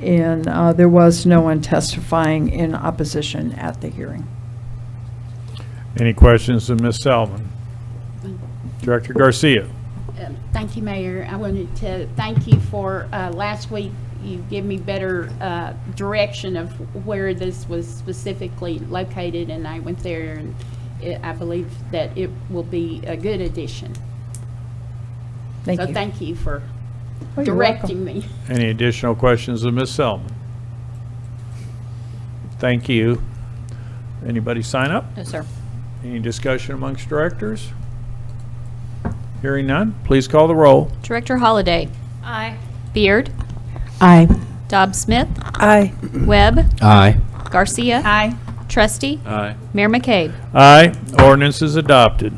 And there was no one testifying in opposition at the hearing. Any questions of Ms. Salmon? Director Garcia. Thank you, Mayor. I wanted to thank you for last week. You gave me better direction of where this was specifically located, and I went there, and I believe that it will be a good addition. Thank you. So thank you for Oh, you're directing me. Any additional questions of Ms. Selman? Thank you. Anybody sign up? No, sir. Any discussion amongst directors? Hearing none, please call the roll. Director Holliday. Aye. Beard. Aye. Dobbs Smith. Aye. Webb. Aye. Garcia. Aye. Trustee. Aye. Mayor McCabe. Aye, ordinance is adopted.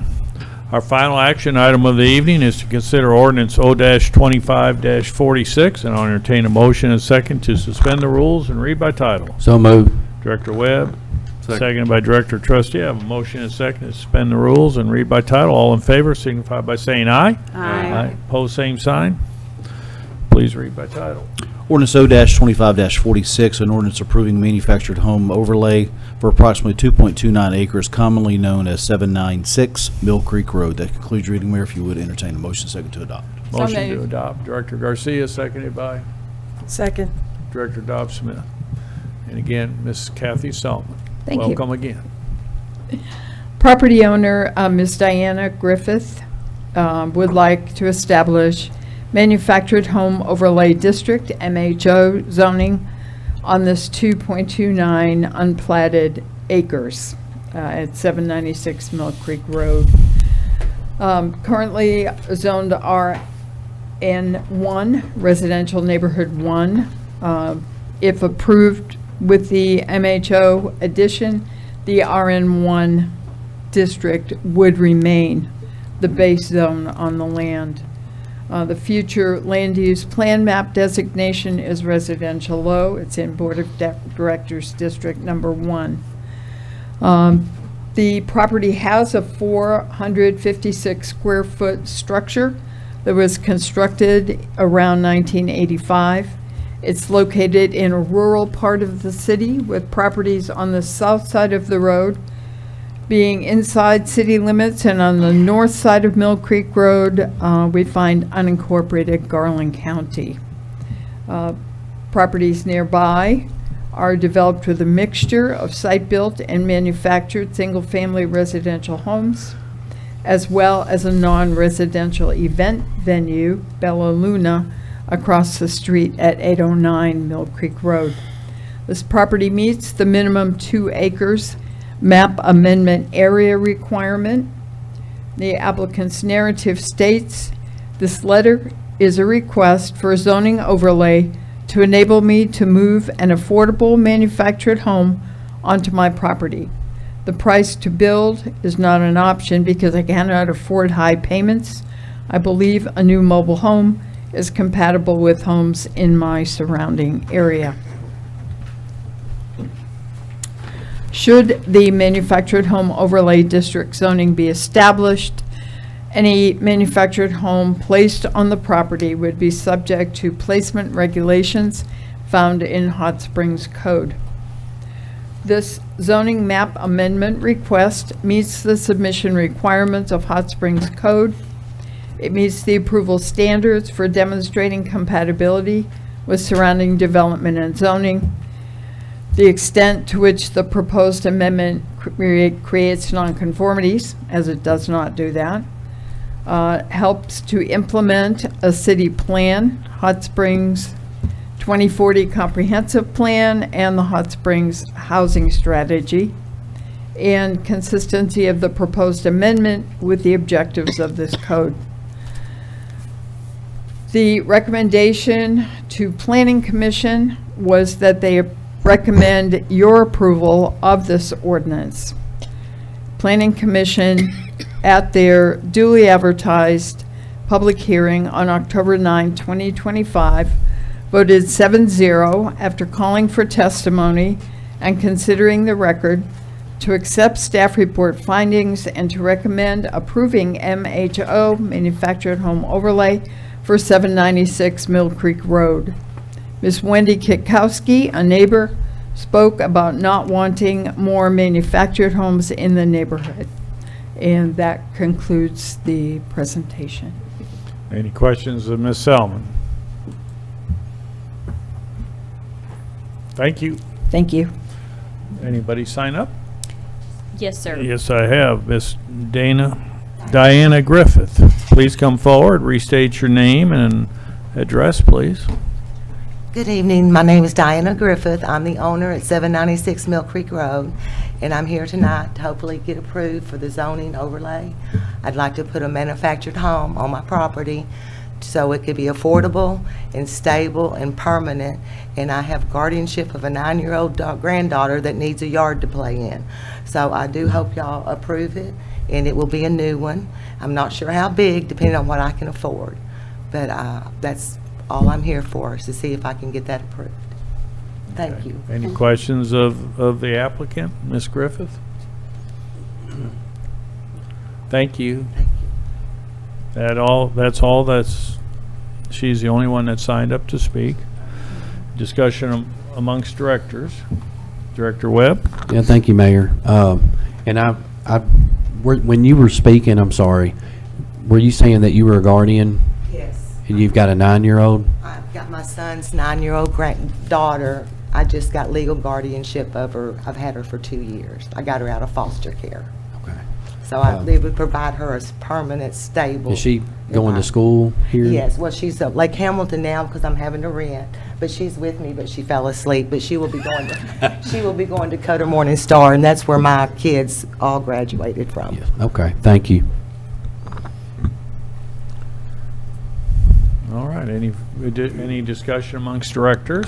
Our final action item of the evening is to consider ordinance O-25-46, and I'll entertain a motion and second to suspend the rules and read by title. So moved. Director Webb, Second. seconded by Director Trustee. I have a motion and second to suspend the rules and read by title. All in favor signify by saying aye. Aye. Pose same sign. Please read by title. Ordinance O-25-46, an ordinance approving manufactured home overlay for approximately 2.29 acres, commonly known as 796 Mill Creek Road. That concludes reading, Mayor. If you would entertain a motion second to adopt. Motion to moved. adopt. Director Garcia, seconded by Second. Director Dobbs Smith. And again, Miss Kathy Selman. Thank you. Welcome again. Property owner, Ms. Diana Griffith, would like to establish Manufactured Home Overlay District, MHO zoning, on this 2.29 unplatted acres at 796 Mill Creek Road. Currently zoned RN1, Residential Neighborhood 1. If approved with the MHO addition, the RN1 district would remain the base zone on the land. The future land use plan map designation is residential low. It's in Board of Directors District Number 1. The property has a 456 square foot structure that was constructed around 1985. It's located in a rural part of the city with properties on the south side of the road being inside city limits, and on the north side of Mill Creek Road, we find unincorporated Garland County. Properties nearby are developed with a mixture of site-built and manufactured single-family residential homes, as well as a non-residential event venue, Bella Luna, across the street at 809 Mill Creek Road. This property meets the minimum 2 acres map amendment area requirement. The applicant's narrative states, "This letter is a request for a zoning overlay to enable me to move an affordable manufactured home onto my property. The price to build is not an option because I cannot afford high payments. I believe a new mobile home is compatible with homes in my surrounding area." Should the manufactured home overlay district zoning be established, any manufactured home placed on the property would be subject to placement regulations found in Hot Springs Code. This zoning map amendment request meets the submission requirements of Hot Springs Code. It meets the approval standards for demonstrating compatibility with surrounding development and zoning. The extent to which the proposed amendment creates nonconformities, as it does not do that, helps to implement a city plan, Hot Springs 2040 Comprehensive Plan, and the Hot Springs Housing Strategy, and consistency of the proposed amendment with the objectives of this code. The recommendation to Planning Commission was that they recommend your approval of this ordinance. Planning Commission, at their duly advertised public hearing on October 9, 2025, voted 7-0 after calling for testimony and considering the record to accept staff report findings and to recommend approving MHO, Manufactured Home Overlay, for 796 Mill Creek Road. Ms. Wendy Kitkowski, a neighbor, spoke about not wanting more manufactured homes in the neighborhood. And that concludes the presentation. Any questions of Ms. Selman? Thank you. Thank you. Anybody sign up? Yes, sir. Yes, I have. Miss Diana Griffith, please come forward, restate your name and address, please. Good evening. My name is Diana Griffith. I'm the owner at 796 Mill Creek Road, and I'm here tonight to hopefully get approved for the zoning overlay. I'd like to put a manufactured home on my property so it could be affordable and stable and permanent, and I have guardianship of a 9-year-old granddaughter that needs a yard to play in. So I do hope y'all approve it, and it will be a new one. I'm not sure how big, depending on what I can afford, but that's all I'm here for, is to see if I can get that approved. Thank you. Any questions of the applicant, Ms. Griffith? Thank you. Thank you. She's the only one that signed up to speak. Discussion amongst directors. Director Webb? Yeah, thank you, Mayor. And when you were speaking, I'm sorry, were you saying that you were a guardian? Yes. And you've got a 9-year-old? I've got my son's 9-year-old granddaughter. I just got legal guardianship of her. I've had her for 2 years. I got her out of foster care. Okay. So they would provide her a permanent, stable. Is she going to school here? Yes, well, she's at Lake Hamilton now because I'm having to rent, but she's with me, but she fell asleep, but she will be going to Coder Morning Star, and that's where my kids all graduated from. Okay, thank you. All right, any discussion amongst directors?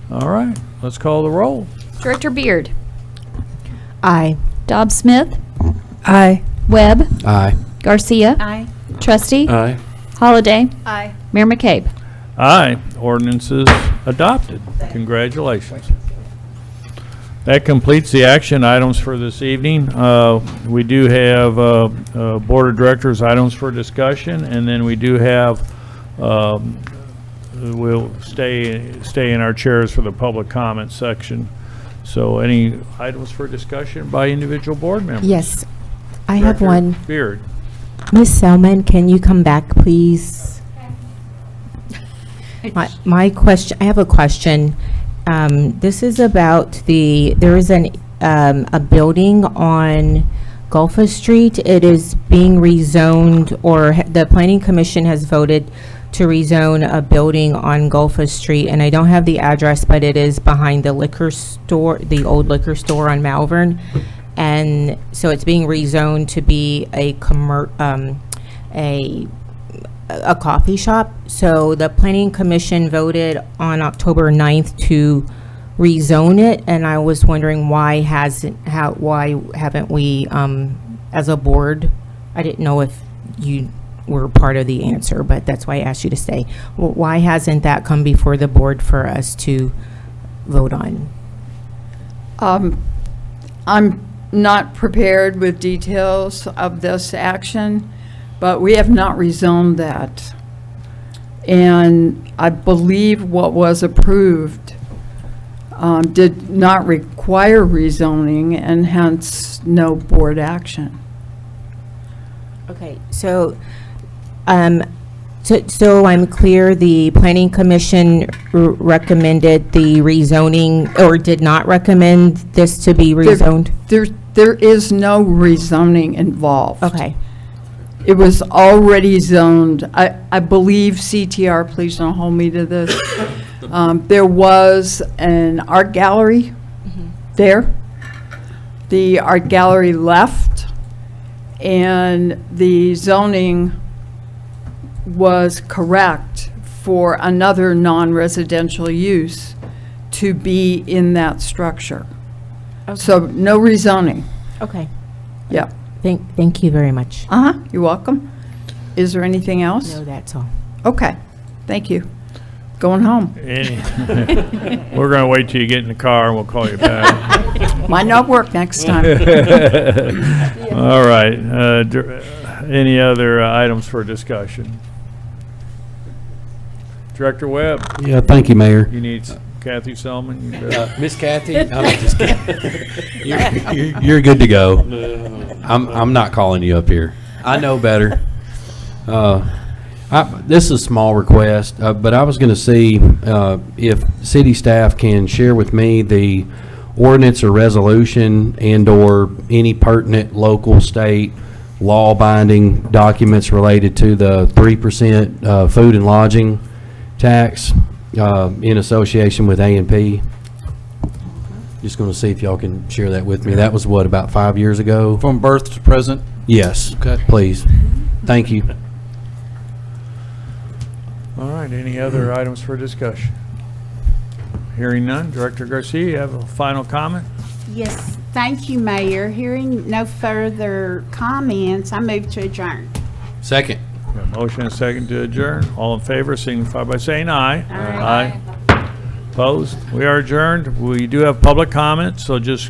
All right, let's call the roll. Director Beard. Aye. Dobbs Smith. Aye. Webb. Aye. Garcia. Aye. Trustee. Aye. Holliday. Aye. Mayor McCabe. Aye, ordinance is adopted. Congratulations. That completes the action items for this evening. We do have Board of Directors items for discussion, and then we do have, we'll stay in our chairs for the public comment section. So any items for discussion by individual board members? Yes, I have Director one. Beard. Miss Selman, can you come back, please? My question, I have a question. This is about there is a building on Gulfa Street. It is being rezoned, or the Planning Commission has voted to rezone a building on Gulfa Street, and I don't have the address, but it is behind the liquor store, the old liquor store on Malvern. And so it's being rezoned to be a coffee shop. So the Planning Commission voted on October 9th to rezone it, and I was wondering why haven't we, as a board, I didn't know if you were part of the answer, but that's why I asked you to stay. Well, why hasn't that come before the board for us to vote on? I'm not prepared with details of this action, but we have not rezoned that. And I believe what was approved did not require rezoning, and hence no board action. Okay, so I'm clear, the Planning Commission recommended the rezoning, or did not recommend this to be rezoned? There is no rezoning involved. Okay. It was already zoned. I believe CTR, please don't hold me to this. There was an art gallery there. The art gallery left, and the zoning was correct for another non-residential use to be in that structure. So no rezoning. Okay. Yeah. Thank you very much. You're welcome. Is there anything else? No, that's all. Okay, thank you. Going home. We're going to wait till you get in the car and we'll call you back. Might not work next time. All right. Any other items for discussion? Director Webb. Yeah, thank you, Mayor. You need Kathy Selman? Miss Kathy? I'm just kidding. You're good to go. I'm not calling you up here. I know better. This is a small request, but I was going to see if city staff can share with me the ordinance or resolution and/or any pertinent local, state, law-binding documents related to the 3% food and lodging tax in association with A&P. Just going to see if y'all can share that with me. That was what, about 5 years ago? From birth to present? Yes. Okay. Please. Thank you. All right. Any other items for discussion? Hearing none. Director Garcia, you have a final comment? Yes, thank you, Mayor. Hearing no further comments, I move to adjourn. Second. Got a motion and a second to adjourn. All in favor signify by saying aye. Aye. Opposed? We are adjourned. We do have public comment, so just